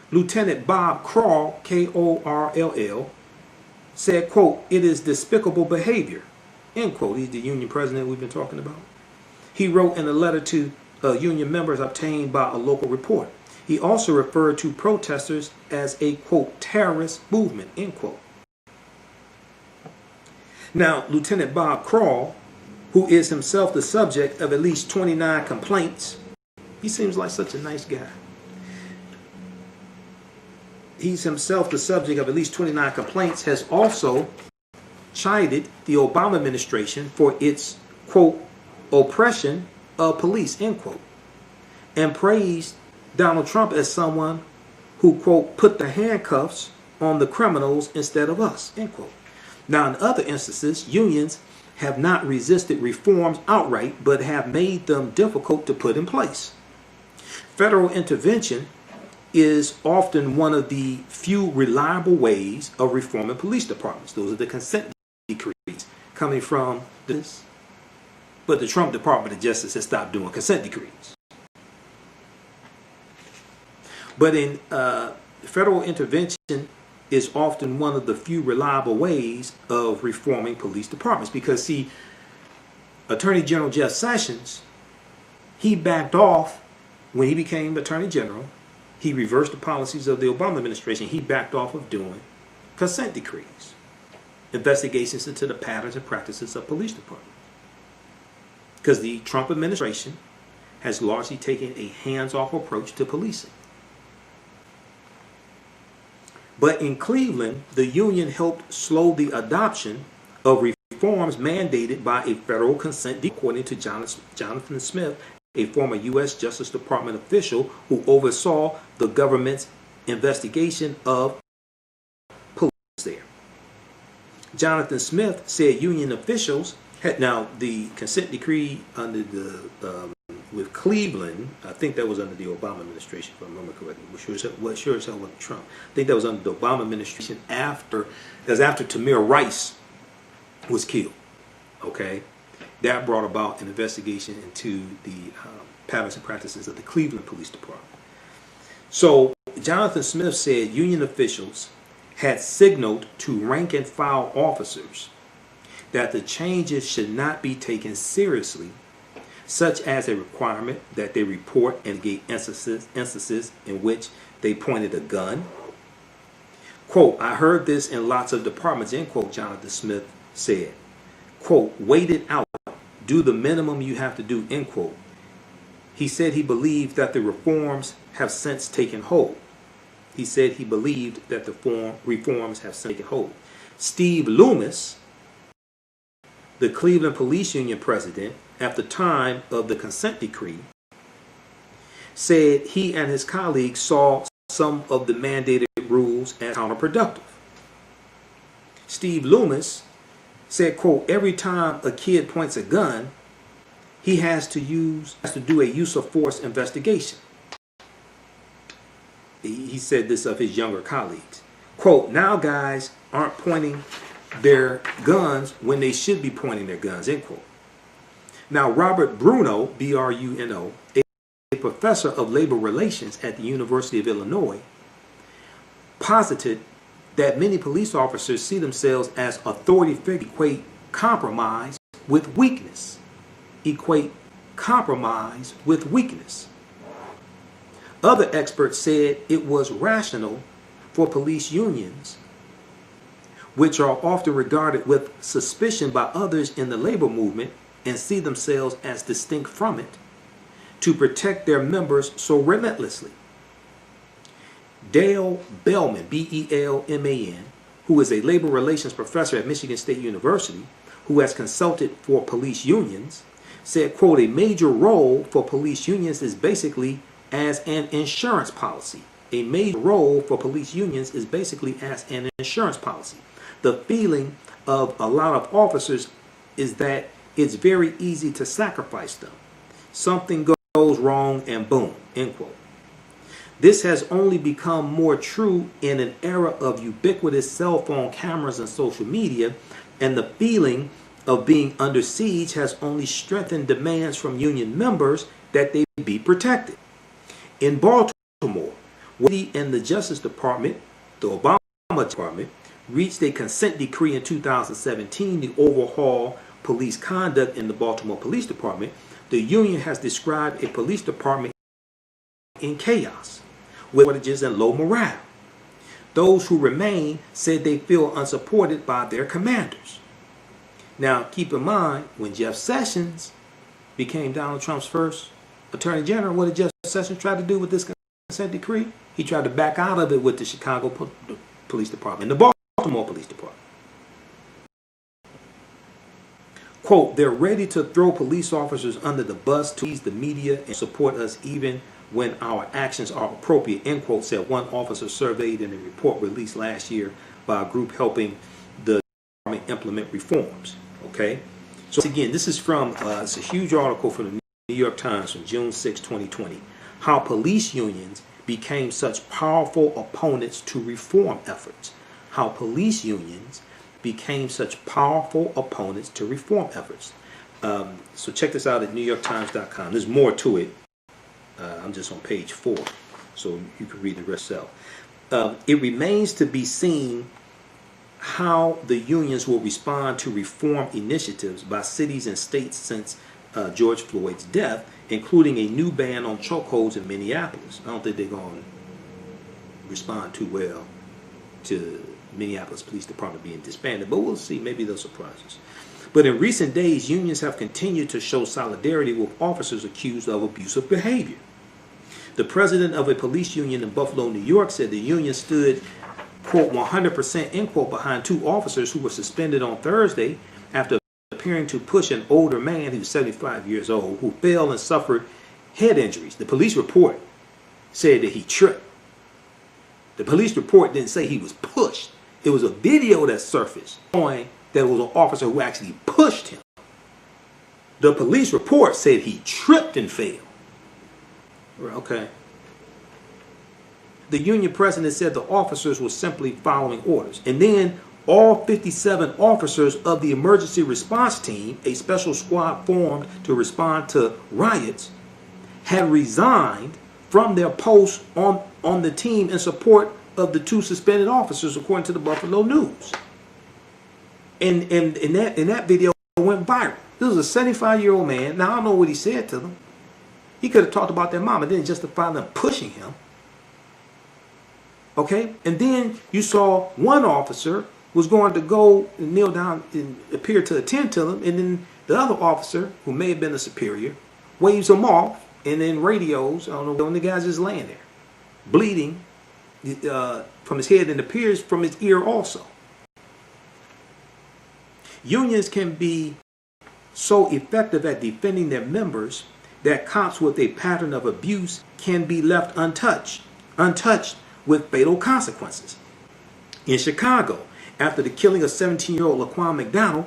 Lieutenant Bob Krall, K-O-R-L-L, said, quote, "It is despicable behavior," end quote. He's the union president we've been talking about. He wrote in a letter to union members obtained by a local reporter. He also referred to protesters as a, quote, terrorist movement, end quote. Now, Lieutenant Bob Krall, who is himself the subject of at least 29 complaints, he seems like such a nice guy. He's himself the subject of at least 29 complaints, has also chided the Obama administration for its, quote, oppression of police, end quote, and praised Donald Trump as someone who, quote, put the handcuffs on the criminals instead of us, end quote. Now, in other instances, unions have not resisted reforms outright, but have made them difficult to put in place. Federal intervention is often one of the few reliable ways of reforming police departments. Those are the consent decrees coming from this. But the Trump Department of Justice has stopped doing consent decrees. But in federal intervention is often one of the few reliable ways of reforming police departments. Because, see, Attorney General Jeff Sessions, he backed off when he became Attorney General. He reversed the policies of the Obama administration. He backed off of doing consent decrees, investigations into the patterns and practices of police departments. Because the Trump administration has largely taken a hands-off approach to policing. But in Cleveland, the union helped slow the adoption of reforms mandated by a federal consent decree, according to Jonathan Smith, a former U.S. Justice Department official who oversaw the government's investigation of police there. Jonathan Smith said union officials had, now the consent decree under the with Cleveland, I think that was under the Obama administration, if I remember correctly. Sure as hell wasn't Trump. I think that was under the Obama administration after Tamir Rice was killed. Okay, that brought about an investigation into the patterns and practices of the Cleveland Police Department. So Jonathan Smith said union officials had signaled to rank and file officers that the changes should not be taken seriously, such as a requirement that they report and gave instances in which they pointed a gun. Quote, I heard this in lots of departments, end quote, Jonathan Smith said. Quote, wait it out, do the minimum you have to do, end quote. He said he believed that the reforms have since taken hold. He said he believed that the reforms have since taken hold. Steve Loomis, the Cleveland Police Union president, at the time of the consent decree, said he and his colleagues saw some of the mandated rules as counterproductive. Steve Loomis said, quote, every time a kid points a gun, he has to do a use of force investigation. He said this of his younger colleagues. Quote, now guys aren't pointing their guns when they should be pointing their guns, end quote. Now, Robert Bruno, B-R-U-N-O, a professor of labor relations at the University of Illinois, posited that many police officers see themselves as authority figures, equate compromise with weakness. Other experts said it was rational for police unions, which are often regarded with suspicion by others in the labor movement and see themselves as distinct from it, to protect their members so relentlessly. Dale Bellman, B-E-L-M-A-N, who is a labor relations professor at Michigan State University, who has consulted for police unions, said, quote, a major role for police unions is basically as an insurance policy. A major role for police unions is basically as an insurance policy. The feeling of a lot of officers is that it's very easy to sacrifice them. Something goes wrong and boom, end quote. This has only become more true in an era of ubiquitous cell phone cameras and social media, and the feeling of being under siege has only strengthened demands from union members that they be protected. In Baltimore, we and the Justice Department, the Obama Department, reached a consent decree in 2017 to overhaul police conduct in the Baltimore Police Department. The union has described a police department in chaos, with shortages and low morale. Those who remain said they feel unsupported by their commanders. Now, keep in mind, when Jeff Sessions became Donald Trump's first Attorney General, what did Jeff Sessions try to do with this consent decree? He tried to back out of it with the Chicago Police Department, the Baltimore Police Department. Quote, they're ready to throw police officers under the bus to ease the media and support us even when our actions are appropriate, end quote, said one officer surveyed in a report released last year by a group helping the department implement reforms. Okay, so again, this is from it's a huge article from the New York Times from June 6, 2020. How police unions became such powerful opponents to reform efforts. How police unions became such powerful opponents to reform efforts. So check this out at NewYorkTimes.com. There's more to it. I'm just on page 4, so you can read the rest yourself. It remains to be seen how the unions will respond to reform initiatives by cities and states since George Floyd's death, including a new ban on chokeholds in Minneapolis. I don't think they're going to respond too well to Minneapolis Police Department being disbanded, but we'll see. Maybe they'll surprise us. But in recent days, unions have continued to show solidarity with officers accused of abusive behavior. The president of a police union in Buffalo, New York, said the union stood, quote, 100%, end quote, behind 2 officers who were suspended on Thursday after appearing to push an older man who was 75 years old who fell and suffered head injuries. The police report said that he tripped. The police report didn't say he was pushed. It was a video that surfaced showing that was an officer who actually pushed him. The police report said he tripped and fell. Okay. The union president said the officers were simply following orders. And then all 57 officers of the emergency response team, a special squad formed to respond to riots, had resigned from their posts on the team in support of the 2 suspended officers, according to the Buffalo News. And that video went viral. This was a 75-year-old man. Now, I don't know what he said to them. He could have talked about their mom and didn't justify them pushing him. Okay? And then you saw one officer was going to go and kneel down and appear to attend to them, and then the other officer, who may have been a superior, waves him off, and then radios, I don't know, and the guy's just laying there, bleeding from his head and appears from his ear also. Unions can be so effective at defending their members that cops with a pattern of abuse can be left untouched with fatal consequences. In Chicago, after the killing of 17-year-old Laquan McDonald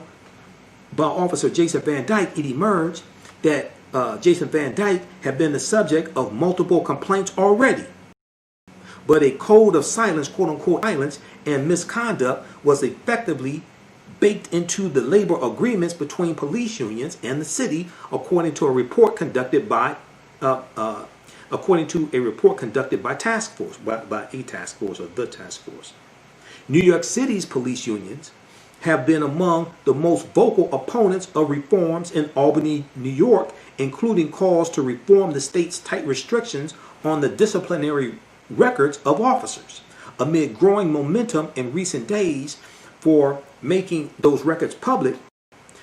by Officer Jason Van Dyke, it emerged that Jason Van Dyke had been the subject of multiple complaints already. But a code of silence, quote-unquote silence, and misconduct was effectively baked into the labor agreements between police unions and the city, according to a report conducted by task force, by a task force or the task force. New York City's police unions have been among the most vocal opponents of reforms in Albany, New York, including calls to reform the state's tight restrictions on the disciplinary records of officers. Amid growing momentum in recent days for making those records public,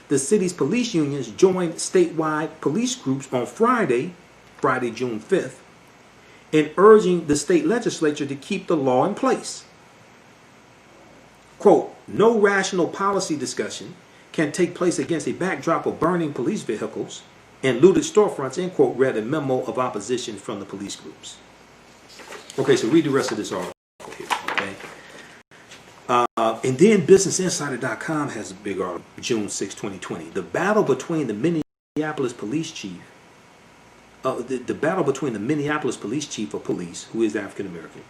the city's police unions joined statewide police groups on Friday, June 5th, in urging the state legislature to keep the law in place. Quote, no rational policy discussion can take place against a backdrop of burning police vehicles and looted storefronts, end quote, read a memo of opposition from the police groups. Okay, so read the rest of this article here, okay? And then BusinessInsider.com has a big article, June 6, 2020. The battle between the Minneapolis police chief, the battle between the Minneapolis police chief of police, who is African American,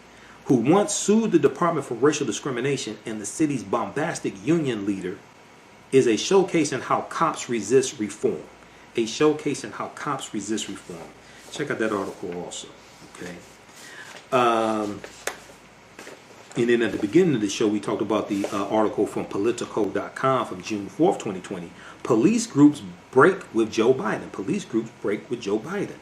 who once sued the Department for Racial Discrimination, and the city's bombastic union leader, is a showcase in how cops resist reform. A showcase in how cops resist reform. Check out that article also, okay? And then at the beginning of the show, we talked about the article from Politico.com from June 4th, 2020. Police groups break with Joe Biden. Police groups break with Joe Biden.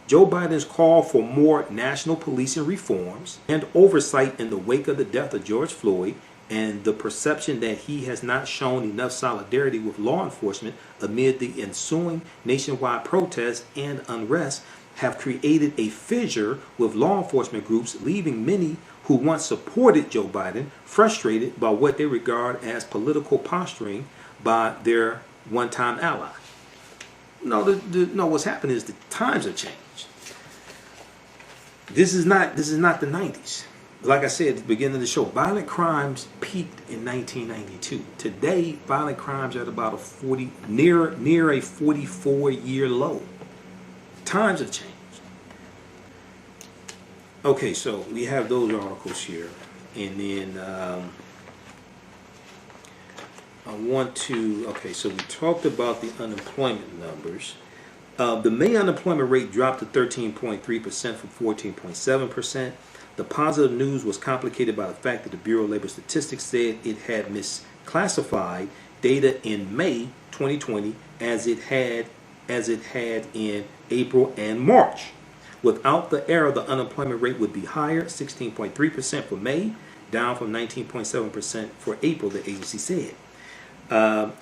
Joe Biden's call for more national policing reforms and oversight in the wake of the death of George Floyd, and the perception that he has not shown enough solidarity with law enforcement amid the ensuing nationwide protests and unrest, have created a fissure with law enforcement groups, leaving many who once supported Joe Biden frustrated by what they regard as political posturing by their one-time ally. No, what's happened is the times have changed. This is not the 90s. Like I said at the beginning of the show, violent crimes peaked in 1992. Today, violent crimes are at about near a 44-year low. Times have changed. Okay, so we have those articles here, and then so we talked about the unemployment numbers. The May unemployment rate dropped to 13.3% from 14.7%. The positive news was complicated by the fact that the Bureau of Labor Statistics said it had misclassified data in May 2020 as it had in April and March. Without the error, the unemployment rate would be higher, 16.3% for May, down from 19.7% for April, the agency said.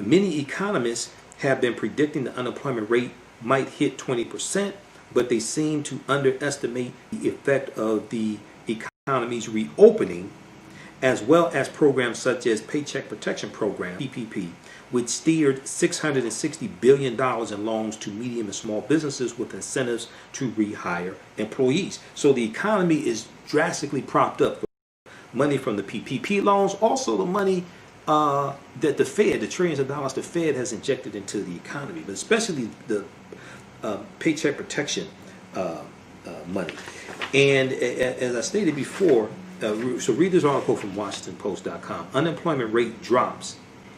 Many economists have been predicting the unemployment rate might hit 20%, but they seem to underestimate the effect of the economy's reopening, as well as programs such as Paycheck Protection Program, PPP, which steered $660 billion in loans to medium and small businesses with incentives to rehire employees. So the economy is drastically propped up. Money from the PPP loans, also the money that the Fed, the trillions of dollars the Fed has injected into the economy, but especially the Paycheck Protection money. And as I stated before, so read this article from WashingtonPost.com. Unemployment rate drops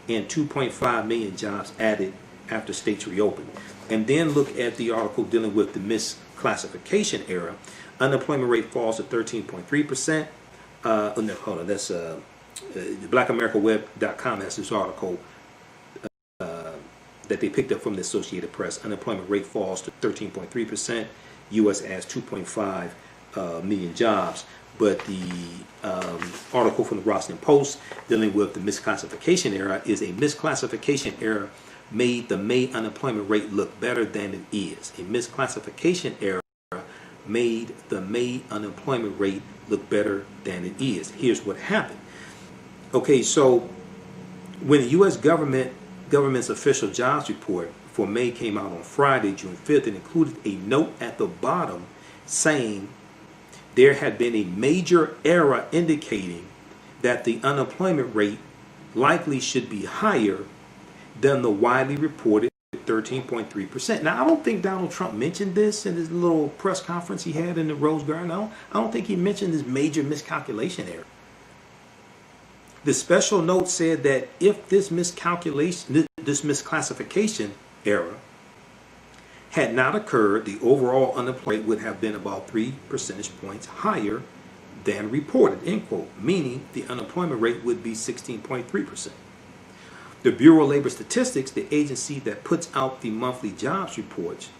and 2.5 million jobs added after states reopen. And then look at the article dealing with the misclassification era. Unemployment rate falls to 13.3%. No, hold on. That's BlackAmericaWeb.com has this article that they picked up from the Associated Press. Unemployment rate falls to 13.3%. U.S. adds 2.5 million jobs. But the article from the Washington Post dealing with the misclassification era is a misclassification error made the May unemployment rate look better than it is. A misclassification error made the May unemployment rate look better than it is. Here's what happened. Okay, so when the U.S. government's official jobs report for May came out on Friday, June 5th, it included a note at the bottom saying there had been a major error indicating that the unemployment rate likely should be higher than the widely reported 13.3%. Now, I don't think Donald Trump mentioned this in his little press conference he had in the Rose Garden. I don't think he mentioned this major miscalculation error. The special note said that if this misclassification error had not occurred, the overall unemployment rate would have been about 3 percentage points higher than reported, end quote, meaning the unemployment rate would be 16.3%. The Bureau of Labor Statistics, the agency that puts out the monthly jobs reports,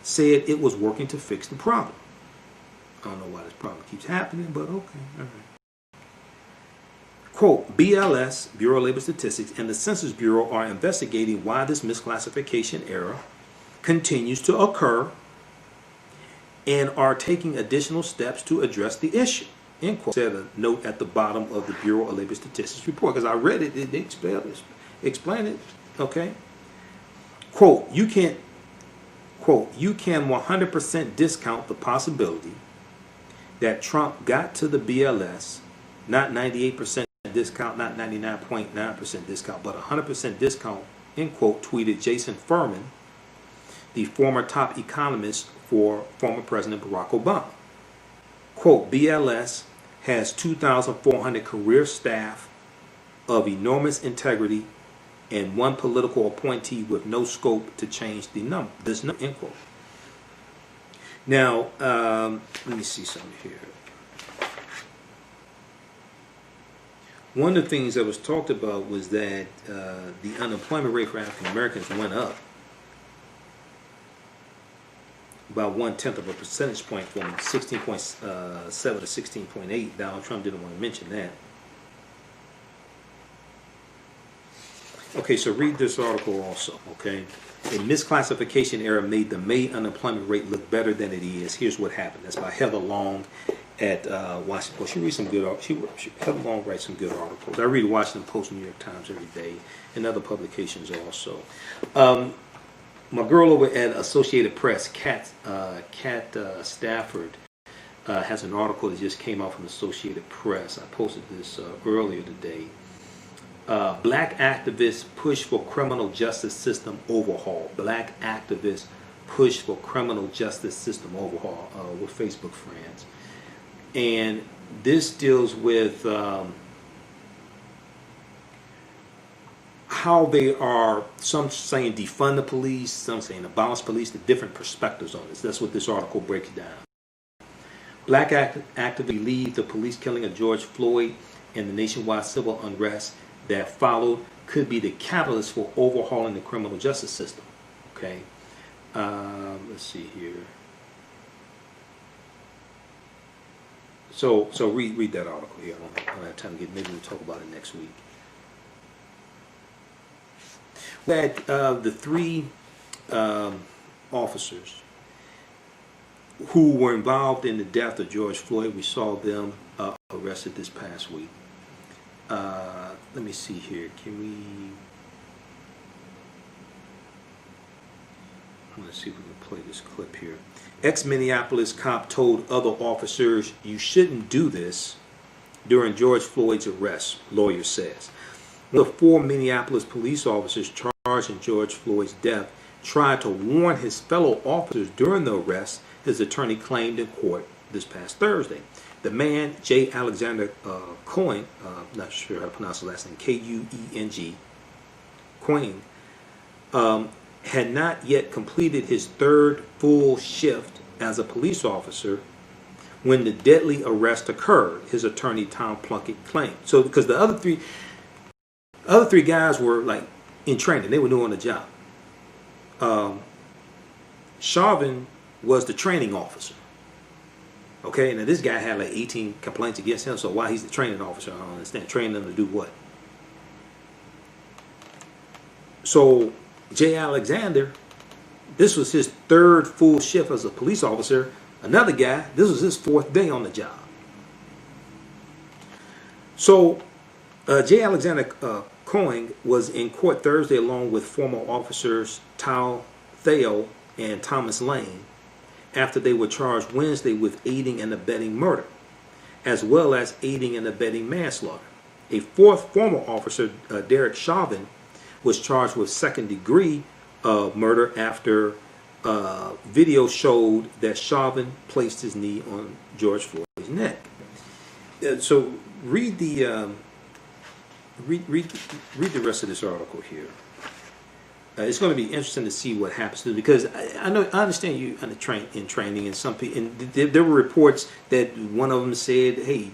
said it was working to fix the problem. I don't know why this problem keeps happening, but okay, all right. Quote, BLS, Bureau of Labor Statistics, and the Census Bureau are investigating why this misclassification error continues to occur and are taking additional steps to address the issue. End quote. Said a note at the bottom of the Bureau of Labor Statistics report, because I read it, it explain it, okay? Quote, you can 100% discount the possibility that Trump got to the BLS, not 98% discount, not 99.9% discount, but 100% discount, end quote, tweeted Jason Furman, the former top economist for former President Barack Obama. Quote, BLS has 2,400 career staff of enormous integrity and one political appointee with no scope to change the number. This number, end quote. Now, let me see something here. One of the things that was talked about was that the unemployment rate for African Americans went up about 1/10 of a percentage point from 16.7 to 16.8. Donald Trump didn't want to mention that. Okay, so read this article also, okay? A misclassification error made the May unemployment rate look better than it is. Here's what happened. That's by Heather Long at Washington Post. She reads some good articles. Heather Long writes some good articles. I read Washington Post, New York Times every day, and other publications also. My girl over at Associated Press, Kat Stafford, has an article that just came out from Associated Press. I posted this earlier today. Black activists push for criminal justice system overhaul. Black activists push for criminal justice system overhaul. We're Facebook friends. And this deals with how they are, some saying defund the police, some saying abolish police, the different perspectives on this. That's what this article breaks down. Black activists lead the police killing of George Floyd and the nationwide civil unrest that followed could be the catalyst for overhauling the criminal justice system. Okay, let's see here. So read that article here. I don't have time to get. Maybe we'll talk about it next week. That the three officers who were involved in the death of George Floyd, we saw them arrested this past week. Let me see here. Can we? Let's see if we can play this clip here. Ex-Minneapolis cop told other officers, "You shouldn't do this," during George Floyd's arrest, lawyer says. The 4 Minneapolis police officers charged in George Floyd's death tried to warn his fellow officers during the arrest, his attorney claimed in court this past Thursday. The man, J. Alexander Cohen, not sure how to pronounce the last name, Kueng, Cohen, had not yet completed his 3rd full shift as a police officer when the deadly arrest occurred, his attorney Tom Plunkett claimed. So because the other three guys were like in training, they were doing the job. Chauvin was the training officer. Okay, now this guy had like 18 complaints against him, so why he's the training officer, I don't understand. Training them to do what? So Jay Alexander, this was his third full shift as a police officer. Another guy, this was his fourth day on the job. So Jay Alexander Cohen was in court Thursday along with former officers Tal Theo and Thomas Lane after they were charged Wednesday with aiding and abetting murder, as well as aiding and abetting manslaughter. A fourth former officer, Derek Chauvin, was charged with second-degree murder after video showed that Chauvin placed his knee on George Floyd's neck. So read the rest of this article here. It's going to be interesting to see what happens to them, because I understand you in training, and some people, and there were reports that one of them said, "Hey,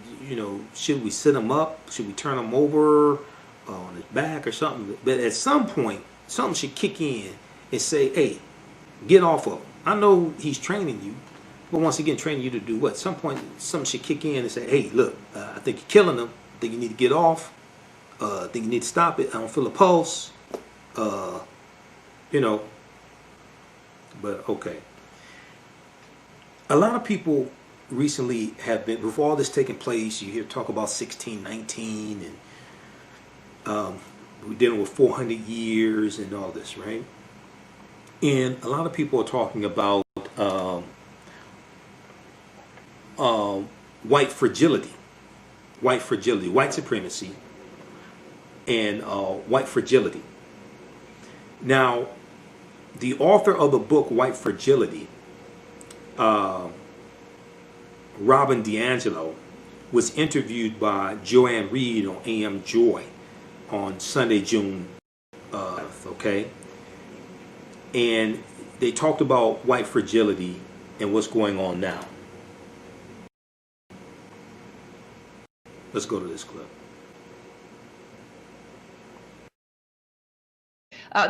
should we sit him up? Should we turn him over on his back or something?" But at some point, something should kick in and say, "Hey, get off of him." I know he's training you, but once again, training you to do what? At some point, something should kick in and say, "Hey, look, I think you're killing him. I think you need to get off. I think you need to stop it. I don't feel a pulse." But okay. A lot of people recently have been, with all this taking place, you hear talk about 1619 and we're dealing with 400 years and all this, right? And a lot of people are talking about white fragility, white supremacy, and white fragility. Now, the author of the book White Fragility, Robin DiAngelo, was interviewed by Joanne Reed on AM Joy on Sunday, June 5th, okay? And they talked about white fragility and what's going on now. Let's go to this clip.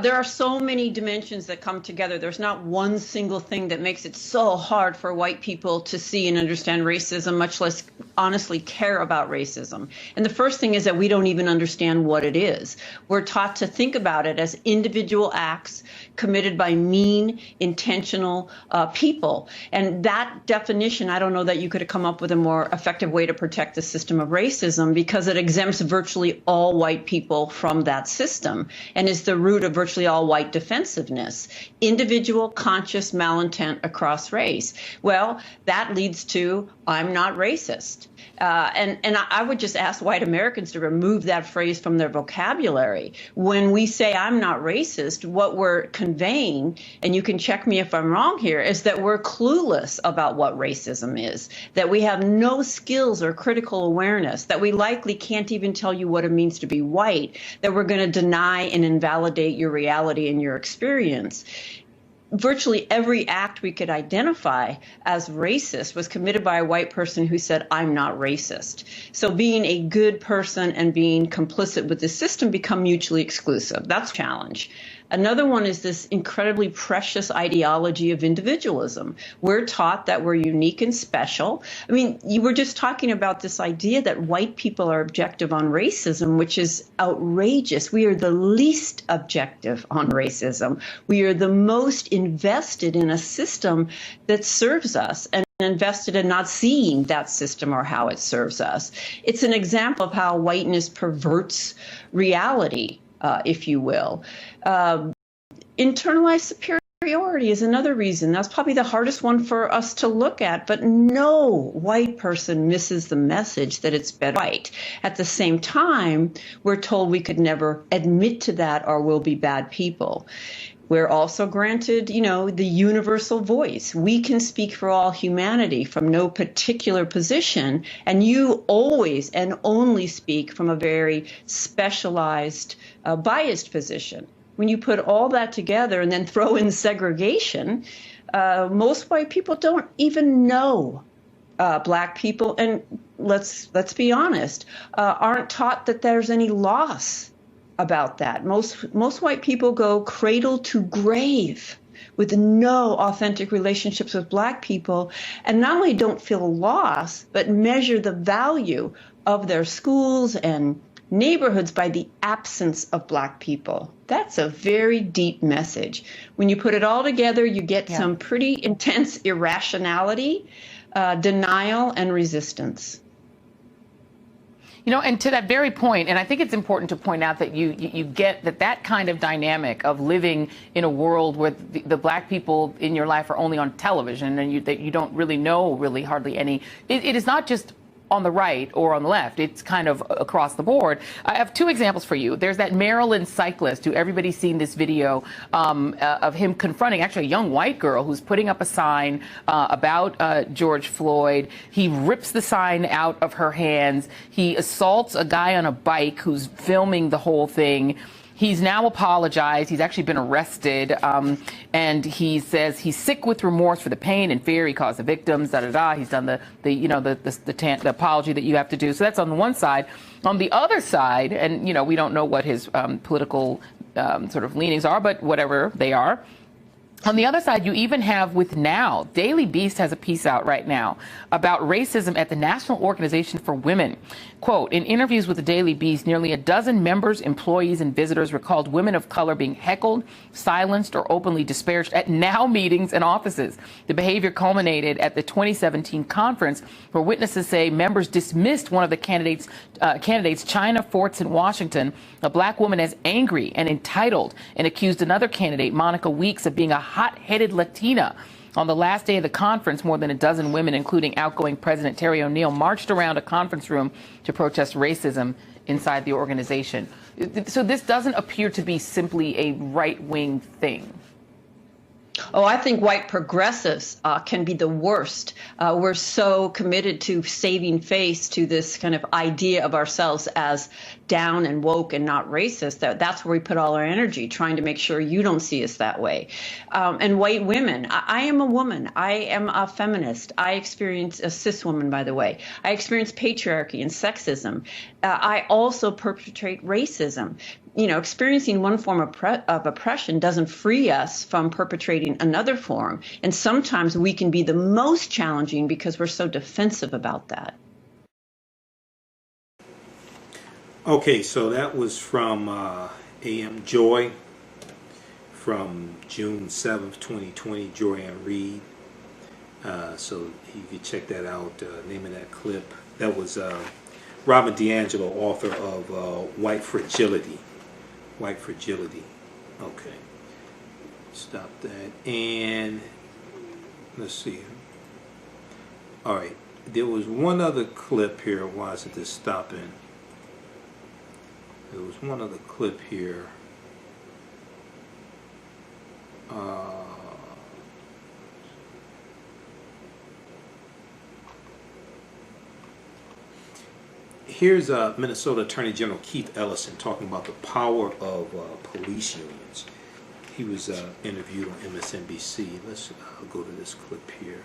There are so many dimensions that come together. There's not one single thing that makes it so hard for white people to see and understand racism, much less honestly care about racism. And the first thing is that we don't even understand what it is. We're taught to think about it as individual acts committed by mean, intentional people. And that definition, I don't know that you could have come up with a more effective way to protect the system of racism, because it exempts virtually all white people from that system and is the root of virtually all white defensiveness. Individual conscious malintent across race. Well, that leads to I'm not racist. And I would just ask white Americans to remove that phrase from their vocabulary. When we say I'm not racist, what we're conveying, and you can check me if I'm wrong here, is that we're clueless about what racism is, that we have no skills or critical awareness, that we likely can't even tell you what it means to be white, that we're going to deny and invalidate your reality and your experience. Virtually every act we could identify as racist was committed by a white person who said, I'm not racist. So being a good person and being complicit with the system become mutually exclusive. That's a challenge. Another one is this incredibly precious ideology of individualism. We're taught that we're unique and special. I mean, you were just talking about this idea that white people are objective on racism, which is outrageous. We are the least objective on racism. We are the most invested in a system that serves us and invested in not seeing that system or how it serves us. It's an example of how whiteness perverts reality. If you will. Internalized superiority is another reason. That's probably the hardest one for us to look at, but no white person misses the message that it's better white. At the same time, we're told we could never admit to that or we'll be bad people. We're also granted, the universal voice. We can speak for all humanity from no particular position, and you always and only speak from a very specialized, biased position. When you put all that together and then throw in segregation, most white people don't even know Black people, and let's be honest, aren't taught that there's any loss about that. Most white people go cradle to grave with no authentic relationships with Black people, and not only don't feel loss, but measure the value of their schools and neighborhoods by the absence of Black people. That's a very deep message. When you put it all together, you get some pretty intense irrationality, denial, and resistance. You know, and to that very point, and I think it's important to point out that you get that kind of dynamic of living in a world where the Black people in your life are only on television and that you don't really know hardly any. It is not just on the right or on the left. It's kind of across the board. I have two examples for you. There's that Maryland cyclist who everybody's seen this video of him confronting actually a young white girl who's putting up a sign about George Floyd. He rips the sign out of her hands. He assaults a guy on a bike who's filming the whole thing. He's now apologized. He's actually been arrested, and he says he's sick with remorse for the pain and fear he caused the victims. He's done the apology that you have to do. So that's on the one side. On the other side, and we don't know what his political sort of leanings are, but whatever they are. On the other side, you even have with Now, Daily Beast has a piece out right now about racism at the National Organization for Women. Quote, in interviews with the Daily Beast, nearly a dozen members, employees, and visitors recalled women of color being heckled, silenced, or openly disparaged at Now meetings and offices. The behavior culminated at the 2017 conference, where witnesses say members dismissed one of the candidates, China Forts in Washington, a Black woman, as angry and entitled, and accused another candidate, Monica Weeks, of being a hot-headed Latina. On the last day of the conference, more than a dozen women, including outgoing President Terry O'Neill, marched around a conference room to protest racism inside the organization. So this doesn't appear to be simply a right-wing thing. Oh, I think white progressives can be the worst. We're so committed to saving face to this kind of idea of ourselves as down and woke and not racist. That's where we put all our energy, trying to make sure you don't see us that way. And white women, I am a woman. I am a feminist. I experience a cis woman, by the way. I experience patriarchy and sexism. I also perpetrate racism. Experiencing one form of oppression doesn't free us from perpetrating another form. And sometimes we can be the most challenging because we're so defensive about that. Okay, so that was from AM Joy from June 7th, 2020, Joanne Reed. So you can check that out, name of that clip. That was Robin DiAngelo, author of White Fragility. White Fragility. Okay. Stop that. And let's see. All right. There was one other clip here. Why is it just stopping? There was one other clip here. Here's Minnesota Attorney General Keith Ellison talking about the power of police unions. He was interviewed on MSNBC. Let's go to this clip here.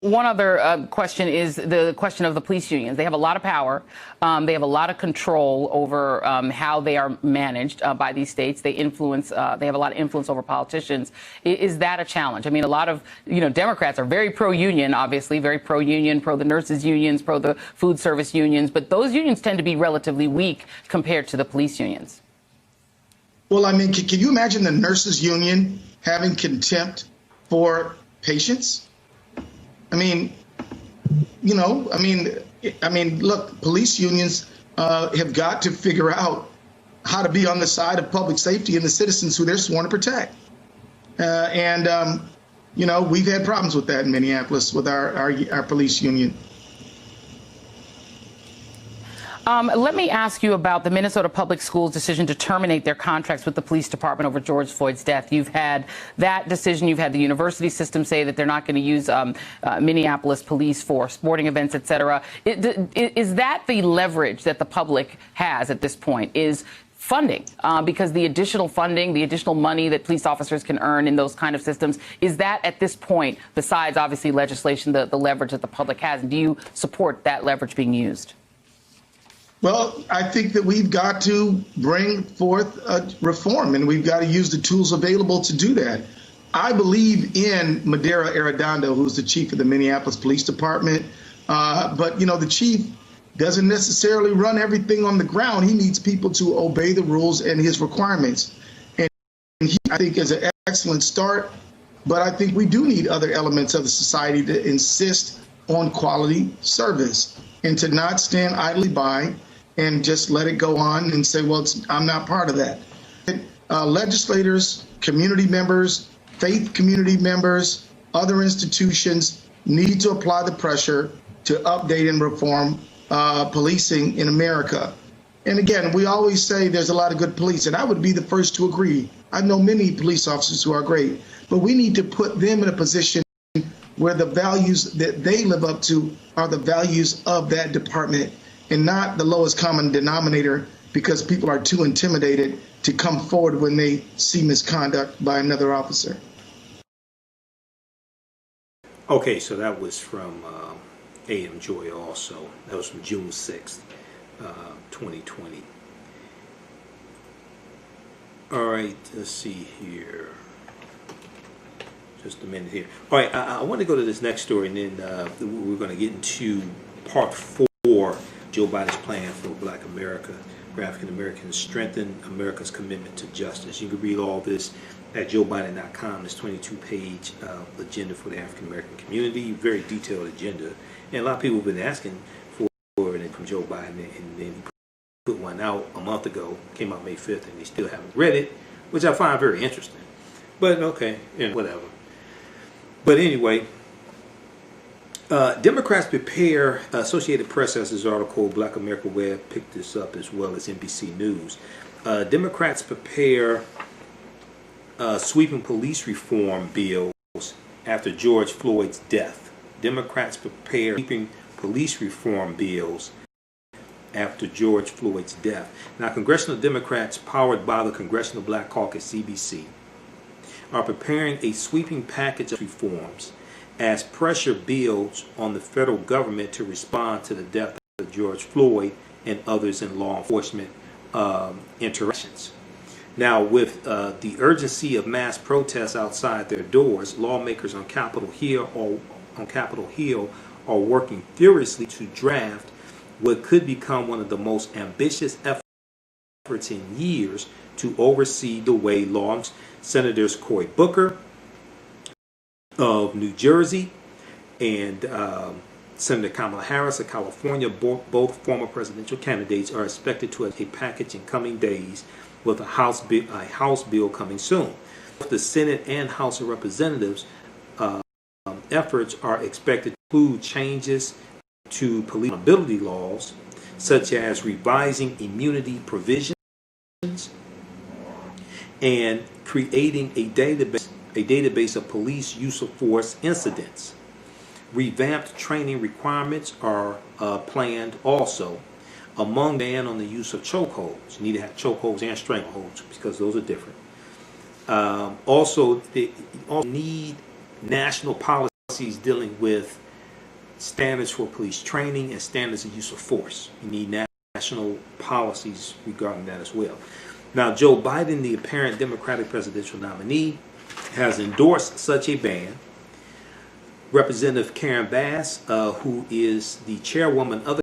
One other question is the question of the police unions. They have a lot of power. They have a lot of control over how they are managed by these states. They influence. They have a lot of influence over politicians. Is that a challenge? I mean, a lot of Democrats are very pro-union, obviously, very pro-union, pro the nurses unions, pro the food service unions. But those unions tend to be relatively weak compared to the police unions. Well, I mean, can you imagine the nurses union having contempt for patients? I mean, look, police unions have got to figure out how to be on the side of public safety and the citizens who they're sworn to protect. We've had problems with that in Minneapolis with our police union. Let me ask you about the Minnesota Public Schools' decision to terminate their contracts with the police department over George Floyd's death. You've had that decision. You've had the university system say that they're not going to use Minneapolis police for sporting events, et cetera. Is that the leverage that the public has at this point? Is funding, because the additional funding, the additional money that police officers can earn in those kind of systems, is that at this point, besides obviously legislation, the leverage that the public has? Do you support that leverage being used? Well, I think that we've got to bring forth a reform, and we've got to use the tools available to do that. I believe in Madera Arredondo, who's the chief of the Minneapolis Police Department. But, you know, the chief doesn't necessarily run everything on the ground. He needs people to obey the rules and his requirements. And he, I think, is an excellent start. But I think we do need other elements of the society to insist on quality service and to not stand idly by and just let it go on and say, well, I'm not part of that. Legislators, community members, faith community members, other institutions need to apply the pressure to update and reform policing in America. And again, we always say there's a lot of good police, and I would be the first to agree. I know many police officers who are great, but we need to put them in a position where the values that they live up to are the values of that department and not the lowest common denominator, because people are too intimidated to come forward when they see misconduct by another officer. Okay, so that was from A.M. Joy also. That was from June 6th, 2020. All right, let's see here. Just a minute here. All right, I want to go to this next story, and then we're going to get into part 4, Joe Biden's plan for Black America, for African Americans, strengthen America's commitment to justice. You can read all this at joebiden.com. This 22-page agenda for the African American community, very detailed agenda. And a lot of people have been asking for it from Joe Biden, and then he put one out a month ago, came out May 5th, and they still haven't read it, which I find very interesting. But okay, whatever. But anyway, Democrats prepare, Associated Press has this article, Black America Web picked this up, as well as NBC News. Democrats prepare sweeping police reform bills after George Floyd's death. Democrats prepare sweeping police reform bills after George Floyd's death. Now, Congressional Democrats, powered by the Congressional Black Caucus, CBC, are preparing a sweeping package of reforms as pressure builds on the federal government to respond to the death of George Floyd and others in law enforcement interactions. Now, with the urgency of mass protests outside their doors, lawmakers on Capitol Hill are working furiously to draft what could become one of the most ambitious efforts in years to oversee the way laws. Senators Cory Booker of New Jersey and Senator Kamala Harris of California, both former presidential candidates, are expected to have a package in coming days with a House bill coming soon. The Senate and House of Representatives efforts are expected to include changes to police accountability laws, such as revising immunity provisions and creating a database of police use of force incidents. Revamped training requirements are planned also. Among ban on the use of chokeholds. You need to have chokeholds and strangleholds because those are different. Also, they need national policies dealing with standards for police training and standards of use of force. You need national policies regarding that as well. Now, Joe Biden, the apparent Democratic presidential nominee, has endorsed such a ban. Representative Karen Bass, who is the chairwoman of the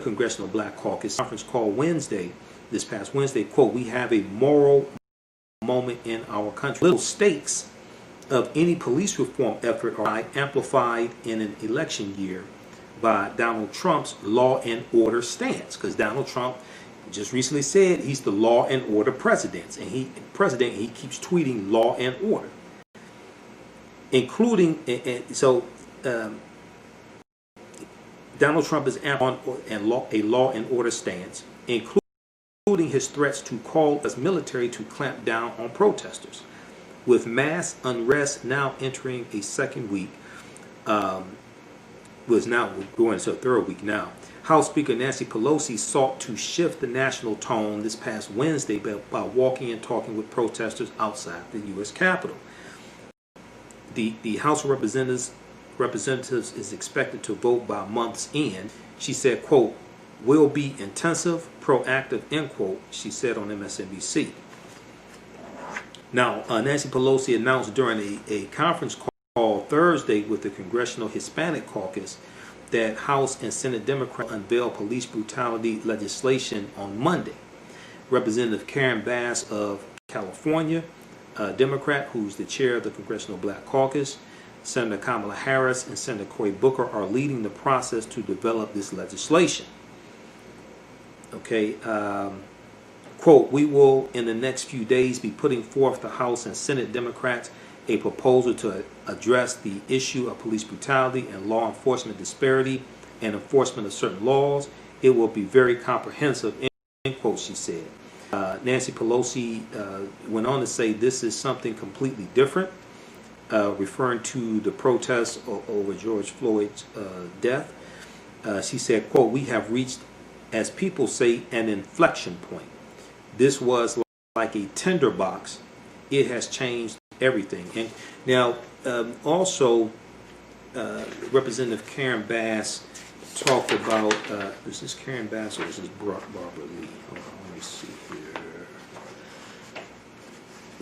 Congressional Black Caucus conference call this past Wednesday, quote, "We have a moral moment in our country. Little stakes of any police reform effort are amplified in an election year by Donald Trump's law and order stance," because Donald Trump just recently said he's the law and order president, and he keeps tweeting law and order, including Donald Trump is on a law and order stance, including his threats to call us military to clamp down on protesters. With mass unrest now entering a second week, was now going into a third week now. House Speaker Nancy Pelosi sought to shift the national tone this past Wednesday by walking and talking with protesters outside the U.S. Capitol. The House of Representatives is expected to vote by month's end. She said, quote, "will be intensive, proactive," end quote, she said on MSNBC. Now, Nancy Pelosi announced during a conference call Thursday with the Congressional Hispanic Caucus that House and Senate Democrats unveil police brutality legislation on Monday. Representative Karen Bass of California, a Democrat who's the chair of the Congressional Black Caucus, Senator Kamala Harris, and Senator Cory Booker are leading the process to develop this legislation. Okay, quote, "we will in the next few days be putting forth the House and Senate Democrats a proposal to address the issue of police brutality and law enforcement disparity and enforcement of certain laws. It will be very comprehensive," end quote, she said. Nancy Pelosi went on to say this is something completely different, referring to the protests over George Floyd's death. She said, quote, "we have reached, as people say, an inflection point. This was like a tinderbox. It has changed everything." And now, also, Representative Karen Bass talked about, is this Karen Bass or is this Barbara Lee? Hold on, let me see here.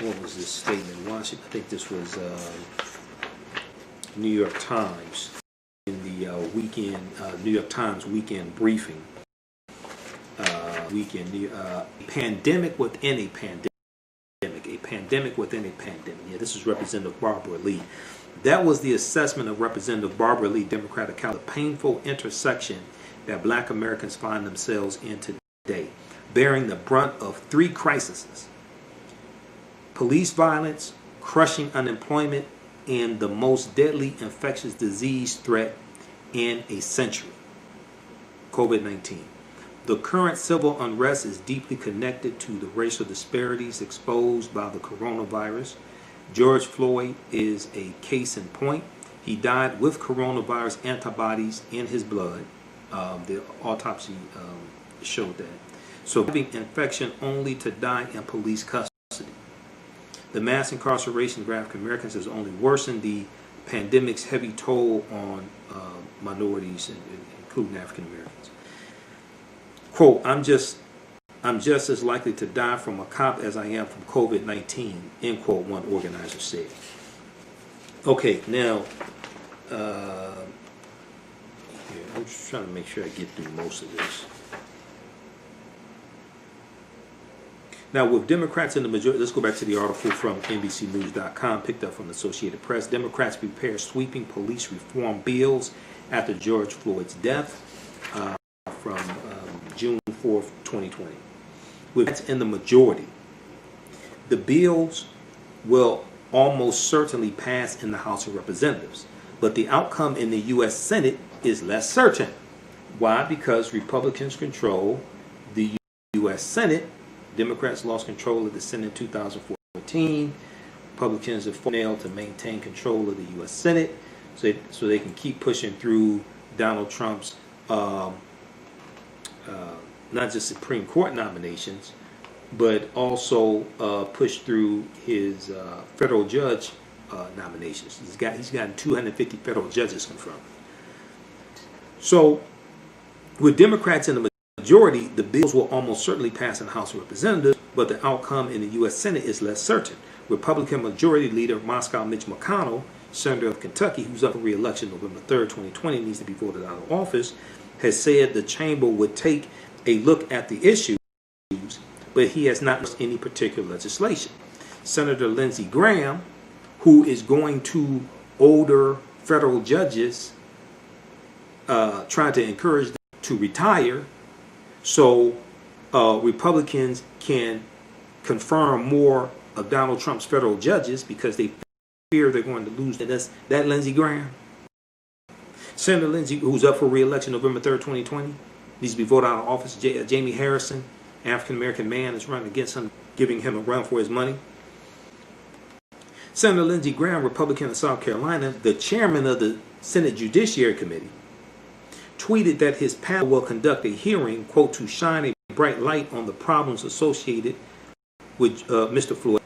What was this statement? Washington, I think this was New York Times in the New York Times weekend briefing. Pandemic within a pandemic. A pandemic within a pandemic. Yeah, this is Representative Barbara Lee. That was the assessment of Representative Barbara Lee, Democrat of California, the painful intersection that Black Americans find themselves in today, bearing the brunt of three crises: police violence, crushing unemployment, and the most deadly infectious disease threat in a century, COVID-19. The current civil unrest is deeply connected to the racial disparities exposed by the coronavirus. George Floyd is a case in point. He died with coronavirus antibodies in his blood. The autopsy showed that. So having infection only to die in police custody. The mass incarceration of African Americans has only worsened the pandemic's heavy toll on minorities, including African Americans. Quote, I'm just as likely to die from a cop as I am from COVID-19, end quote, one organizer said. Okay, now, I'm just trying to make sure I get through most of this. Now, with Democrats in the majority, let's go back to the article from NBCNews.com, picked up from the Associated Press. Democrats prepare sweeping police reform bills after George Floyd's death, from June 4th, 2020. With Democrats in the majority, the bills will almost certainly pass in the House of Representatives, but the outcome in the U.S. Senate is less certain. Why? Because Republicans control the U.S. Senate. Democrats lost control of the Senate in 2014. Republicans have failed to maintain control of the U.S. Senate, so they can keep pushing through Donald Trump's not just Supreme Court nominations, but also push through his federal judge nominations. He's gotten 250 federal judges confirmed. So, with Democrats in the majority, the bills will almost certainly pass in the House of Representatives, but the outcome in the U.S. Senate is less certain. Republican Majority Leader Moscow Mitch McConnell, Senator of Kentucky, who's up for re-election November 3rd, 2020, needs to be voted out of office, has said the chamber would take a look at the issues, but he has not used any particular legislation. Senator Lindsey Graham, who is going to older federal judges, trying to encourage them to retire so Republicans can confirm more of Donald Trump's federal judges because they fear they're going to lose that Lindsey Graham. Senator Lindsey, who's up for re-election November 3rd, 2020, needs to be voted out of office. Jamie Harrison, African-American man, is running against him, giving him a run for his money. Senator Lindsey Graham, Republican of South Carolina, the chairman of the Senate Judiciary Committee, tweeted that his panel will conduct a hearing, quote, to shine a bright light on the problems associated with Mr. Floyd,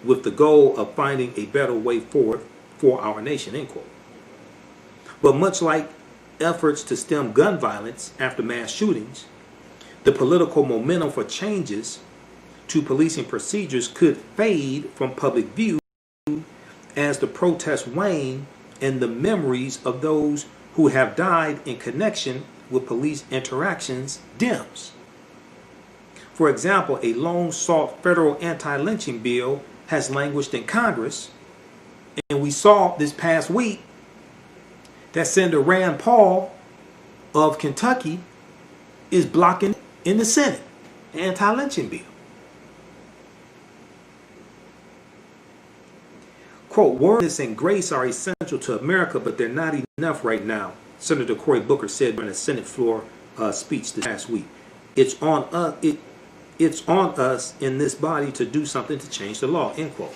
with the goal of finding a better way forward for our nation, end quote. But much like efforts to stem gun violence after mass shootings, the political momentum for changes to policing procedures could fade from public view as the protests wane and the memories of those who have died in connection with police interactions dims. For example, a long-sought federal anti-lynching bill has languished in Congress, and we saw this past week that Senator Rand Paul of Kentucky is blocking in the Senate the anti-lynching bill. Quote, worthiness and grace are essential to America, but they're not enough right now, Senator Cory Booker said during a Senate floor speech this past week. It's on us in this body to do something to change the law, end quote.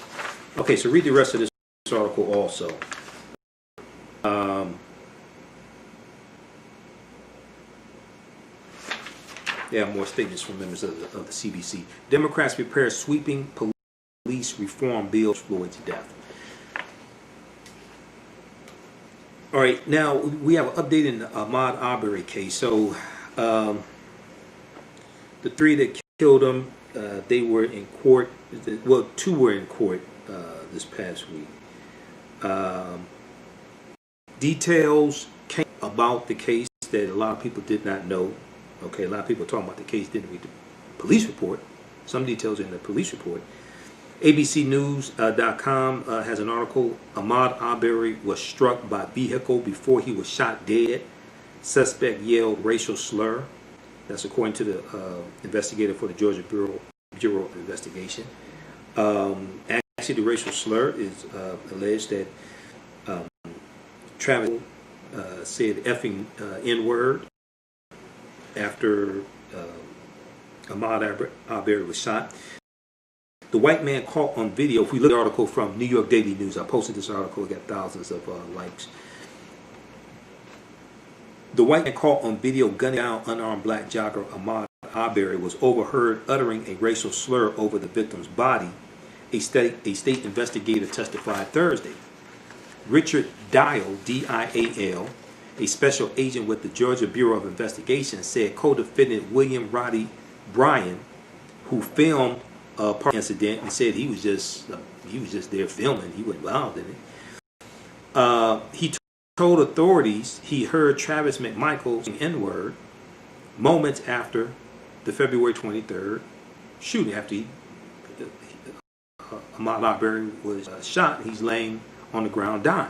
Okay, so read the rest of this article also. There are more statements from members of the CBC. Democrats prepare sweeping police reform bill Floyd to death. All right, now we have an update in the Ahmad Arbery case. So the three that killed him, they were in court. Well, two were in court this past week. Details came about the case that a lot of people did not know. Okay, a lot of people talking about the case didn't read the police report. Some details in the police report. ABCnews.com has an article. Ahmad Arbery was struck by vehicle before he was shot dead. Suspect yelled racial slur. That's according to the investigator for the Georgia Bureau of Investigation. Actually, the racial slur is alleged that Travis said effing N-word after Ahmad Arbery was shot. The white man caught on video. If we look at the article from New York Daily News, I posted this article, it got thousands of likes. The white man caught on video gunning down unarmed black jogger Ahmad Arbery was overheard uttering a racial slur over the victim's body. A state investigator testified Thursday. Richard Dial, D-I-A-L, a special agent with the Georgia Bureau of Investigation, said co-defendant William Roddy Bryan, who filmed part of the incident and said he was just there filming. He wasn't involved in it. He told authorities he heard Travis McMichael's N-word moments after the February 23rd shooting. After Ahmad Arbery was shot, he's laying on the ground dying.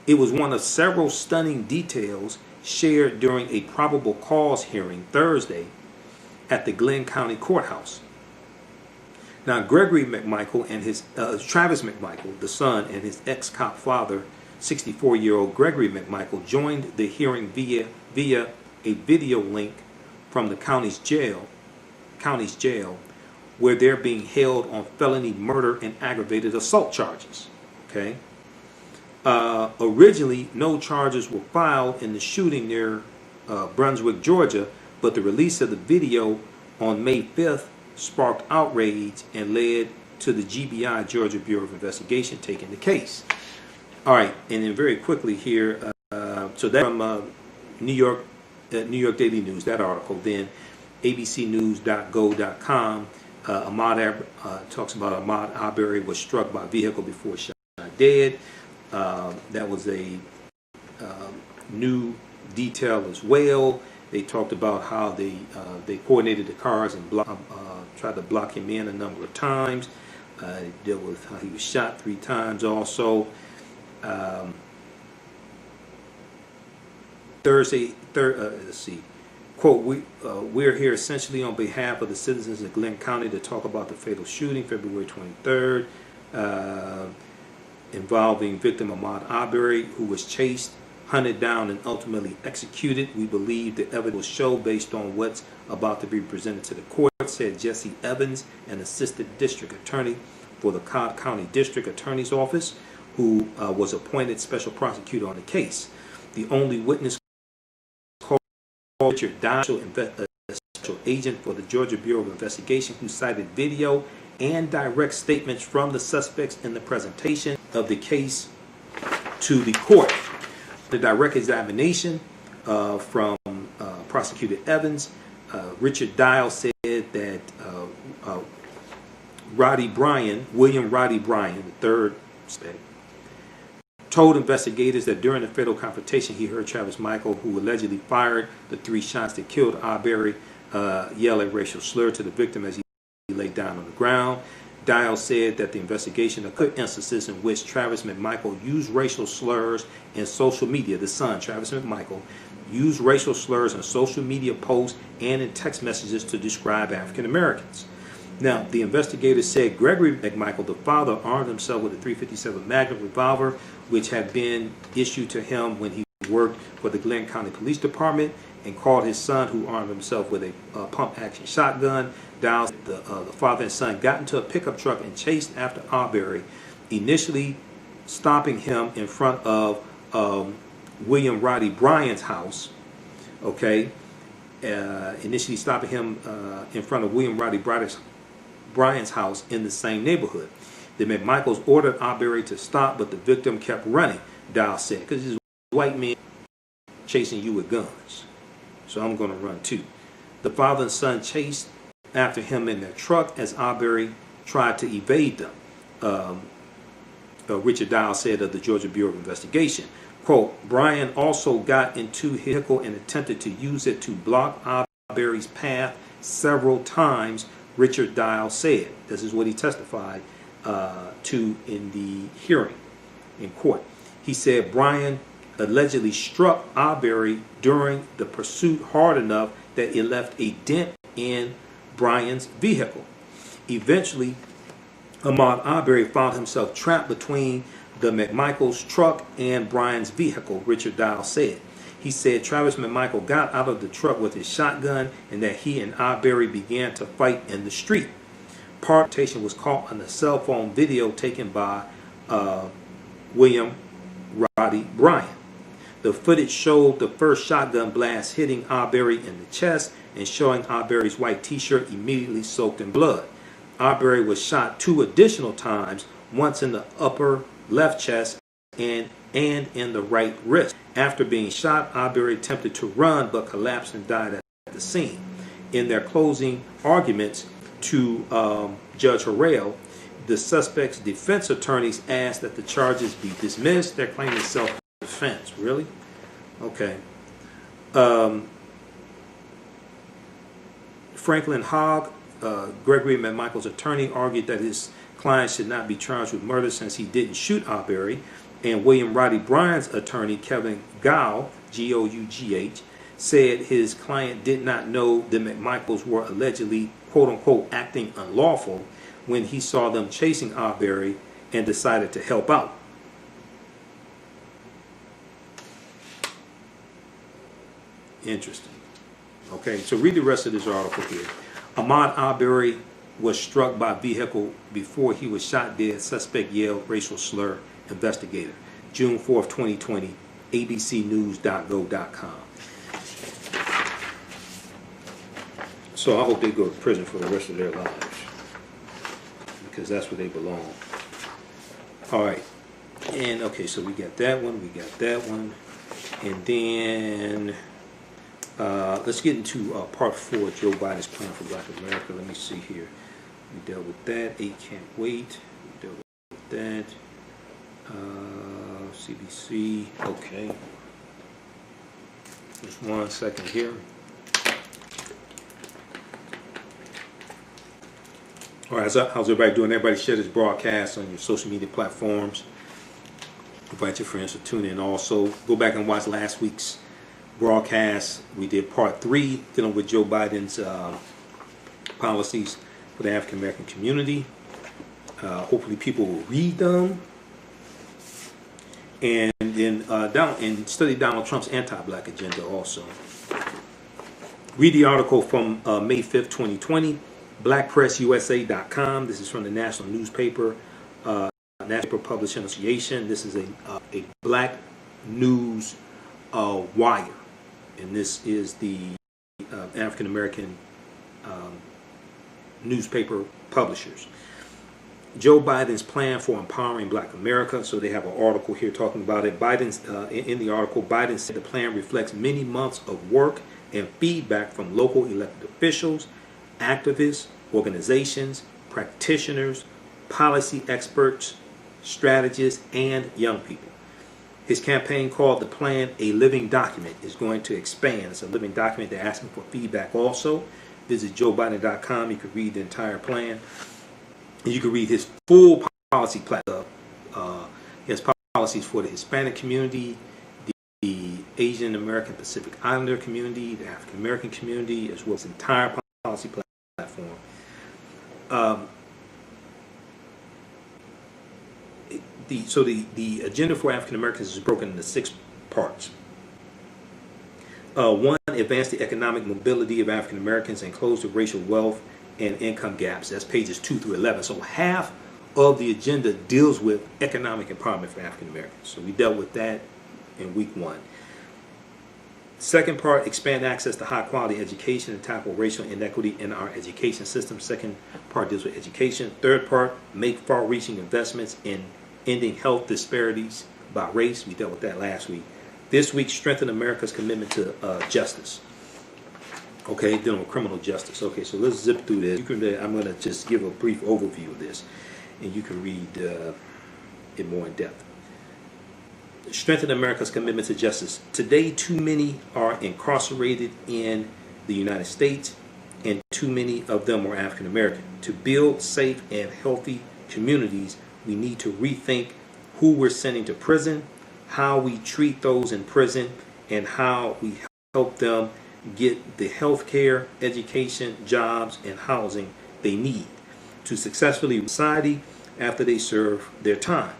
It was one of several stunning details shared during a probable cause hearing Thursday at the Glenn County Courthouse. Now, Gregory McMichael and his Travis McMichael, the son, and his ex-cop father, 64-year-old Gregory McMichael, joined the hearing via a video link from the county's jail, where they're being held on felony murder and aggravated assault charges. Okay. Originally, no charges were filed in the shooting near Brunswick, Georgia, but the release of the video on May 5th sparked outrage and led to the GBI, Georgia Bureau of Investigation, taking the case. All right, and then very quickly here, so that's from New York Daily News, that article. Then abcnews.go.com, talks about Ahmad Arbery was struck by vehicle before shot dead. That was a new detail as well. They talked about how they coordinated the cars and tried to block him in a number of times. They dealt with how he was shot 3 times also. Let's see. Quote, we're here essentially on behalf of the citizens of Glenn County to talk about the fatal shooting February 23rd involving victim Ahmad Arbery, who was chased, hunted down, and ultimately executed. We believe the evidence will show based on what's about to be presented to the court, said Jesse Evans, an assistant district attorney for the Cobb County District Attorney's Office, who was appointed special prosecutor on the case. The only witness Richard Dial, a special agent for the Georgia Bureau of Investigation, who cited video and direct statements from the suspects in the presentation of the case to the court. The direct examination from Prosecutor Evans, Richard Dial said that William Roddy Bryan, the third suspect, told investigators that during the fatal confrontation he heard Travis Michael, who allegedly fired the 3 shots that killed Arbery, yell a racial slur to the victim as he lay down on the ground. Dial said that the investigation occurred instances in which Travis McMichael used racial slurs in social media. The son, Travis McMichael, used racial slurs in social media posts and in text messages to describe African Americans. Now, the investigators said Gregory McMichael, the father, armed himself with a .357 Magnum revolver, which had been issued to him when he worked for the Glenn County Police Department, and called his son, who armed himself with a pump-action shotgun. Dial, the father and son got into a pickup truck and chased after Arbery, initially stopping him in front of William Roddy Bryan's house. Okay, initially stopping him in front of William Roddy Bryan's house in the same neighborhood. The McMichaels ordered Arbery to stop, but the victim kept running, Dial said, because this is white men chasing you with guns, so I'm going to run too. The father and son chased after him in their truck as Arbery tried to evade them. Richard Dial said of the Georgia Bureau of Investigation, quote, Bryan also got into his vehicle and attempted to use it to block Arbery's path several times, Richard Dial said. This is what he testified to in the hearing in court. He said Bryan allegedly struck Arbery during the pursuit hard enough that it left a dent in Bryan's vehicle. Eventually, Ahmad Arbery found himself trapped between the McMichaels' truck and Bryan's vehicle, Richard Dial said. He said Travis McMichael got out of the truck with his shotgun and that he and Arbery began to fight in the street. Partation was caught on the cell phone video taken by William Roddy Bryan. The footage showed the first shotgun blast hitting Arbery in the chest and showing Arbery's white t-shirt immediately soaked in blood. Arbery was shot 2 additional times, once in the upper left chest and in the right wrist. After being shot, Arbery attempted to run but collapsed and died at the scene. In their closing arguments to Judge Harrell, the suspect's defense attorneys asked that the charges be dismissed. They're claiming self-defense. Really? Okay. Franklin Hogg, Gregory McMichael's attorney, argued that his client should not be charged with murder since he didn't shoot Arbery. And William Roddy Bryan's attorney, Kevin Gough, G-O-U-G-H, said his client did not know the McMichaels were allegedly, quote-unquote, acting unlawful when he saw them chasing Arbery and decided to help out. Interesting. Okay, so read the rest of this article here. Ahmad Arbery was struck by vehicle before he was shot dead. Suspect yelled racial slur. Investigator. June 4th, 2020. abcnews.go.com. So I hope they go to prison for the rest of their lives, because that's where they belong. All right. And okay, so we got that one. We got that one. And then let's get into part 4, Joe Biden's plan for Black America. Let me see here. We dealt with that. 8 can't wait. We dealt with that. CBC. Okay. Just 1 second here. All right, how's everybody doing? Everybody share this broadcast on your social media platforms. Invite your friends to tune in also. Go back and watch last week's broadcast. We did part 3 dealing with Joe Biden's policies for the African American community. Hopefully people will read them and then study Donald Trump's anti-black agenda also. Read the article from May 5th, 2020, blackpressusa.com. This is from the National Newspaper, National Publishing Association. This is a black news wire and this is the African American newspaper publishers. Joe Biden's plan for empowering Black America. So they have an article here talking about it. Biden's in the article, Biden said the plan reflects many months of work and feedback from local elected officials, activists, organizations, practitioners, policy experts, strategists, and young people. His campaign called the plan a living document. Is going to expand. It's a living document. They're asking for feedback also. Visit joebiden.com. You can read the entire plan. And you can read his full policy platform. He has policies for the Hispanic community, the Asian American Pacific Islander community, the African American community, as well as entire policy platform. The agenda for African Americans is broken into 6 parts. 1, advance the economic mobility of African Americans and close the racial wealth and income gaps. That's pages 2 through 11. So half of the agenda deals with economic empowerment for African Americans. So we dealt with that in week 1. Second part, expand access to high quality education and tackle racial inequity in our education system. Second part deals with education. Third part, make far reaching investments in ending health disparities by race. We dealt with that last week. This week, strengthen America's commitment to justice. Okay, dealing with criminal justice. Okay, so let's zip through this. I'm going to just give a brief overview of this, and you can read it more in depth. Strengthen America's commitment to justice. Today, too many are incarcerated in the United States, and too many of them are African American. To build safe and healthy communities, we need to rethink who we're sending to prison, how we treat those in prison, and how we help them get the health care, education, jobs, and housing they need to successfully society after they serve their time.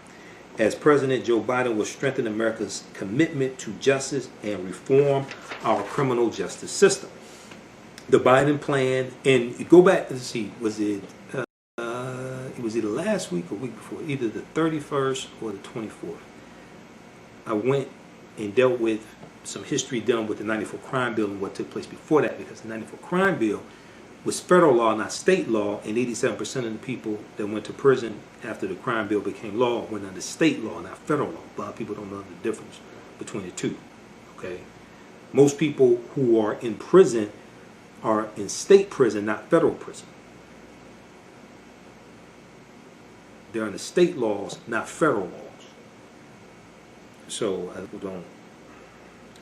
As President Joe Biden will strengthen America's commitment to justice and reform our criminal justice system. The Biden plan, and go back and see, was it either last week or week before, either the 31st or the 24th. I went and dealt with some history done with the 94 crime bill and what took place before that, because the 94 crime bill was federal law, not state law, and 87% of the people that went to prison after the crime bill became law went under state law, not federal law. A lot of people don't know the difference between the two. Okay, most people who are in prison are in state prison, not federal prison. They're under state laws, not federal laws. So I don't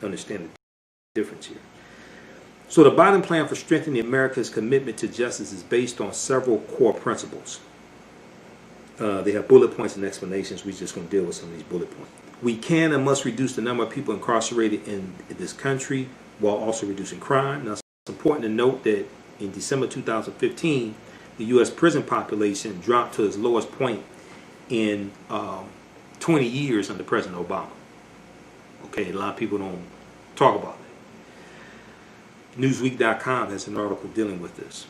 understand the difference here. So the Biden plan for strengthening America's commitment to justice is based on several core principles. They have bullet points and explanations. We're just going to deal with some of these bullet points. We can and must reduce the number of people incarcerated in this country while also reducing crime. Now, it's important to note that in December 2015, the U.S. prison population dropped to its lowest point in 20 years under President Obama. Okay, a lot of people don't talk about that. Newsweek.com has an article dealing with this.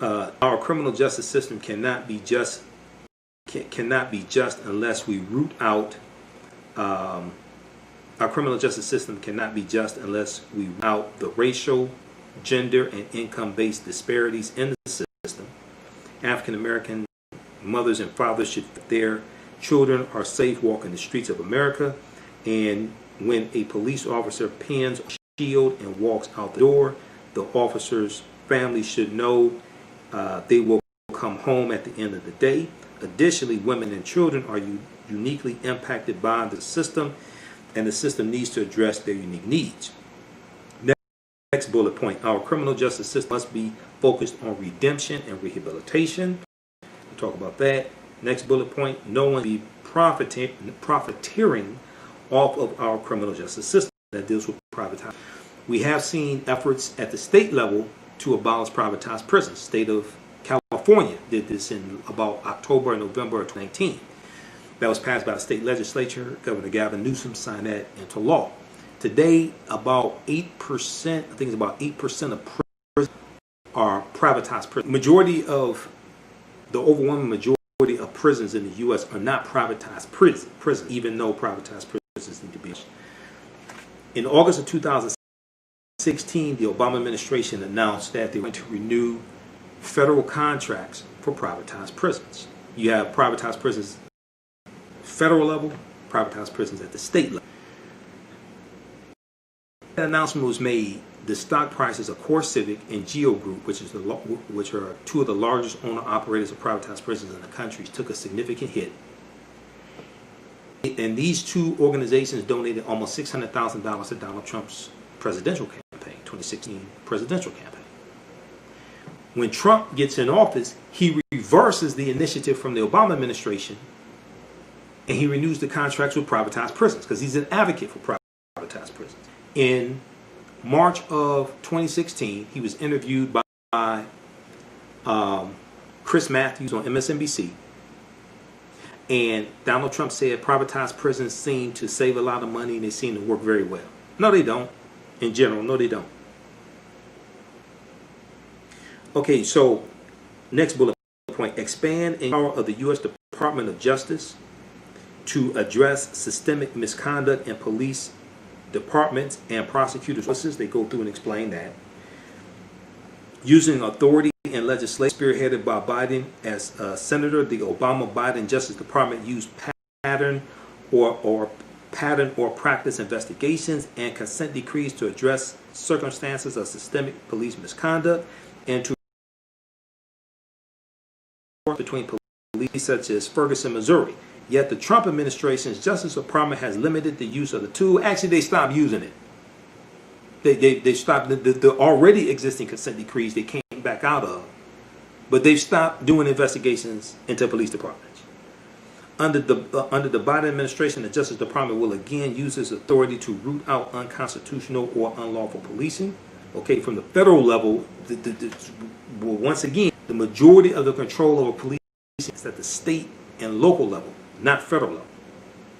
Our criminal justice system cannot be just unless we root out. Our criminal justice system cannot be just unless we root out the racial, gender, and income-based disparities in the system. African American mothers and fathers should their children are safe walking the streets of America, and when a police officer pins a shield and walks out the door, the officer's family should know they will come home at the end of the day. Additionally, women and children are uniquely impacted by the system, and the system needs to address their unique needs. Next bullet point, our criminal justice system must be focused on redemption and rehabilitation. We'll talk about that. Next bullet point, no one be profiteering off of our criminal justice system. That deals with privatization. We have seen efforts at the state level to abolish privatized prisons. State of California did this in about October and November of 2019. That was passed by the state legislature. Governor Gavin Newsom signed that into law. Today, about 8%, I think it's about 8% of prisons are privatized prisons. The overwhelming majority of prisons in the U.S. are not privatized prisons, even though privatized prisons need to be. In August of 2016, the Obama administration announced that they were going to renew federal contracts for privatized prisons. You have privatized prisons federal level, privatized prisons at the state level. The announcement was made. The stock prices of Core Civic and Geo Group, which are two of the largest owner-operators of privatized prisons in the country, took a significant hit. And these two organizations donated almost $600,000 to Donald Trump's presidential campaign, 2016 presidential campaign. When Trump gets in office, he reverses the initiative from the Obama administration, and he renews the contracts with privatized prisons because he's an advocate for privatized prisons. In March of 2016, he was interviewed by Chris Matthews on MSNBC. And Donald Trump said privatized prisons seem to save a lot of money and they seem to work very well. No, they don't. In general, no, they don't. Okay, so next bullet point. Expand the power of the U.S. Department of Justice to address systemic misconduct in police departments and prosecutors' offices. They go through and explain that. Using authority and legislation spearheaded by Biden as senator, the Obama-Biden Justice Department used pattern or practice investigations and consent decrees to address circumstances of systemic police misconduct and to between police such as Ferguson, Missouri. Yet the Trump administration's Justice Department has limited the use of the tool. Actually, they stopped using it. They stopped the already existing consent decrees they came back out of, but they've stopped doing investigations into police departments. Under the Biden administration, the Justice Department will again use its authority to root out unconstitutional or unlawful policing. Okay, from the federal level, once again, the majority of the control over policing is at the state and local level, not federal level.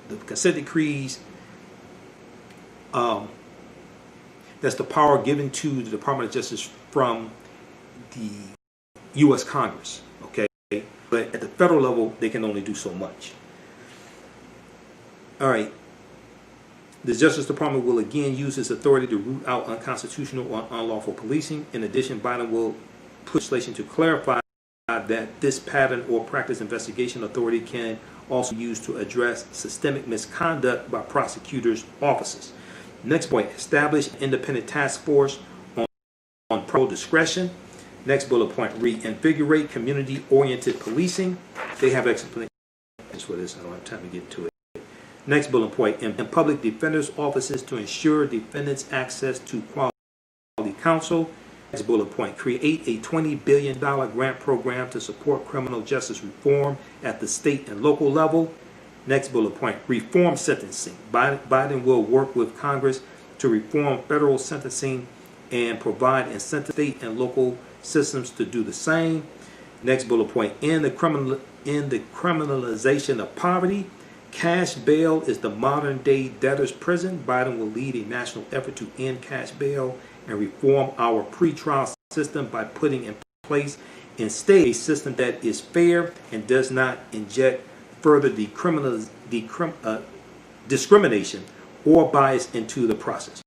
The consent decrees, that's the power given to the Department of Justice from the U.S. Congress, okay? But at the federal level, they can only do so much. All right. The Justice Department will again use its authority to root out unconstitutional or unlawful policing. In addition, Biden will push legislation to clarify that this pattern or practice investigation authority can also be used to address systemic misconduct by prosecutors' offices. Next point, establish an independent task force on pro discretion. Next bullet point, reinvigorate community-oriented policing. They have explanations for this. I don't have time to get to it. Next bullet point, in public defenders' offices to ensure defendants' access to quality counsel. Next bullet point, create a $20 billion grant program to support criminal justice reform at the state and local level. Next bullet point, reform sentencing. Biden will work with Congress to reform federal sentencing and provide incentive state and local systems to do the same. Next bullet point, in the criminalization of poverty. Cash bail is the modern day debtor's prison. Biden will lead a national effort to end cash bail and reform our pretrial system by putting in place instead a system that is fair and does not inject further discrimination or bias into the process.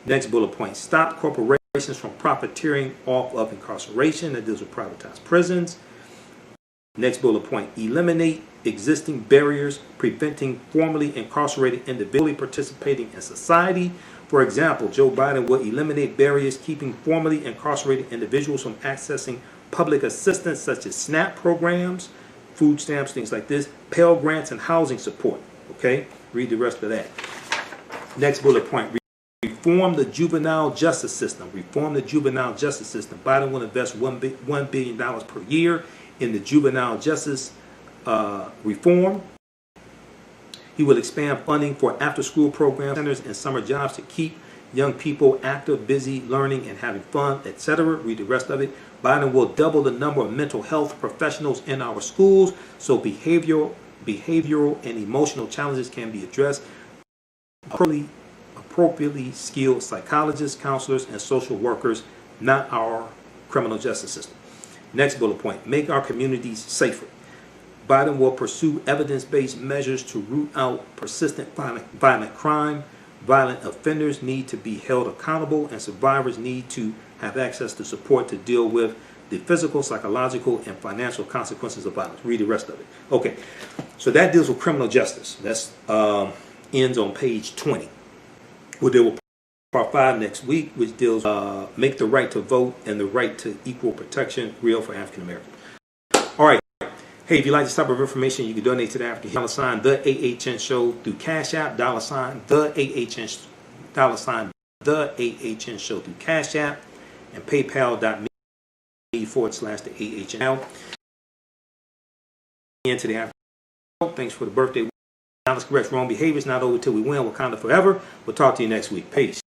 Next bullet point, stop corporations from profiteering off of incarceration. That deals with privatized prisons. Next bullet point, eliminate existing barriers preventing formerly incarcerated individuals participating in society. For example, Joe Biden will eliminate barriers keeping formerly incarcerated individuals from accessing public assistance such as SNAP programs, food stamps, things like this, Pell Grants, and housing support. Okay, read the rest of that. Next bullet point, reform the juvenile justice system. Reform the juvenile justice system. Biden will invest $1 billion per year in the juvenile justice reform. He will expand funding for after-school programs, centers, and summer jobs to keep young people active, busy, learning, and having fun, etc. Read the rest of it. Biden will double the number of mental health professionals in our schools so behavioral and emotional challenges can be addressed. Appropriately skilled psychologists, counselors, and social workers, not our criminal justice system. Next bullet point, make our communities safer. Biden will pursue evidence-based measures to root out persistent violent crime. Violent offenders need to be held accountable, and survivors need to have access to support to deal with the physical, psychological, and financial consequences of violence. Read the rest of it. Okay, so that deals with criminal justice. That's ends on page 20. We'll deal with part 5 next week, which deals make the right to vote and the right to equal protection real for African Americans. All right. Hey, if you like this type of information, you can donate to the African $, the AHN Show through Cash App, $, the AHN, the AHN Show through Cash App, and PayPal.me/the AHN. Into the African Show. Thanks for the birthday. Now let's correct wrong behavior. It's not over till we win. Wakanda forever. We'll talk to you next week. Peace.